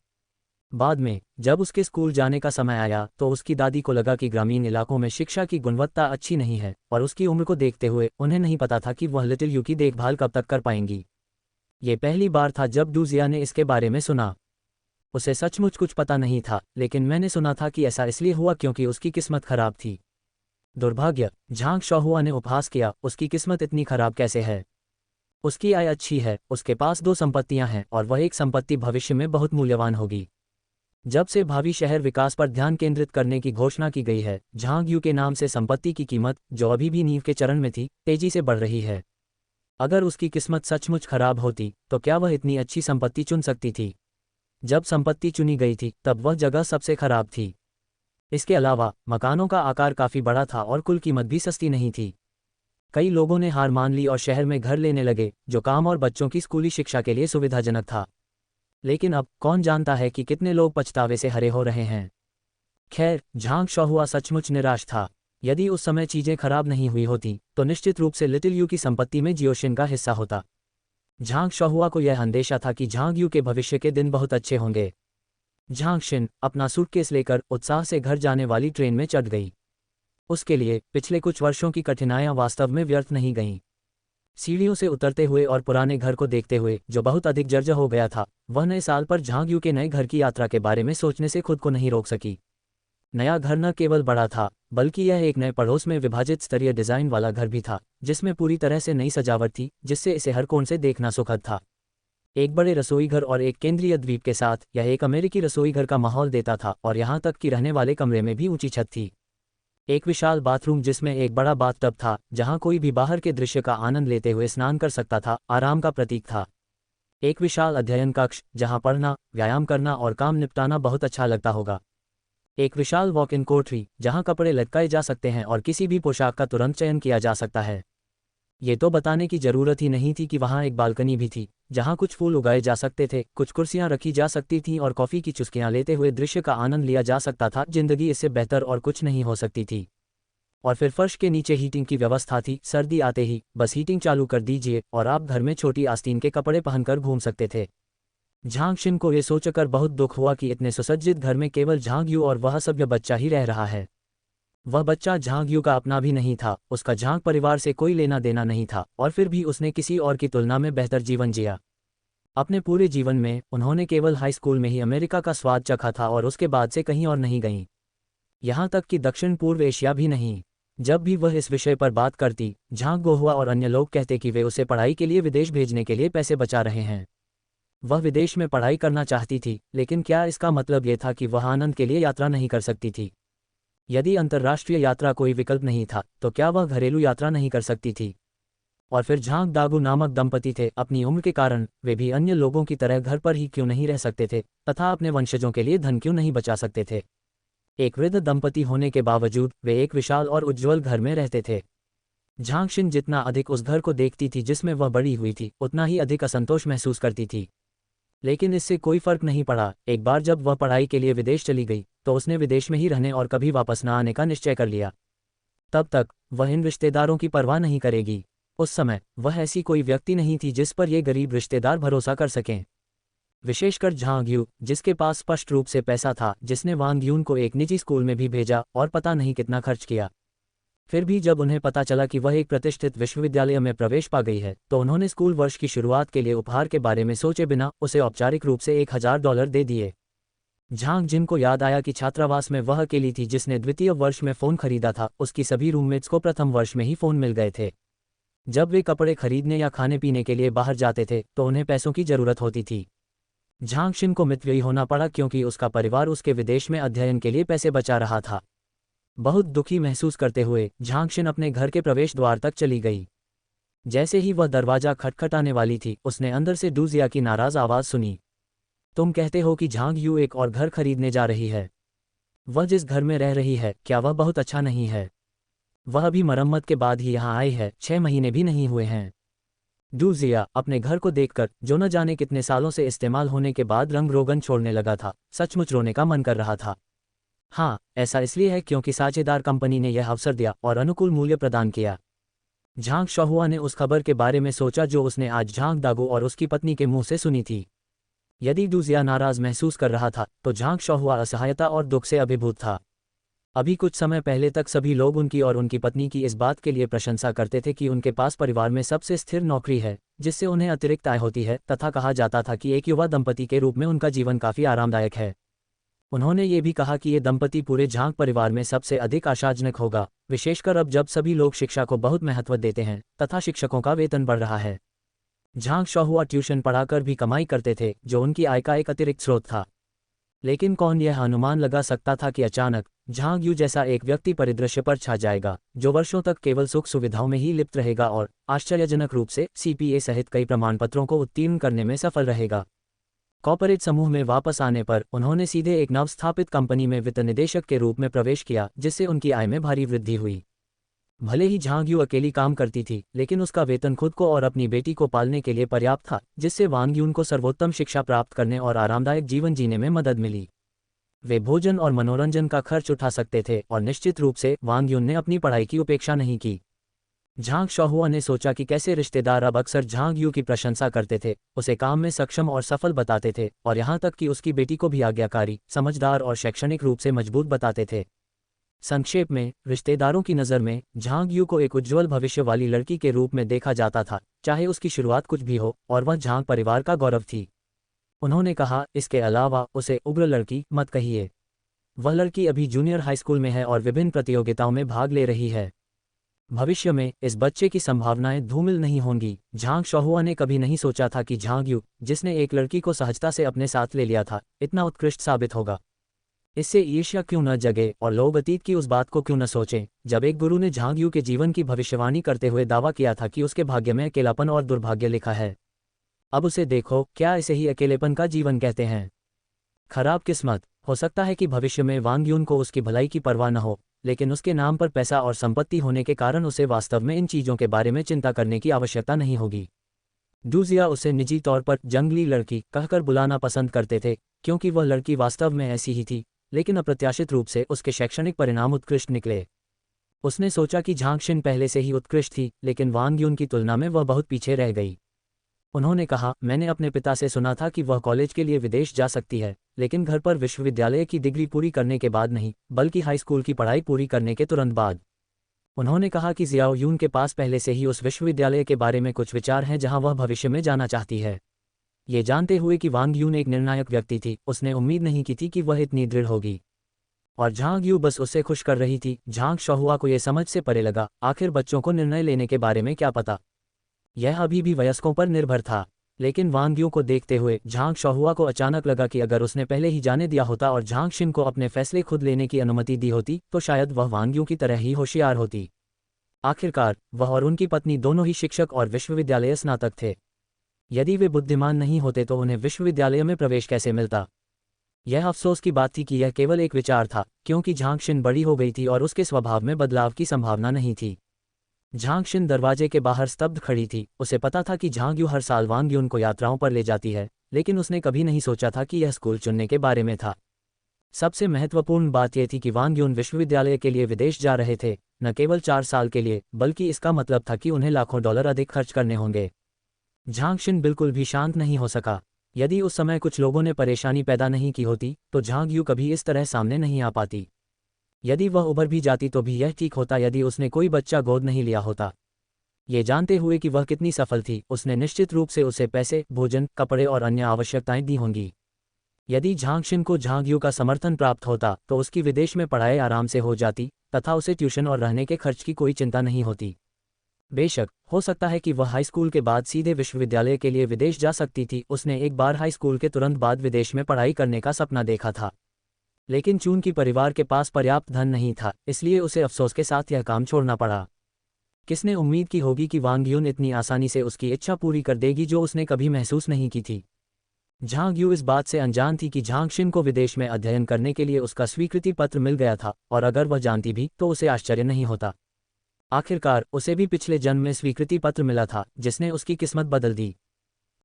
बाद में जब उसके स्कूल जाने का समय आया तो उसकी दादी को लगा कि ग्रामीण इलाकों में शिक्षा की गुणवत्ता अच्छी नहीं है और उसकी उम्र को देखते हुए उन्हें नहीं पता था कि वह लिटिल यू की देखभाल कब तक कर पाएंगी। ये पहली बार था जब डूजिया ने इसके बारे में सुना। उसे सचमुच कुछ पता नहीं था, लेकिन मैंने सुना था कि ऐसा इसलिए हुआ क्योंकि उसकी किस्मत खराब थी। दुर्भाग्य, झांग शाहुआ ने उपहास किया। उसकी किस्मत इतनी खराब कैसे है? उसकी आय अच्छी है, उसके पास 2 संपत्तियां हैं और वह एक संपत्ति भविष्य में बहुत मूल्यवान होगी। जब से भावी शहर विकास पर ध्यान केंद्रित करने की घोषणा की गई है, झांग यू के नाम से संपत्ति की कीमत, जो अभी भी नींव के चरण में थी, तेजी से बढ़ रही है। अगर उसकी किस्मत सचमुच खराब होती तो क्या वह इतनी अच्छी संपत्ति चुन सकती थी? जब संपत्ति चुनी गई थी तब वह जगह सबसे खराब थी। इसके अलावा मकानों का आकार काफी बड़ा था और कुल कीमत भी सस्ती नहीं थी। कई लोगों ने हार मान ली और शहर में घर लेने लगे, जो काम और बच्चों की स्कूली शिक्षा के लिए सुविधाजनक था। लेकिन अब कौन जानता है कि कितने लोग पछतावे से हरे हो रहे हैं। खैर, झांग शहुआ सचमुच निराश था। यदि उस समय चीजें खराब नहीं हुई होती तो निश्चित रूप से लिटिल यू की संपत्ति में जियोशिन का हिस्सा होता। झांग शहुआ को यह अंदेशा था कि झांग यू के भविष्य के दिन बहुत अच्छे होंगे। झांग शिन अपना सूटकेस लेकर उत्साह से घर जाने वाली ट्रेन में चढ़ गई। उसके लिए पिछले कुछ वर्षों की कठिनाइयां वास्तव में व्यर्थ नहीं गईं। सीढ़ियों से उतरते हुए और पुराने घर को देखते हुए, जो बहुत अधिक जर्जर हो गया था, वह नए साल पर झांग यू के नए घर की यात्रा के बारे में सोचने से खुद को नहीं रोक सकी। नया घर न केवल बड़ा था, बल्कि यह एक नए पड़ोस में विभाजित स्तरीय डिजाइन वाला घर भी था, जिसमें पूरी तरह से नई सजावट थी, जिससे इसे हर कोण से देखना सुखद था। एक बड़े रसोई घर और एक केंद्रीय द्वीप के साथ यह एक अमेरिकी रसोई घर का माहौल देता था, और यहाँ तक कि रहने वाले कमरे में भी ऊंची छत थी। एक विशाल बाथरूम जिसमें एक बड़ा बाथटब था, जहाँ कोई भी बाहर के दृश्य का आनंद लेते हुए स्नान कर सकता था, आराम का प्रतीक था। एक विशाल अध्ययन कक्ष, जहाँ पढ़ना, व्यायाम करना और काम निपटाना बहुत अच्छा लगता होगा। एक विशाल वॉक इन कोठरी, जहाँ कपड़े लटकाए जा सकते हैं और किसी भी पोशाक का तुरंत चयन किया जा सकता है। ये तो बताने की जरूरत ही नहीं थी कि वहाँ एक बालकनी भी थी, जहाँ कुछ फूल उगाए जा सकते थे, कुछ कुर्सियाँ रखी जा सकती थीं और कॉफ़ी की चुस्कियाँ लेते हुए दृश्य का आनंद लिया जा सकता था। जिंदगी इससे बेहतर और कुछ नहीं हो सकती थी। और फिर फर्श के नीचे हीटिंग की व्यवस्था थी। सर्दी आते ही बस हीटिंग चालू कर दीजिए और आप घर में छोटी आस्तीन के कपड़े पहनकर घूम सकते थे। झांग शिन को ये सोचकर बहुत दुख हुआ कि इतने सुसज्जित घर में केवल झांग यू और वह सभ्य बच्चा ही रह रहा है। वह बच्चा झांग यू का अपना भी नहीं था, उसका झांग परिवार से कोई लेना देना नहीं था, और फिर भी उसने किसी और की तुलना में बेहतर जीवन जिया। अपने पूरे जीवन में उन्होंने केवल हाई स्कूल में ही अमेरिका का स्वाद चखा था और उसके बाद से कहीं और नहीं गईं। यहाँ तक कि दक्षिण पूर्व एशिया भी नहीं। जब भी वह इस विषय पर बात करती, झांग गोहुआ और अन्य लोग कहते कि वे उसे पढ़ाई के लिए विदेश भेजने के लिए पैसे बचा रहे हैं। वह विदेश में पढ़ाई करना चाहती थी, लेकिन क्या इसका मतलब ये था कि वह आनंद के लिए यात्रा नहीं कर सकती थी? यदि अंतर्राष्ट्रीय यात्रा कोई विकल्प नहीं था, तो क्या वह घरेलू यात्रा नहीं कर सकती थी? और फिर झांग दागू नामक दंपति थे। अपनी उम्र के कारण वे भी अन्य लोगों की तरह घर पर ही क्यों नहीं रह सकते थे, तथा अपने वंशजों के लिए धन क्यों नहीं बचा सकते थे? एक वृद्ध दंपति होने के बावजूद वे एक विशाल और उज्ज्वल घर में रहते थे। झांग शिन जितना अधिक उस घर को देखती थी जिसमें वह बड़ी हुई थी, उतना ही अधिक असंतोष महसूस करती थी। लेकिन इससे कोई फर्क नहीं पड़ा। एक बार जब वह पढ़ाई के लिए विदेश चली गई, तो उसने विदेश में ही रहने और कभी वापस न आने का निश्चय कर लिया। तब तक वह इन रिश्तेदारों की परवाह नहीं करेगी। उस समय वह ऐसी कोई व्यक्ति नहीं थी जिस पर ये गरीब रिश्तेदार भरोसा कर सकें। विशेषकर झांग यू, जिसके पास स्पष्ट रूप से पैसा था, जिसने वांग यून को एक निजी स्कूल में भी भेजा और पता नहीं कितना खर्च किया। फिर भी जब उन्हें पता चला कि वह एक प्रतिष्ठित विश्वविद्यालय में प्रवेश पा गई है, तो उन्होंने स्कूल वर्ष की शुरुआत के लिए उपहार के बारे में सोचे बिना उसे औपचारिक रूप से $1000 दे दिए। झांग जिन को याद आया कि छात्रावास में वह अकेली थी जिसने द्वितीय वर्ष में फ़ोन खरीदा था। उसकी सभी रूममेट्स को प्रथम वर्ष में ही फ़ोन मिल गए थे। जब वे कपड़े खरीदने या खाने पीने के लिए बाहर जाते थे, तो उन्हें पैसों की ज़रूरत होती थी। झांग शिन को मितव्ययी होना पड़ा क्योंकि उसका परिवार उसके विदेश में अध्ययन के लिए पैसे बचा रहा था। बहुत दुखी महसूस करते हुए झांग शिन अपने घर के प्रवेश द्वार तक चली गई। जैसे ही वह दरवाजा खटखटाने वाली थी, उसने अंदर से डूजिया की नाराज आवाज़ सुनी। तुम कहते हो कि झांग यू एक और घर खरीदने जा रही है? वह जिस घर में रह रही है, क्या वह बहुत अच्छा नहीं है? वह अभी मरम्मत के बाद ही यहाँ आई है, 6 महीने भी नहीं हुए हैं। डूजिया अपने घर को देखकर, जो न जाने कितने सालों से इस्तेमाल होने के बाद रंग रोगन छोड़ने लगा था, सचमुच रोने का मन कर रहा था। हाँ, ऐसा इसलिए है क्योंकि साझेदार कंपनी ने यह अवसर दिया और अनुकूल मूल्य प्रदान किया। झांग शहुआ ने उस खबर के बारे में सोचा जो उसने आज झांग दागू और उसकी पत्नी के मुंह से सुनी थी। यदि डूजिया नाराज महसूस कर रहा था, तो झांग शहुआ असहायता और दुख से अभिभूत था। अभी कुछ समय पहले तक सभी लोग उनकी और उनकी पत्नी की इस बात के लिए प्रशंसा करते थे कि उनके पास परिवार में सबसे स्थिर नौकरी है, जिससे उन्हें अतिरिक्त आय होती है, तथा कहा जाता था कि एक युवा दंपति के रूप में उनका जीवन काफ़ी आरामदायक है। उन्होंने ये भी कहा कि ये दंपति पूरे झांग परिवार में सबसे अधिक आशाजनक होगा, विशेषकर अब जब सभी लोग शिक्षा को बहुत महत्व देते हैं तथा शिक्षकों का वेतन बढ़ रहा है। झांग शहुआ ट्यूशन पढ़ाकर भी कमाई करते थे, जो उनकी आय का एक अतिरिक्त स्रोत था। लेकिन कौन यह अनुमान लगा सकता था कि अचानक झांग यू जैसा एक व्यक्ति परिदृश्य पर छा जाएगा, जो वर्षों तक केवल सुख सुविधाओं में ही लिप्त रहेगा और आश्चर्यजनक रूप से CPA सहित कई प्रमाणपत्रों को उत्तीर्ण करने में सफल रहेगा। कॉर्पोरेट समूह में वापस आने पर उन्होंने सीधे एक नवस्थापित कंपनी में वित्त निदेशक के रूप में प्रवेश किया, जिससे उनकी आय में भारी वृद्धि हुई। भले ही झांग यू अकेली काम करती थी, लेकिन उसका वेतन खुद को और अपनी बेटी को पालने के लिए पर्याप्त था, जिससे वांग यून को सर्वोत्तम शिक्षा प्राप्त करने और आरामदायक जीवन जीने में मदद मिली। वे भोजन और मनोरंजन का खर्च उठा सकते थे और निश्चित रूप से वांग यून ने अपनी पढ़ाई की उपेक्षा नहीं की। झांग शहुआ ने सोचा कि कैसे रिश्तेदार अब अक्सर झांग यू की प्रशंसा करते थे, उसे काम में सक्षम और सफल बताते थे और यहाँ तक कि उसकी बेटी को भी आज्ञाकारी, समझदार और शैक्षणिक रूप से मजबूत बताते थे। संक्षेप में, रिश्तेदारों की नज़र में झांग यू को एक उज्ज्वल भविष्य वाली लड़की के रूप में देखा जाता था, चाहे उसकी शुरुआत कुछ भी हो, और वह झांग परिवार का गौरव थी। उन्होंने कहा, इसके अलावा उसे उग्र लड़की मत कहिए। वह लड़की अभी जूनियर हाई स्कूल में है और विभिन्न प्रतियोगिताओं में भाग ले रही है। भविष्य में इस बच्चे की संभावनाएं धूमिल नहीं होंगी। झांग शहुआ ने कभी नहीं सोचा था कि झांग यू, जिसने एक लड़की को सहजता से अपने साथ ले लिया था, इतना उत्कृष्ट साबित होगा। इससे ईर्ष्या क्यों न जगे और लोग अतीत की उस बात को क्यों न सोचें जब एक गुरु ने झांग यू के जीवन की भविष्यवाणी करते हुए दावा किया था कि उसके भाग्य में अकेलापन और दुर्भाग्य लिखा है। अब उसे देखो, क्या इसे ही अकेलेपन का जीवन कहते हैं? खराब किस्मत। हो सकता है कि भविष्य में वांग यून को उसकी भलाई की परवाह न हो, लेकिन उसके नाम पर पैसा और संपत्ति होने के कारण उसे वास्तव में इन चीज़ों के बारे में चिंता करने की आवश्यकता नहीं होगी। डूजिया उसे निजी तौर पर जंगली लड़की कहकर बुलाना पसंद करते थे, क्योंकि वह लड़की वास्तव में ऐसी ही थी, लेकिन अप्रत्याशित रूप से उसके शैक्षणिक परिणाम उत्कृष्ट निकले। उसने सोचा कि झांग शिन पहले से ही उत्कृष्ट थी, लेकिन वांग यून की तुलना में वह बहुत पीछे रह गई। उन्होंने कहा, मैंने अपने पिता से सुना था कि वह कॉलेज के लिए विदेश जा सकती है, लेकिन घर पर विश्वविद्यालय की डिग्री पूरी करने के बाद नहीं, बल्कि हाई स्कूल की पढ़ाई पूरी करने के तुरंत बाद। उन्होंने कहा कि जियाओ यून के पास पहले से ही उस विश्वविद्यालय के बारे में कुछ विचार हैं जहां वह भविष्य में जाना चाहती है। ये जानते हुए कि वांग यून एक निर्णायक व्यक्ति थी, उसने उम्मीद नहीं की थी कि वह इतनी दृढ़ होगी। और झांग यू बस उसे खुश कर रही थी। झांग शहुआ को यह समझ से परे लगा, आखिर बच्चों को निर्णय लेने के बारे में क्या पता, यह अभी भी वयस्कों पर निर्भर था। लेकिन वांग यू को देखते हुए झांग शहुआ को अचानक लगा कि अगर उसने पहले ही जाने दिया होता और झांग शिन को अपने फैसले खुद लेने की अनुमति दी होती, तो शायद वह वांग यू की तरह ही होशियार होती। आखिरकार वह और उनकी पत्नी दोनों ही शिक्षक और विश्वविद्यालय स्नातक थे। यदि वे बुद्धिमान नहीं होते तो उन्हें विश्वविद्यालय में प्रवेश कैसे मिलता? यह अफसोस की बात थी कि यह केवल एक विचार था, क्योंकि झांग शिन बड़ी हो गई थी और उसके स्वभाव में बदलाव की संभावना नहीं थी। झांग शिन दरवाजे के बाहर स्तब्ध खड़ी थी। उसे पता था कि झांग यू हर साल वांग यून को यात्राओं पर ले जाती है, लेकिन उसने कभी नहीं सोचा था कि यह स्कूल चुनने के बारे में था। सबसे महत्वपूर्ण बात यह थी कि वांग यून विश्वविद्यालय के लिए विदेश जा रहे थे, न केवल 4 साल के लिए, बल्कि इसका मतलब था कि उन्हें लाखों डॉलर अधिक खर्च करने होंगे। झांग शिन बिल्कुल भी शांत नहीं हो सका। यदि उस समय कुछ लोगों ने परेशानी पैदा नहीं की होती, तो झांग यू कभी इस तरह सामने नहीं आ पाती। यदि वह उभर भी जाती तो भी यह ठीक होता यदि उसने कोई बच्चा गोद नहीं लिया होता। ये जानते हुए कि वह कितनी सफल थी, उसने निश्चित रूप से उसे पैसे, भोजन, कपड़े और अन्य आवश्यकताएं दी होंगी। यदि झांग शिन को झांग यू का समर्थन प्राप्त होता तो उसकी विदेश में पढ़ाई आराम से हो जाती तथा उसे ट्यूशन और रहने के खर्च की कोई चिंता नहीं होती। बेशक, हो सकता है कि वह हाई स्कूल के बाद सीधे विश्वविद्यालय के लिए विदेश जा सकती थी। उसने एक बार हाई स्कूल के तुरंत बाद विदेश में पढ़ाई करने का सपना देखा था, लेकिन चूंकि परिवार के पास पर्याप्त धन नहीं था, इसलिए उसे अफसोस के साथ यह काम छोड़ना पड़ा। किसने उम्मीद की होगी कि वांग यून इतनी आसानी से उसकी इच्छा पूरी कर देगी जो उसने कभी महसूस नहीं की थी। झांग यू इस बात से अनजान थी कि झांग शिन को विदेश में अध्ययन करने के लिए उसका स्वीकृति पत्र मिल गया था, और अगर वह जानती भी तो उसे आश्चर्य नहीं होता। आखिरकार उसे भी पिछले जन्म में स्वीकृति पत्र मिला था, जिसने उसकी किस्मत बदल दी।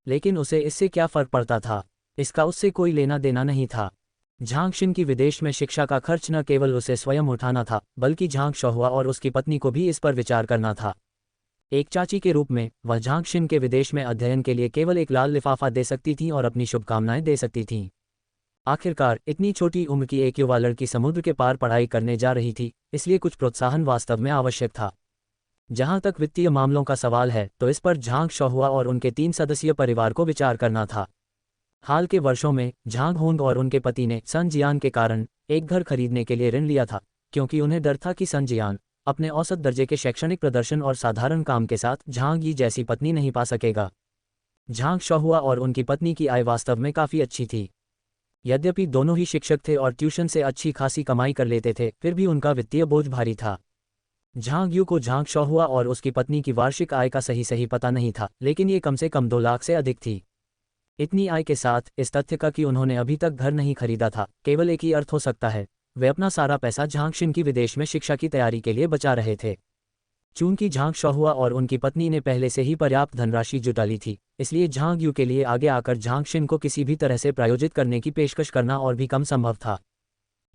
लेकिन उसे इससे क्या फर्क पड़ता था? इसका उससे कोई लेना देना नहीं था। झांग शिन की विदेश में शिक्षा का खर्च न केवल उसे स्वयं उठाना था, बल्कि झांग शहुआ और उसकी पत्नी को भी इस पर विचार करना था। एक चाची के रूप में वह झांग शिन के विदेश में अध्ययन के लिए केवल एक लाल लिफाफा दे सकती थी और अपनी शुभकामनाएं दे सकती थीं। आखिरकार इतनी छोटी उम्र की एक युवा लड़की समुद्र के पार पढ़ाई करने जा रही थी, इसलिए कुछ प्रोत्साहन वास्तव में आवश्यक था। जहां तक वित्तीय मामलों का सवाल है, तो इस पर झांग शहुआ और उनके 3 सदस्यीय परिवार को विचार करना था। हाल के वर्षों में झांग होंग और उनके पति ने सन जियान के कारण एक घर खरीदने के लिए ऋण लिया था, क्योंकि उन्हें डर था कि सन जियान अपने औसत दर्जे के शैक्षणिक प्रदर्शन और साधारण काम के साथ झांग यी जैसी पत्नी नहीं पा सकेगा। झांग शहुआ और उनकी पत्नी की आय वास्तव में काफ़ी अच्छी थी। यद्यपि दोनों ही शिक्षक थे और ट्यूशन से अच्छी खासी कमाई कर लेते थे, फिर भी उनका वित्तीय बोझ भारी था। झांग यू को झांग शहुआ और उसकी पत्नी की वार्षिक आय का सही पता नहीं था, लेकिन ये कम से कम 2 लाख से अधिक थी। इतनी आय के साथ इस तथ्य का कि उन्होंने अभी तक घर नहीं खरीदा था, केवल एक ही अर्थ हो सकता है, वे अपना सारा पैसा झांग शिन की विदेश में शिक्षा की तैयारी के लिए बचा रहे थे। चूंकि झांग शहुआ और उनकी पत्नी ने पहले से ही पर्याप्त धनराशि जुटा ली थी, इसलिए झांग यू के लिए आगे आकर झांग शिन को किसी भी तरह से प्रायोजित करने की पेशकश करना और भी कम संभव था।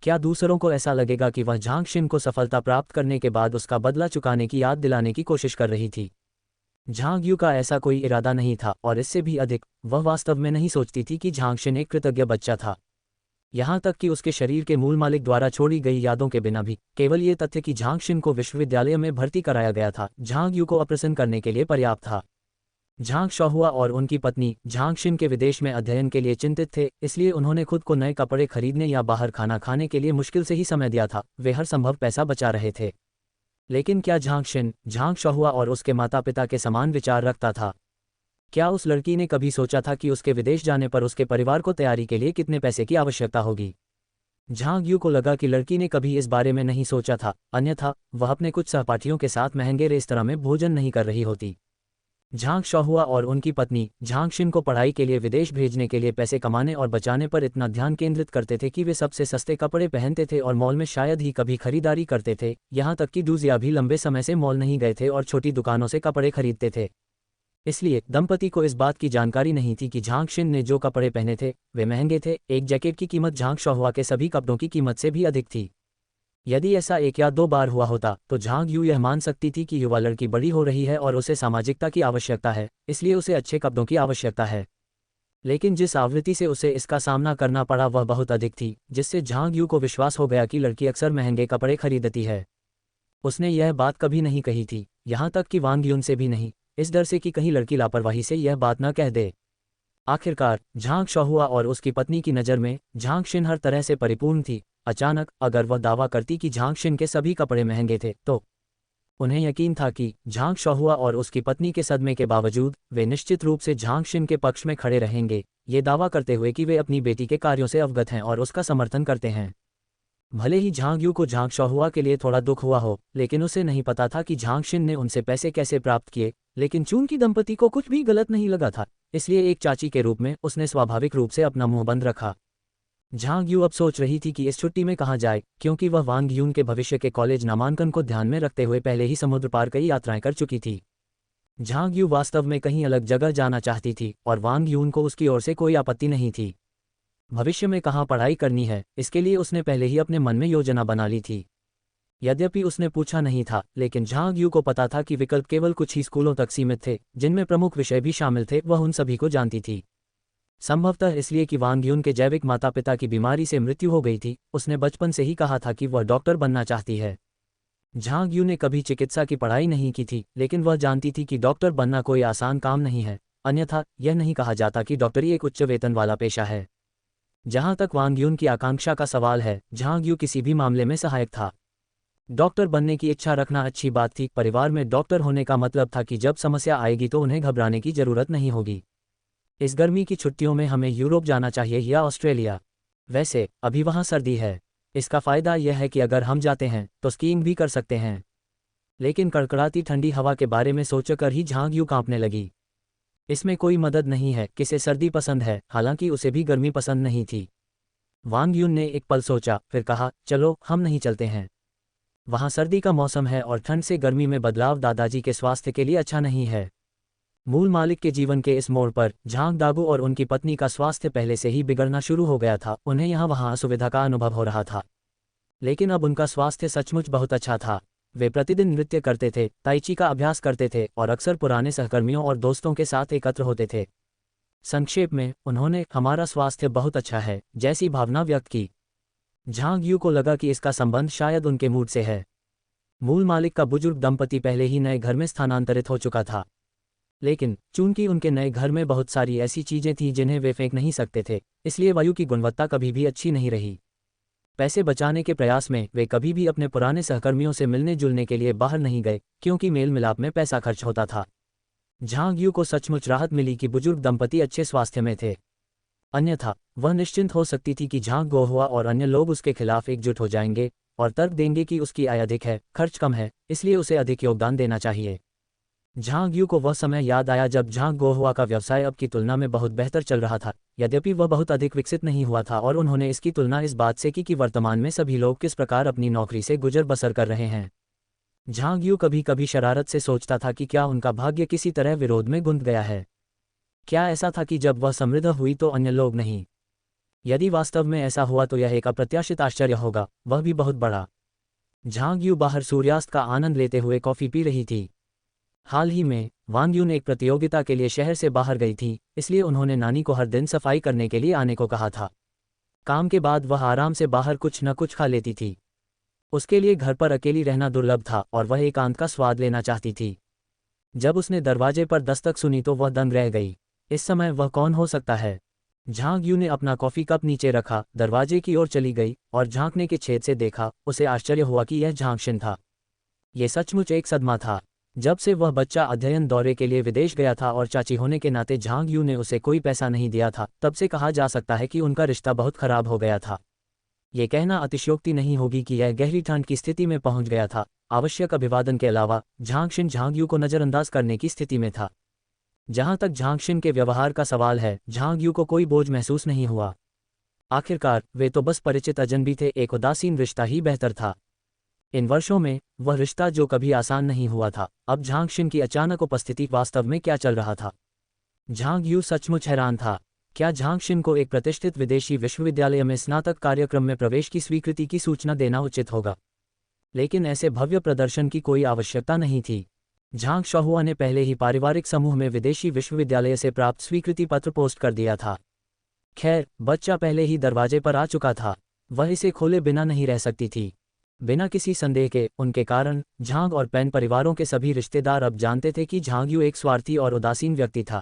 क्या दूसरों को ऐसा लगेगा कि वह झांग शिन को सफलता प्राप्त करने के बाद उसका बदला चुकाने की याद दिलाने की कोशिश कर रही थी? झांग यू का ऐसा कोई इरादा नहीं था, और इससे भी अधिक, वह वास्तव में नहीं सोचती थी कि झांग शिन एक कृतज्ञ बच्चा था। यहाँ तक कि उसके शरीर के मूल मालिक द्वारा छोड़ी गई यादों के बिना भी केवल ये तथ्य कि झांग शिन को विश्वविद्यालय में भर्ती कराया गया था, झांग यू को अप्रसन्न करने के लिए पर्याप्त था। झांग शहुआ और उनकी पत्नी झांग शिन के विदेश में अध्ययन के लिए चिंतित थे, इसलिए उन्होंने खुद को नए कपड़े खरीदने या बाहर खाना खाने के लिए मुश्किल से ही समय दिया था। वे हर संभव पैसा बचा रहे थे। लेकिन क्या झांग शिन झांग शहुआ और उसके माता पिता के समान विचार रखता था? क्या उस लड़की ने कभी सोचा था कि उसके विदेश जाने पर उसके परिवार को तैयारी के लिए कितने पैसे की आवश्यकता होगी? झांग यू को लगा कि लड़की ने कभी इस बारे में नहीं सोचा था, अन्यथा वह अपने कुछ सहपाठियों के साथ महंगे रेस्तरां में भोजन नहीं कर रही होती। झांग शहुआ और उनकी पत्नी झांग शिन को पढ़ाई के लिए विदेश भेजने के लिए पैसे कमाने और बचाने पर इतना ध्यान केंद्रित करते थे कि वे सबसे सस्ते कपड़े पहनते थे और मॉल में शायद ही कभी खरीदारी करते थे। यहाँ तक कि डूजिया भी लंबे समय से मॉल नहीं गए थे और छोटी दुकानों से कपड़े खरीदते थे। इसलिए दंपति को इस बात की जानकारी नहीं थी कि झांग शिन ने जो कपड़े पहने थे वे महंगे थे। एक जैकेट की कीमत झांग शहुआ के सभी कपड़ों की कीमत से भी अधिक थी। यदि ऐसा एक या दो बार हुआ होता तो झांग यू यह मान सकती थी कि युवा लड़की बड़ी हो रही है और उसे सामाजिकता की आवश्यकता है, इसलिए उसे अच्छे कपड़ों की आवश्यकता है। लेकिन जिस आवृत्ति से उसे इसका सामना करना पड़ा वह बहुत अधिक थी, जिससे झांग यू को विश्वास हो गया कि लड़की अक्सर महंगे कपड़े खरीदती है। उसने यह बात कभी नहीं कही थी, यहाँ तक कि वांग यून से भी नहीं, इस डर से कि कहीं लड़की लापरवाही से यह बात न कह दे। आखिरकार झांग शहुआ और उसकी पत्नी की नज़र में झांग शिन हर तरह से परिपूर्ण थी। अचानक अगर वह दावा करती कि झांग शिन के सभी कपड़े महंगे थे तो उन्हें यकीन था कि झांग शहुआ और उसकी पत्नी के सदमे के बावजूद वे निश्चित रूप से झांग शिन के पक्ष में खड़े रहेंगे, ये दावा करते हुए कि वे अपनी बेटी के कार्यों से अवगत हैं और उसका समर्थन करते हैं। भले ही झांग यू को झांग शहुआ के लिए थोड़ा दुख हुआ हो, लेकिन उसे नहीं पता था कि झांग शिन ने उनसे पैसे कैसे प्राप्त किए। लेकिन चूंकि दंपति को कुछ भी गलत नहीं लगा था, इसलिए एक चाची के रूप में उसने स्वाभाविक रूप से अपना मुंह बंद रखा। झांग यू अब सोच रही थी कि इस छुट्टी में कहाँ जाए, क्योंकि वह वांग यून के भविष्य के कॉलेज नामांकन को ध्यान में रखते हुए पहले ही समुद्र पार कई यात्राएं कर चुकी थी। झांग यू वास्तव में कहीं अलग जगह जाना चाहती थी और वांग यून को उसकी ओर से कोई आपत्ति नहीं थी। भविष्य में कहाँ पढ़ाई करनी है, इसके लिए उसने पहले ही अपने मन में योजना बना ली थी। यद्यपि उसने पूछा नहीं था, लेकिन झांग यू को पता था कि विकल्प केवल कुछ ही स्कूलों तक सीमित थे, जिनमें प्रमुख विषय भी शामिल थे। वह उन सभी को जानती थी। संभवतः इसलिए कि वांग यून के जैविक माता पिता की बीमारी से मृत्यु हो गई थी, उसने बचपन से ही कहा था कि वह डॉक्टर बनना चाहती है। झांग यू ने कभी चिकित्सा की पढ़ाई नहीं की थी, लेकिन वह जानती थी कि डॉक्टर बनना कोई आसान काम नहीं है। अन्यथा यह नहीं कहा जाता कि डॉक्टरी एक उच्च वेतन वाला पेशा है। जहां तक वांग यून की आकांक्षा का सवाल है, झांग यू किसी भी मामले में सहायक था। डॉक्टर बनने की इच्छा रखना अच्छी बात थी। परिवार में डॉक्टर होने का मतलब था कि जब समस्या आएगी तो उन्हें घबराने की जरूरत नहीं होगी। इस गर्मी की छुट्टियों में हमें यूरोप जाना चाहिए या ऑस्ट्रेलिया। वैसे अभी वहाँ सर्दी है। इसका फ़ायदा यह है कि अगर हम जाते हैं तो स्कीइंग भी कर सकते हैं। लेकिन कड़कड़ाती ठंडी हवा के बारे में सोचकर ही झांग यू कांपने लगी। इसमें कोई मदद नहीं है, किसे सर्दी पसंद है, हालांकि उसे भी गर्मी पसंद नहीं थी। वांग यून ने एक पल सोचा, फिर कहा, चलो हम नहीं चलते हैं। वहाँ सर्दी का मौसम है और ठंड से गर्मी में बदलाव दादाजी के स्वास्थ्य के लिए अच्छा नहीं है। मूल मालिक के जीवन के इस मोड़ पर झांग दागू और उनकी पत्नी का स्वास्थ्य पहले से ही बिगड़ना शुरू हो गया था। उन्हें यहाँ वहाँ असुविधा का अनुभव हो रहा था, लेकिन अब उनका स्वास्थ्य सचमुच बहुत अच्छा था। वे प्रतिदिन नृत्य करते थे, ताइची का अभ्यास करते थे और अक्सर पुराने सहकर्मियों और दोस्तों के साथ एकत्र होते थे। संक्षेप में उन्होंने हमारा स्वास्थ्य बहुत अच्छा है जैसी भावना व्यक्त की। झांग यू को लगा कि इसका संबंध शायद उनके मूड से है। मूल मालिक का बुजुर्ग दंपति पहले ही नए घर में स्थानांतरित हो चुका था, लेकिन चूंकि उनके नए घर में बहुत सारी ऐसी चीजें थीं जिन्हें वे फेंक नहीं सकते थे, इसलिए वायु की गुणवत्ता कभी भी अच्छी नहीं रही। पैसे बचाने के प्रयास में वे कभी भी अपने पुराने सहकर्मियों से मिलने जुलने के लिए बाहर नहीं गए, क्योंकि मेल मिलाप में पैसा खर्च होता था। झांग यू को सचमुच राहत मिली कि बुजुर्ग दंपति अच्छे स्वास्थ्य में थे, अन्यथा वह निश्चिंत हो सकती थी कि झांग गोहुआ और अन्य लोग उसके खिलाफ एकजुट हो जाएंगे और तर्क देंगे कि उसकी आय अधिक है, खर्च कम है, इसलिए उसे अधिक योगदान देना चाहिए। झांग यू को वह समय याद आया जब झांग गोहुआ का व्यवसाय अब की तुलना में बहुत बेहतर चल रहा था, यद्यपि वह बहुत अधिक विकसित नहीं हुआ था, और उन्होंने इसकी तुलना इस बात से की कि वर्तमान में सभी लोग किस प्रकार अपनी नौकरी से गुजर बसर कर रहे हैं। झांग यू कभी कभी शरारत से सोचता था कि क्या उनका भाग्य किसी तरह विरोध में गुंथ गया है। क्या ऐसा था कि जब वह समृद्ध हुई तो अन्य लोग नहीं? यदि वास्तव में ऐसा हुआ तो यह एक अप्रत्याशित आश्चर्य होगा, वह भी बहुत बड़ा। झांग यू बाहर सूर्यास्त का आनंद लेते हुए कॉफी पी रही थी। हाल ही में वांग यून एक प्रतियोगिता के लिए शहर से बाहर गई थी, इसलिए उन्होंने नानी को हर दिन सफाई करने के लिए आने को कहा था। काम के बाद वह आराम से बाहर कुछ न कुछ खा लेती थी। उसके लिए घर पर अकेली रहना दुर्लभ था और वह एकांत का स्वाद लेना चाहती थी। जब उसने दरवाजे पर दस्तक सुनी तो वह दंग रह गई। इस समय वह कौन हो सकता है? झांग यू ने अपना कॉफी कप नीचे रखा, दरवाजे की ओर चली गई और झांकने के छेद से देखा। उसे आश्चर्य हुआ कि यह झांगशिन था। ये सचमुच एक सदमा था। जब से वह बच्चा अध्ययन दौरे के लिए विदेश गया था और चाची होने के नाते झांग यू ने उसे कोई पैसा नहीं दिया था, तब से कहा जा सकता है कि उनका रिश्ता बहुत खराब हो गया था। ये कहना अतिशयोक्ति नहीं होगी कि यह गहरी ठंड की स्थिति में पहुंच गया था। आवश्यक अभिवादन के अलावा झांगशिन झांग यू को नज़रअंदाज करने की स्थिति में था। जहां तक झांगशिन के व्यवहार का सवाल है, झांग यू को कोई बोझ महसूस नहीं हुआ। आखिरकार वे तो बस परिचित अजनबी थे, एक उदासीन रिश्ता ही बेहतर था। इन वर्षों में वह रिश्ता जो कभी आसान नहीं हुआ था, अब झांगशिन की अचानक उपस्थिति वास्तव में क्या चल रहा था? झांग यू सचमुच हैरान था। क्या झांगशिन को एक प्रतिष्ठित विदेशी विश्वविद्यालय में स्नातक कार्यक्रम में प्रवेश की स्वीकृति की सूचना देना उचित होगा? लेकिन ऐसे भव्य प्रदर्शन की कोई आवश्यकता नहीं थी। झांग शाहुआ ने पहले ही पारिवारिक समूह में विदेशी विश्वविद्यालय से प्राप्त स्वीकृति पत्र पोस्ट कर दिया था। खैर, बच्चा पहले ही दरवाजे पर आ चुका था। वह इसे खोले बिना नहीं रह सकती थी। बिना किसी संदेह के उनके कारण झांग और पैन परिवारों के सभी रिश्तेदार अब जानते थे कि झांग यू एक स्वार्थी और उदासीन व्यक्ति था।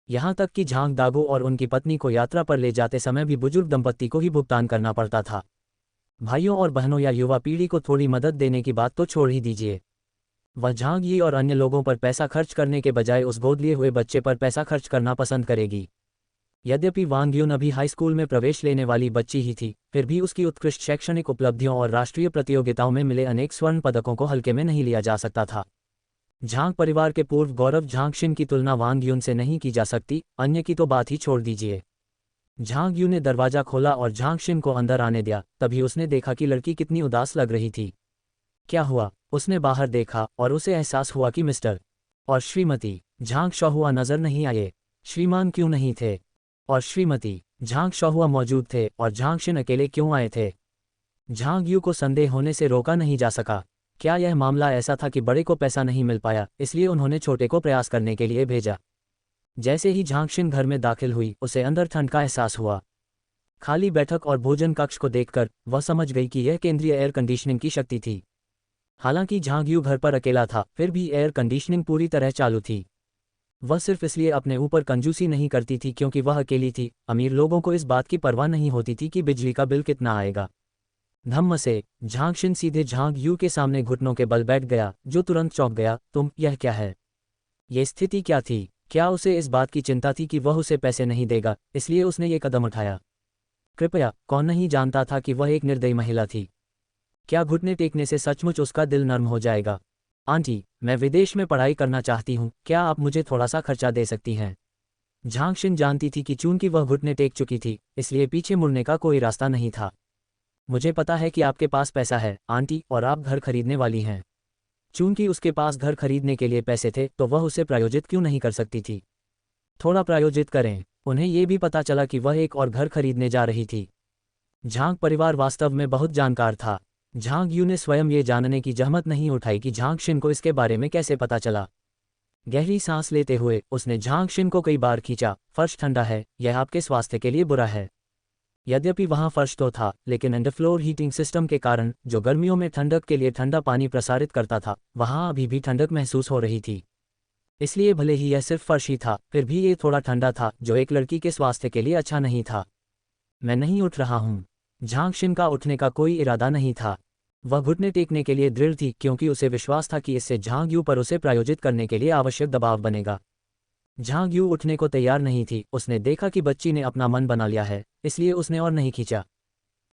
यहाँ तक कि झांग दागो और उनकी पत्नी को यात्रा पर ले जाते समय भी बुजुर्ग दंपत्ति को ही भुगतान करना पड़ता था। भाइयों और बहनों या युवा पीढ़ी को थोड़ी मदद देने की बात तो छोड़ ही दीजिए। वह झांग यी और अन्य लोगों पर पैसा खर्च करने के बजाय उस गोद लिए हुए बच्चे पर पैसा खर्च करना पसंद करेगी। यद्यपि वांग यून अभी हाई स्कूल में प्रवेश लेने वाली बच्ची ही थी, फिर भी उसकी उत्कृष्ट शैक्षणिक उपलब्धियों और राष्ट्रीय प्रतियोगिताओं में मिले अनेक स्वर्ण पदकों को हल्के में नहीं लिया जा सकता था। झांग परिवार के पूर्व गौरव झांगशिन की तुलना वांग यून से नहीं की जा सकती, अन्य की तो बात ही छोड़ दीजिए। झांग यू ने दरवाजा खोला और झांगशिन को अंदर आने दिया। तभी उसने देखा कि लड़की कितनी उदास लग रही थी। क्या हुआ? उसने बाहर देखा और उसे एहसास हुआ कि मिस्टर और श्रीमती झांग शाहुआ नजर नहीं आए। श्रीमान क्यों नहीं थे? और श्रीमती झांग शाहुआ मौजूद थे और झांगशिन अकेले क्यों आए थे? झांग यू को संदेह होने से रोका नहीं जा सका। क्या यह मामला ऐसा था कि बड़े को पैसा नहीं मिल पाया, इसलिए उन्होंने छोटे को प्रयास करने के लिए भेजा? जैसे ही झांगशिन घर में दाखिल हुई, उसे अंदर ठंड का एहसास हुआ। खाली बैठक और भोजन कक्ष को देखकर वह समझ गई कि यह केंद्रीय एयर कंडीशनिंग की शक्ति थी। हालांकि झांग यू घर पर अकेला था, फिर भी एयर कंडीशनिंग पूरी तरह चालू थी। वह सिर्फ इसलिए अपने ऊपर कंजूसी नहीं करती थी क्योंकि वह अकेली थी। अमीर लोगों को इस बात की परवाह नहीं होती थी कि बिजली का बिल कितना आएगा। धम्म से झांगशिन सीधे झांग यू के सामने घुटनों के बल बैठ गया, जो तुरंत चौंक गया। यह क्या है? ये स्थिति क्या थी? क्या उसे इस बात की चिंता थी कि वह उसे पैसे नहीं देगा, इसलिए उसने ये कदम उठाया? कृपया, कौन नहीं जानता था कि वह एक निर्दयी महिला थी? क्या घुटने टेकने से सचमुच उसका दिल नर्म हो जाएगा? आंटी, मैं विदेश में पढ़ाई करना चाहती हूँ, क्या आप मुझे थोड़ा सा खर्चा दे सकती हैं? झांगशिन जानती थी कि चूंकि वह घुटने टेक चुकी थी, इसलिए पीछे मुड़ने का कोई रास्ता नहीं था। मुझे पता है कि आपके पास पैसा है आंटी, और आप घर खरीदने वाली हैं। चूंकि उसके पास घर खरीदने के लिए पैसे थे, तो वह उसे प्रायोजित क्यों नहीं कर सकती थी? थोड़ा प्रायोजित करें। उन्हें ये भी पता चला कि वह एक और घर खरीदने जा रही थी। झांग परिवार वास्तव में बहुत जानकार था। झांग यू ने स्वयं ये जानने की जहमत नहीं उठाई कि झांगशिन को इसके बारे में कैसे पता चला। गहरी सांस लेते हुए उसने झांगशिन को कई बार खींचा। फर्श ठंडा है, यह आपके स्वास्थ्य के लिए बुरा है। यद्यपि वहां फर्श तो था, लेकिन अंडरफ्लोर हीटिंग सिस्टम के कारण, जो गर्मियों में ठंडक के लिए ठंडा पानी प्रसारित करता था, वहां अभी भी ठंडक महसूस हो रही थी। इसलिए भले ही यह सिर्फ फर्श ही था, फिर भी ये थोड़ा ठंडा था, जो एक लड़की के स्वास्थ्य के लिए अच्छा नहीं था। मैं नहीं उठ रहा हूँ। झांगशिन का उठने का कोई इरादा नहीं था। वह घुटने टेकने के लिए दृढ़ थी, क्योंकि उसे विश्वास था कि इससे झांग यू पर उसे प्रायोजित करने के लिए आवश्यक दबाव बनेगा। झांग यू उठने को तैयार नहीं थी। उसने देखा कि बच्ची ने अपना मन बना लिया है, इसलिए उसने और नहीं खींचा।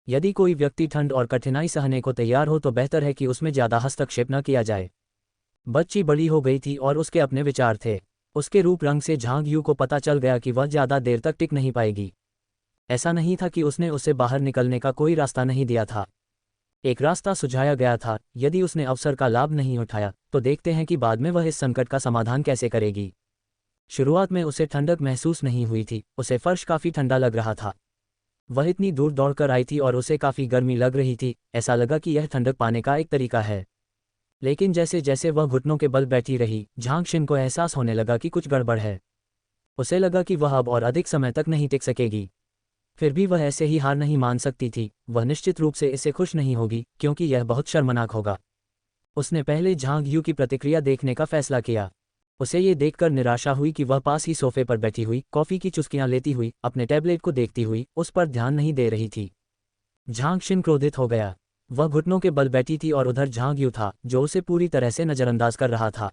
यदि कोई व्यक्ति ठंड और कठिनाई सहने को तैयार हो तो बेहतर है कि उसमें ज्यादा हस्तक्षेप न किया जाए। बच्ची बड़ी हो गई थी और उसके अपने विचार थे। उसके रूप रंग से झांग यू को पता चल गया कि वह ज्यादा देर तक टिक नहीं पाएगी। ऐसा नहीं था कि उसने उसे बाहर निकलने का कोई रास्ता नहीं दिया था। एक रास्ता सुझाया गया था, यदि उसने अवसर का लाभ नहीं उठाया तो देखते हैं कि बाद में वह इस संकट का समाधान कैसे करेगी। शुरुआत में उसे ठंडक महसूस नहीं हुई थी, उसे फर्श काफ़ी ठंडा लग रहा था। वह इतनी दूर दौड़कर आई थी और उसे काफ़ी गर्मी लग रही थी, ऐसा लगा कि यह ठंडक पाने का एक तरीका है। लेकिन जैसे जैसे वह घुटनों के बल बैठी रही, झांग शिन को एहसास होने लगा कि कुछ गड़बड़ है। उसे लगा कि वह अब और अधिक समय तक नहीं टिक सकेगी। फिर भी वह ऐसे ही हार नहीं मान सकती थी, वह निश्चित रूप से इससे खुश नहीं होगी क्योंकि यह बहुत शर्मनाक होगा। उसने पहले झांग यू की प्रतिक्रिया देखने का फैसला किया। उसे ये देखकर निराशा हुई कि वह पास ही सोफे पर बैठी हुई, कॉफ़ी की चुस्कियां लेती हुई, अपने टैबलेट को देखती हुई, उस पर ध्यान नहीं दे रही थी। झांग शिन क्रोधित हो गया। वह घुटनों के बल बैठी थी और उधर झांग यू था जो उसे पूरी तरह से नज़रअंदाज कर रहा था।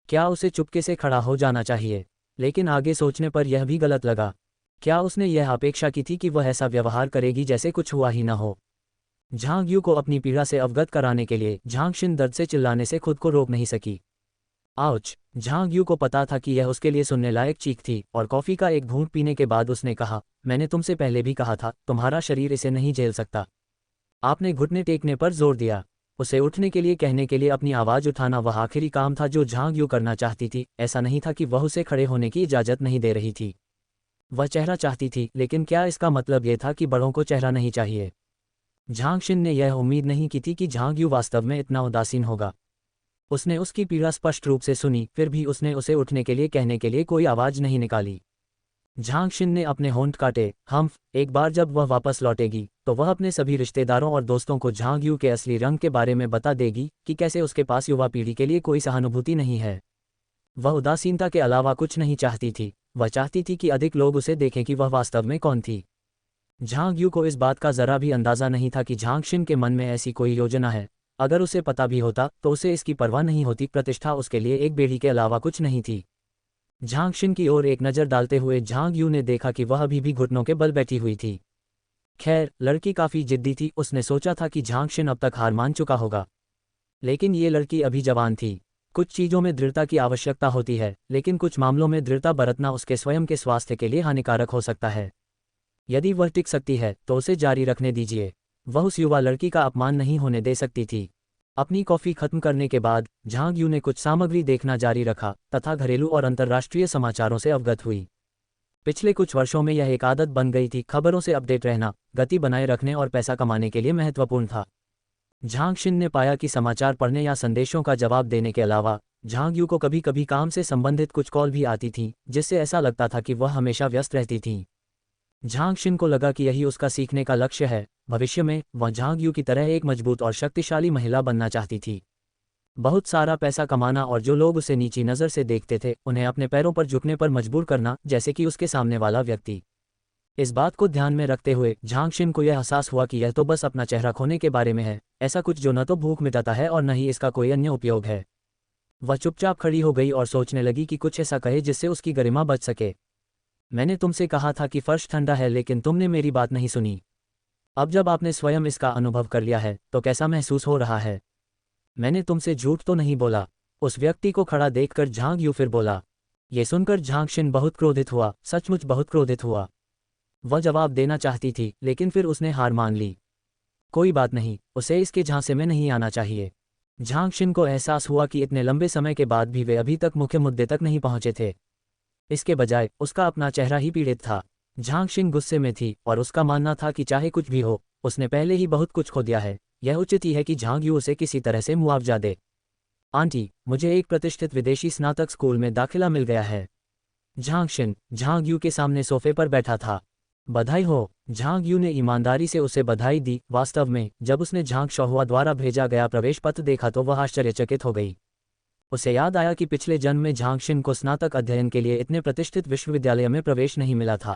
क्या उसे चुपके से खड़ा हो जाना चाहिए? लेकिन आगे सोचने पर यह भी गलत लगा। क्या उसने यह अपेक्षा की थी कि वह ऐसा व्यवहार करेगी जैसे कुछ हुआ ही न हो? झांग यू को अपनी पीड़ा से अवगत कराने के लिए झांग शिन दर्द से चिल्लाने से खुद को रोक नहीं सकी। आउच! झांग यू को पता था कि यह उसके लिए सुनने लायक चीख थी और कॉफ़ी का एक घूंट पीने के बाद उसने कहा, मैंने तुमसे पहले भी कहा था, तुम्हारा शरीर इसे नहीं झेल सकता। आपने घुटने टेकने पर जोर दिया। उसे उठने के लिए कहने के लिए अपनी आवाज़ उठाना वह आखिरी काम था जो झांग यू करना चाहती थी। ऐसा नहीं था कि वह उसे खड़े होने की इजाज़त नहीं दे रही थी। वह चेहरा चाहती थी, लेकिन क्या इसका मतलब यह था कि बड़ों को चेहरा नहीं चाहिए? झांग शिन ने यह उम्मीद नहीं की थी कि झांग यू वास्तव में इतना उदासीन होगा। उसने उसकी पीड़ा स्पष्ट रूप से सुनी, फिर भी उसने उसे उठने के लिए कहने के लिए कोई आवाज़ नहीं निकाली। झांग शिन ने अपने होंठ काटे। एक बार जब वह वापस लौटेगी तो वह अपने सभी रिश्तेदारों और दोस्तों को झांग यू के असली रंग के बारे में बता देगी कि कैसे उसके पास युवा पीढ़ी के लिए कोई सहानुभूति नहीं है। वह उदासीनता के अलावा कुछ नहीं चाहती थी, वह चाहती थी कि अधिक लोग उसे देखें कि वह वास्तव में कौन थी। झांग यू को इस बात का जरा भी अंदाज़ा नहीं था कि झांग शिन के मन में ऐसी कोई योजना है। अगर उसे पता भी होता तो उसे इसकी परवाह नहीं होती, प्रतिष्ठा उसके लिए एक बेड़ी के अलावा कुछ नहीं थी। झांग शिन की ओर एक नज़र डालते हुए झांग यू ने देखा कि वह अभी भी घुटनों के बल बैठी हुई थी। खैर, लड़की काफ़ी जिद्दी थी, उसने सोचा था कि झांग शिन अब तक हार मान चुका होगा। लेकिन ये लड़की अभी जवान थी। कुछ चीज़ों में दृढ़ता की आवश्यकता होती है, लेकिन कुछ मामलों में दृढ़ता बरतना उसके स्वयं के स्वास्थ्य के लिए हानिकारक हो सकता है। यदि वह टिक सकती है तो उसे जारी रखने दीजिए। वह उस युवा लड़की का अपमान नहीं होने दे सकती थी। अपनी कॉफ़ी खत्म करने के बाद झांग यू ने कुछ सामग्री देखना जारी रखा तथा घरेलू और अंतर्राष्ट्रीय समाचारों से अवगत हुई। पिछले कुछ वर्षों में यह एक आदत बन गई थी, खबरों से अपडेट रहना, गति बनाए रखने और पैसा कमाने के लिए महत्वपूर्ण था। झांग शिन ने पाया कि समाचार पढ़ने या संदेशों का जवाब देने के अलावा झांग यू को कभी कभी काम से संबंधित कुछ कॉल भी आती थीं, जिससे ऐसा लगता था कि वह हमेशा व्यस्त रहती थीं। झांग शिन को लगा कि यही उसका सीखने का लक्ष्य है। भविष्य में वह झांग यू की तरह एक मजबूत और शक्तिशाली महिला बनना चाहती थी। बहुत सारा पैसा कमाना और जो लोग उसे नीची नज़र से देखते थे उन्हें अपने पैरों पर झुकने पर मजबूर करना, जैसे कि उसके सामने वाला व्यक्ति। इस बात को ध्यान में रखते हुए झांग शिन को यह एहसास हुआ कि यह तो बस अपना चेहरा खोने के बारे में है, ऐसा कुछ जो न तो भूख मिटाता है और न ही इसका कोई अन्य उपयोग है। वह चुपचाप खड़ी हो गई और सोचने लगी कि कुछ ऐसा कहे जिससे उसकी गरिमा बच सके। मैंने तुमसे कहा था कि फर्श ठंडा है, लेकिन तुमने मेरी बात नहीं सुनी। अब जब आपने स्वयं इसका अनुभव कर लिया है तो कैसा महसूस हो रहा है? मैंने तुमसे झूठ तो नहीं बोला। उस व्यक्ति को खड़ा देखकर झांग यू फिर बोला। ये सुनकर झांग शिन बहुत क्रोधित हुआ, सचमुच बहुत क्रोधित हुआ। वह जवाब देना चाहती थी, लेकिन फिर उसने हार मान ली। कोई बात नहीं, उसे इसके झांसे में नहीं आना चाहिए। झांग शिन को एहसास हुआ कि इतने लंबे समय के बाद भी वे अभी तक मुख्य मुद्दे तक नहीं पहुंचे थे। इसके बजाय उसका अपना चेहरा ही पीड़ित था। झांग शिन गुस्से में थी और उसका मानना था कि चाहे कुछ भी हो, उसने पहले ही बहुत कुछ खो दिया है। यह उचित ही है कि झांग यू उसे किसी तरह से मुआवजा दे। आंटी, मुझे एक प्रतिष्ठित विदेशी स्नातक स्कूल में दाखिला मिल गया है। झांग शिन झांग यू के सामने सोफे पर बैठा था। बधाई हो। झांग यू ने ईमानदारी से उसे बधाई दी। वास्तव में जब उसने झांग शोहुआ द्वारा भेजा गया प्रवेश पत्र देखा तो वह आश्चर्यचकित हो गई। उसे याद आया कि पिछले जन्म में झांग शिन को स्नातक अध्ययन के लिए इतने प्रतिष्ठित विश्वविद्यालय में प्रवेश नहीं मिला था।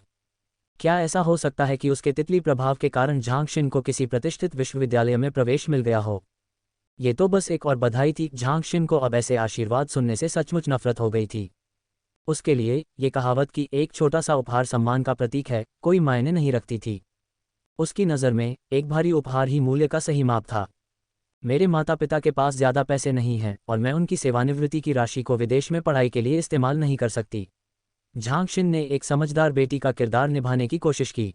क्या ऐसा हो सकता है कि उसके तितली प्रभाव के कारण झांग शिन को किसी प्रतिष्ठित विश्वविद्यालय में प्रवेश मिल गया हो? ये तो बस एक और बधाई थी। झांग शिन को अब ऐसे आशीर्वाद सुनने से सचमुच नफरत हो गई थी। उसके लिए ये कहावत कि एक छोटा सा उपहार सम्मान का प्रतीक है, कोई मायने नहीं रखती थी। उसकी नज़र में एक भारी उपहार ही मूल्य का सही माप था। मेरे माता पिता के पास ज़्यादा पैसे नहीं हैं और मैं उनकी सेवानिवृत्ति की राशि को विदेश में पढ़ाई के लिए इस्तेमाल नहीं कर सकती। झांग शिन ने एक समझदार बेटी का किरदार निभाने की कोशिश की।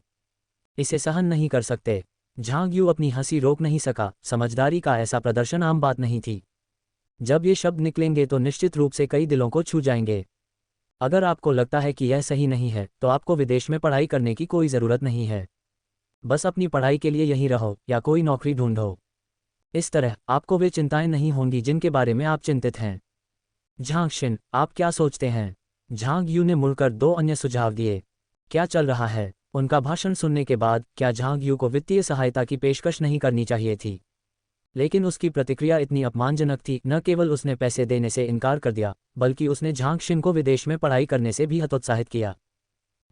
इसे सहन नहीं कर सकते। झांग यू अपनी हंसी रोक नहीं सका, समझदारी का ऐसा प्रदर्शन आम बात नहीं थी। जब ये शब्द निकलेंगे तो निश्चित रूप से कई दिलों को छू जाएंगे। अगर आपको लगता है कि यह सही नहीं है तो आपको विदेश में पढ़ाई करने की कोई ज़रूरत नहीं है। बस अपनी पढ़ाई के लिए यहीं रहो या कोई नौकरी ढूंढो। इस तरह आपको वे चिंताएं नहीं होंगी जिनके बारे में आप चिंतित हैं। झांग शिन, आप क्या सोचते हैं? झांग यू ने मुड़कर दो अन्य सुझाव दिए। क्या चल रहा है? उनका भाषण सुनने के बाद क्या झांग यू को वित्तीय सहायता की पेशकश नहीं करनी चाहिए थी? लेकिन उसकी प्रतिक्रिया इतनी अपमानजनक थी, न केवल उसने पैसे देने से इनकार कर दिया बल्कि उसने झांग शिन को विदेश में पढ़ाई करने से भी हतोत्साहित किया।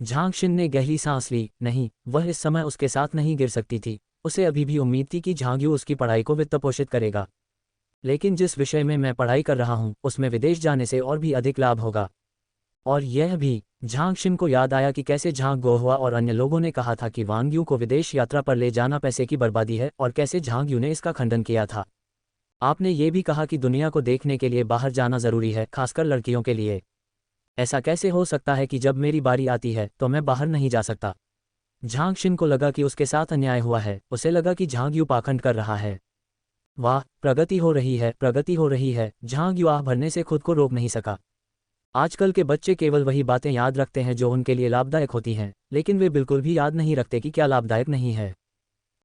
झांग शिन ने गहरी सांस ली। नहीं, वह इस समय उसके साथ नहीं गिर सकती थी। उसे अभी भी उम्मीद थी कि झांग यू उसकी पढ़ाई को वित्तपोषित करेगा। लेकिन जिस विषय में मैं पढ़ाई कर रहा हूँ उसमें विदेश जाने से और भी अधिक लाभ होगा। और यह भी, झांग शिन को याद आया कि कैसे झांग गोहुआ और अन्य लोगों ने कहा था कि वांग यू को विदेश यात्रा पर ले जाना पैसे की बर्बादी है और कैसे झांग यू ने इसका खंडन किया था। आपने ये भी कहा कि दुनिया को देखने के लिए बाहर जाना ज़रूरी है, खासकर लड़कियों के लिए। ऐसा कैसे हो सकता है कि जब मेरी बारी आती है तो मैं बाहर नहीं जा सकता? झांग शिन को लगा कि उसके साथ अन्याय हुआ है। उसे लगा कि झांग यू पाखंड कर रहा है। वाह, प्रगति हो रही है, प्रगति हो रही है। झांग यू आह भरने से खुद को रोक नहीं सका। आजकल के बच्चे केवल वही बातें याद रखते हैं जो उनके लिए लाभदायक होती हैं, लेकिन वे बिल्कुल भी याद नहीं रखते कि क्या लाभदायक नहीं है।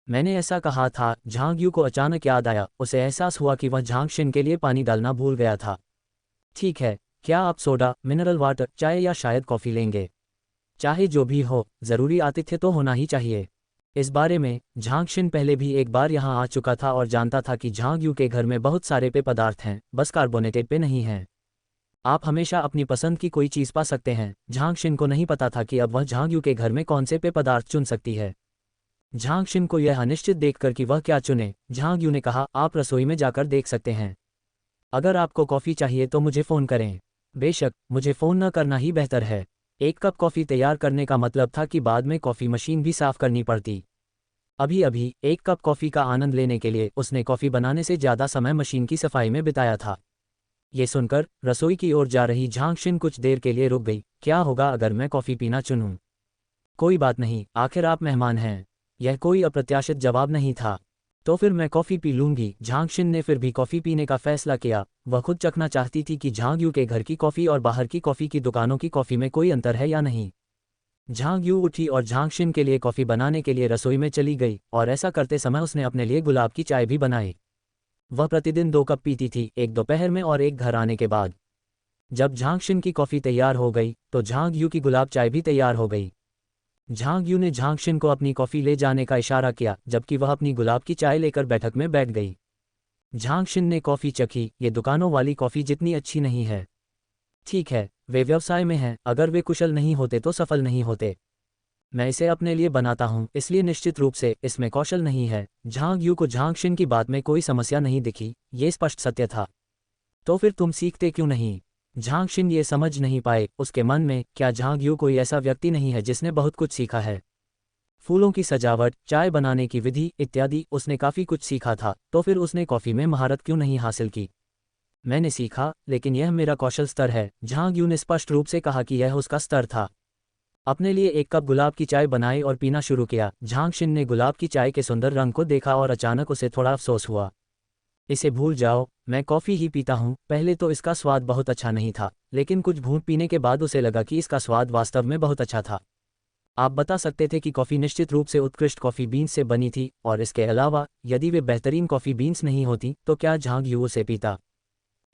मैंने ऐसा कहा था। झांग यू को अचानक याद आया। उसे एहसास हुआ कि वह झांग शिन के लिए पानी डालना भूल गया था। ठीक है, क्या आप सोडा, मिनरल वाटर, चाय या शायद कॉफ़ी लेंगे? चाहे जो भी हो, ज़रूरी आतिथ्य तो होना ही चाहिए। इस बारे में झांग शिन पहले भी एक बार यहाँ आ चुका था और जानता था कि झांग यू के घर में बहुत सारे पेय पदार्थ हैं, बस कार्बोनेटेड पेय नहीं हैं। आप हमेशा अपनी पसंद की कोई चीज़ पा सकते हैं। झांग शिन को नहीं पता था कि अब वह झांग यू के घर में कौन से पेय पदार्थ चुन सकती है। झांग शिन को यह अनिश्चित देखकर कि वह क्या चुने, झांग यू ने कहा, आप रसोई में जाकर देख सकते हैं। अगर आपको कॉफ़ी चाहिए तो मुझे फ़ोन करें। बेशक, मुझे फ़ोन न करना ही बेहतर है। एक कप कॉफ़ी तैयार करने का मतलब था कि बाद में कॉफ़ी मशीन भी साफ़ करनी पड़ती। अभी अभी एक कप कॉफ़ी का आनंद लेने के लिए उसने कॉफ़ी बनाने से ज़्यादा समय मशीन की सफाई में बिताया था। ये सुनकर रसोई की ओर जा रही झांग शिन कुछ देर के लिए रुक गई। क्या होगा अगर मैं कॉफ़ी पीना चुनूं? कोई बात नहीं, आखिर आप मेहमान हैं। यह कोई अप्रत्याशित जवाब नहीं था। तो फिर मैं कॉफ़ी पी लूंगी। झांग शिन ने फिर भी कॉफ़ी पीने का फैसला किया। वह खुद चखना चाहती थी कि झांग यू के घर की कॉफ़ी और बाहर की कॉफ़ी की दुकानों की कॉफ़ी में कोई अंतर है या नहीं। झांग यू उठी और झांग शिन के लिए कॉफ़ी बनाने के लिए रसोई में चली गई और ऐसा करते समय उसने अपने लिए गुलाब की चाय भी बनाई। वह प्रतिदिन 2 कप पीती थी, एक दोपहर में और एक घर आने के बाद। जब झांग शिन की कॉफ़ी तैयार हो गई तो झांग यू की गुलाब चाय भी तैयार हो गई। झांग यू ने झांग शिन को अपनी कॉफ़ी ले जाने का इशारा किया जबकि वह अपनी गुलाब की चाय लेकर बैठक में बैठ गई। झांग शिन ने कॉफ़ी चखी। ये दुकानों वाली कॉफ़ी जितनी अच्छी नहीं है। ठीक है, वे व्यवसाय में हैं, अगर वे कुशल नहीं होते तो सफल नहीं होते। मैं इसे अपने लिए बनाता हूँ, इसलिए निश्चित रूप से इसमें कौशल नहीं है। झांग यू को झांग शिन की बात में कोई समस्या नहीं दिखी, ये स्पष्ट सत्य था। तो फिर तुम सीखते क्यों नहीं? झांग शिन ये समझ नहीं पाए। उसके मन में, क्या झांग यू कोई ऐसा व्यक्ति नहीं है जिसने बहुत कुछ सीखा है? फूलों की सजावट, चाय बनाने की विधि इत्यादि उसने काफ़ी कुछ सीखा था। तो फिर उसने कॉफ़ी में महारत क्यों नहीं हासिल की? मैंने सीखा, लेकिन यह मेरा कौशल स्तर है। झांग यू ने स्पष्ट रूप से कहा कि यह उसका स्तर था। अपने लिए एक कप गुलाब की चाय बनाई और पीना शुरू किया। झांग शिन ने गुलाब की चाय के सुंदर रंग को देखा और अचानक उसे थोड़ा अफसोस हुआ। इसे भूल जाओ, मैं कॉफ़ी ही पीता हूँ। पहले तो इसका स्वाद बहुत अच्छा नहीं था, लेकिन कुछ घूंट पीने के बाद उसे लगा कि इसका स्वाद वास्तव में बहुत अच्छा था। आप बता सकते थे कि कॉफ़ी निश्चित रूप से उत्कृष्ट कॉफ़ी बीन्स से बनी थी, और इसके अलावा यदि वे बेहतरीन कॉफ़ी बीन्स नहीं होती तो क्या झांग यू उसे पीता?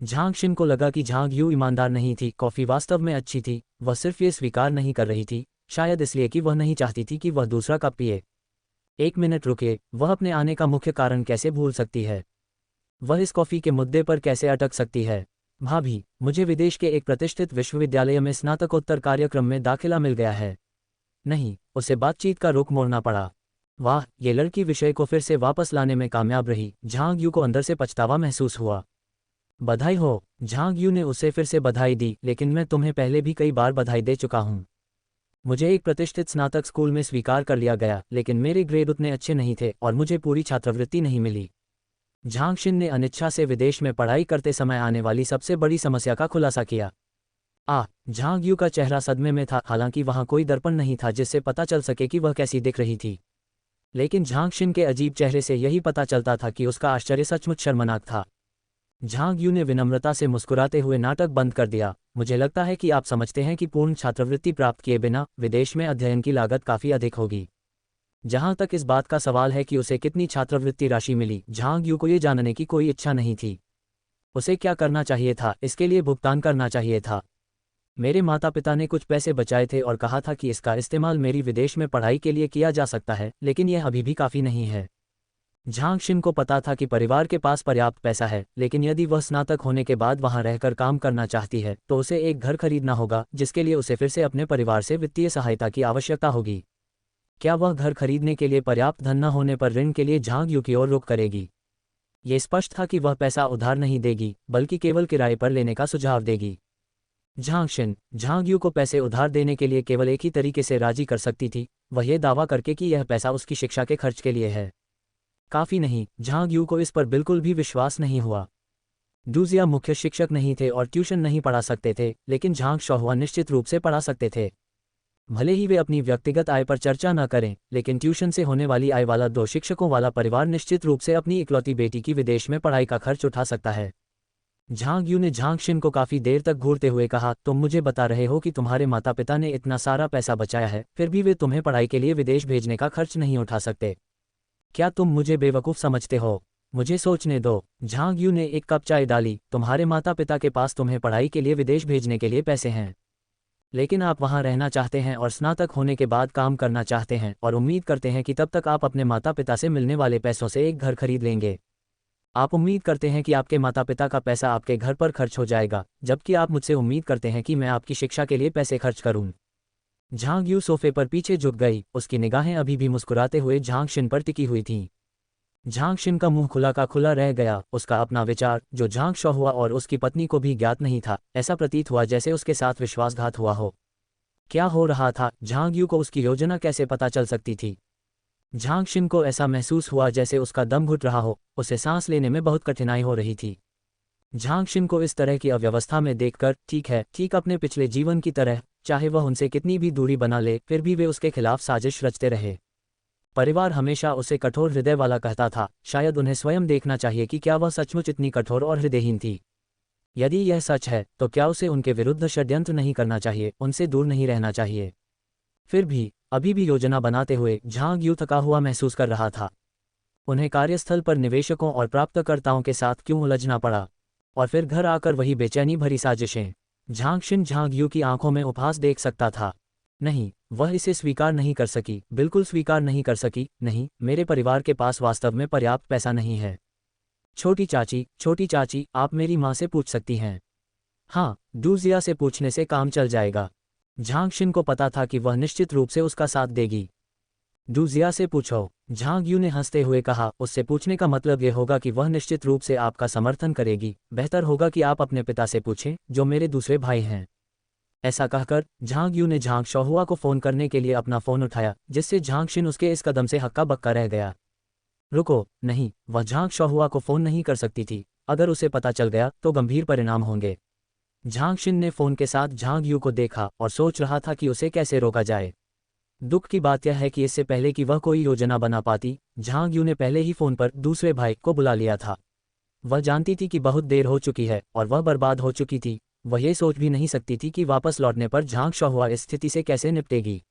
झांग शिन को लगा कि झांग यू ईमानदार नहीं थी। कॉफ़ी वास्तव में अच्छी थी, वह सिर्फ ये स्वीकार नहीं कर रही थी, शायद इसलिए कि वह नहीं चाहती थी कि वह दूसरा कप पिए। एक मिनट रुके, वह अपने आने का मुख्य कारण कैसे भूल सकती है? वह इस कॉफ़ी के मुद्दे पर कैसे अटक सकती है? भाभी, मुझे विदेश के एक प्रतिष्ठित विश्वविद्यालय में स्नातकोत्तर कार्यक्रम में दाखिला मिल गया है। नहीं, उसे बातचीत का रुख मोड़ना पड़ा। वाह, ये लड़की विषय को फिर से वापस लाने में कामयाब रही। झांग यू को अंदर से पछतावा महसूस हुआ। बधाई हो। झांग यू ने उसे फिर से बधाई दी, लेकिन मैं तुम्हें पहले भी कई बार बधाई दे चुका हूँ। मुझे एक प्रतिष्ठित स्नातक स्कूल में स्वीकार कर लिया गया, लेकिन मेरे ग्रेड उतने अच्छे नहीं थे और मुझे पूरी छात्रवृत्ति नहीं मिली। झांग शिन ने अनिच्छा से विदेश में पढ़ाई करते समय आने वाली सबसे बड़ी समस्या का खुलासा किया। झांग यू का चेहरा सदमे में था। हालांकि वहां कोई दर्पण नहीं था जिससे पता चल सके कि वह कैसी दिख रही थी। लेकिन झांग शिन के अजीब चेहरे से यही पता चलता था कि उसका आश्चर्य सचमुच शर्मनाक था। झांग यू ने विनम्रता से मुस्कुराते हुए नाटक बंद कर दिया। मुझे लगता है कि आप समझते हैं कि पूर्ण छात्रवृत्ति प्राप्त किए बिना विदेश में अध्ययन की लागत काफ़ी अधिक होगी। जहां तक इस बात का सवाल है कि उसे कितनी छात्रवृत्ति राशि मिली, झांग यू को ये जानने की कोई इच्छा नहीं थी। उसे क्या करना चाहिए था, इसके लिए भुगतान करना चाहिए था। मेरे माता पिता ने कुछ पैसे बचाए थे और कहा था कि इसका इस्तेमाल मेरी विदेश में पढ़ाई के लिए किया जा सकता है, लेकिन यह अभी भी काफ़ी नहीं है। झांग शिन को पता था कि परिवार के पास पर्याप्त पैसा है, लेकिन यदि वह स्नातक होने के बाद वहां रहकर काम करना चाहती है तो उसे एक घर खरीदना होगा, जिसके लिए उसे फिर से अपने परिवार से वित्तीय सहायता की आवश्यकता होगी। क्या वह घर खरीदने के लिए पर्याप्त धन न होने पर ऋण के लिए झांग यू की ओर रुख करेगी? ये स्पष्ट था कि वह पैसा उधार नहीं देगी, बल्कि केवल किराए पर लेने का सुझाव देगी। झांग शिन झांग यू को पैसे उधार देने के लिए केवल एक ही तरीके से राजी कर सकती थी, वह यह दावा करके कि यह पैसा उसकी शिक्षा के खर्च के लिए है। काफ़ी नहीं, झांग यू को इस पर बिल्कुल भी विश्वास नहीं हुआ। डूजिया मुख्य शिक्षक नहीं थे और ट्यूशन नहीं पढ़ा सकते थे, लेकिन झांग शोहुआ निश्चित रूप से पढ़ा सकते थे। भले ही वे अपनी व्यक्तिगत आय पर चर्चा न करें, लेकिन ट्यूशन से होने वाली आय वाला 2 शिक्षकों वाला परिवार निश्चित रूप से अपनी इकलौती बेटी की विदेश में पढ़ाई का खर्च उठा सकता है। झांग यू ने झांग शिन को काफ़ी देर तक घूरते हुए कहा, तुम मुझे बता रहे हो कि तुम्हारे माता पिता ने इतना सारा पैसा बचाया है, फिर भी वे तुम्हें पढ़ाई के लिए विदेश भेजने का खर्च नहीं उठा सकते। क्या तुम मुझे बेवकूफ़ समझते हो? मुझे सोचने दो। झांग यू ने एक कप चाय डाली। तुम्हारे माता पिता के पास तुम्हें पढ़ाई के लिए विदेश भेजने के लिए पैसे हैं, लेकिन आप वहां रहना चाहते हैं और स्नातक होने के बाद काम करना चाहते हैं और उम्मीद करते हैं कि तब तक आप अपने माता पिता से मिलने वाले पैसों से एक घर खरीद लेंगे। आप उम्मीद करते हैं कि आपके माता पिता का पैसा आपके घर पर खर्च हो जाएगा, जबकि आप मुझसे उम्मीद करते हैं कि मैं आपकी शिक्षा के लिए पैसे खर्च करूं। झांग यू सोफे पर पीछे झुक गई, उसकी निगाहें अभी भी मुस्कुराते हुए झांग शिन पर टिकी हुई थीं। झांग शिन का मुंह खुला का खुला रह गया। उसका अपना विचार, जो झांग शोहुआ और उसकी पत्नी को भी ज्ञात नहीं था, ऐसा प्रतीत हुआ जैसे उसके साथ विश्वासघात हुआ हो। क्या हो रहा था? झांग यू को उसकी योजना कैसे पता चल सकती थी? झांग शिन को ऐसा महसूस हुआ जैसे उसका दम घुट रहा हो, उसे सांस लेने में बहुत कठिनाई हो रही थी। झांग शिन को इस तरह की अव्यवस्था में देखकर, ठीक है, ठीक अपने पिछले जीवन की तरह, चाहे वह उनसे कितनी भी दूरी बना ले, फिर भी वे उसके खिलाफ साजिश रचते रहे। परिवार हमेशा उसे कठोर हृदय वाला कहता था, शायद उन्हें स्वयं देखना चाहिए कि क्या वह सचमुच इतनी कठोर और हृदयहीन थी। यदि यह सच है, तो क्या उसे उनके विरुद्ध षड्यंत्र नहीं करना चाहिए, उनसे दूर नहीं रहना चाहिए? फिर भी, अभी भी योजना बनाते हुए झांग यू थका हुआ महसूस कर रहा था। उन्हें कार्यस्थल पर निवेशकों और प्राप्तकर्ताओं के साथ क्यों उलझना पड़ा, और फिर घर आकर वही बेचैनी भरी साजिशें। झांग शिन झांग यू की आंखों में उपहास देख सकता था। नहीं, वह इसे स्वीकार नहीं कर सकी, बिल्कुल स्वीकार नहीं कर सकी। नहीं, मेरे परिवार के पास वास्तव में पर्याप्त पैसा नहीं है। छोटी चाची, आप मेरी माँ से पूछ सकती हैं। हाँ, डूजिया से पूछने से काम चल जाएगा। झांग शिन को पता था कि वह निश्चित रूप से उसका साथ देगी। डूजिया से पूछो, झांग यू ने हंसते हुए कहा। उससे पूछने का मतलब यह होगा कि वह निश्चित रूप से आपका समर्थन करेगी। बेहतर होगा कि आप अपने पिता से पूछें, जो मेरे दूसरे भाई हैं। ऐसा कहकर झांग यू ने झांग शोहुआ को फ़ोन करने के लिए अपना फ़ोन उठाया, जिससे झांग शिन उसके इस कदम से हक्का बक्का रह गया। रुको, नहीं, वह झांग शोहुआ को फ़ोन नहीं कर सकती थी। अगर उसे पता चल गया तो गंभीर परिणाम होंगे। झांग शिन ने फ़ोन के साथ झांग यू को देखा और सोच रहा था कि उसे कैसे रोका जाए। दुख की बात यह है कि इससे पहले कि वह कोई योजना बना पाती, झांग यू ने पहले ही फ़ोन पर दूसरे भाई को बुला लिया था। वह जानती थी कि बहुत देर हो चुकी है और वह बर्बाद हो चुकी थी। वह ये सोच भी नहीं सकती थी कि वापस लौटने पर झांग शोहुआ इस स्थिति से कैसे निपटेगी।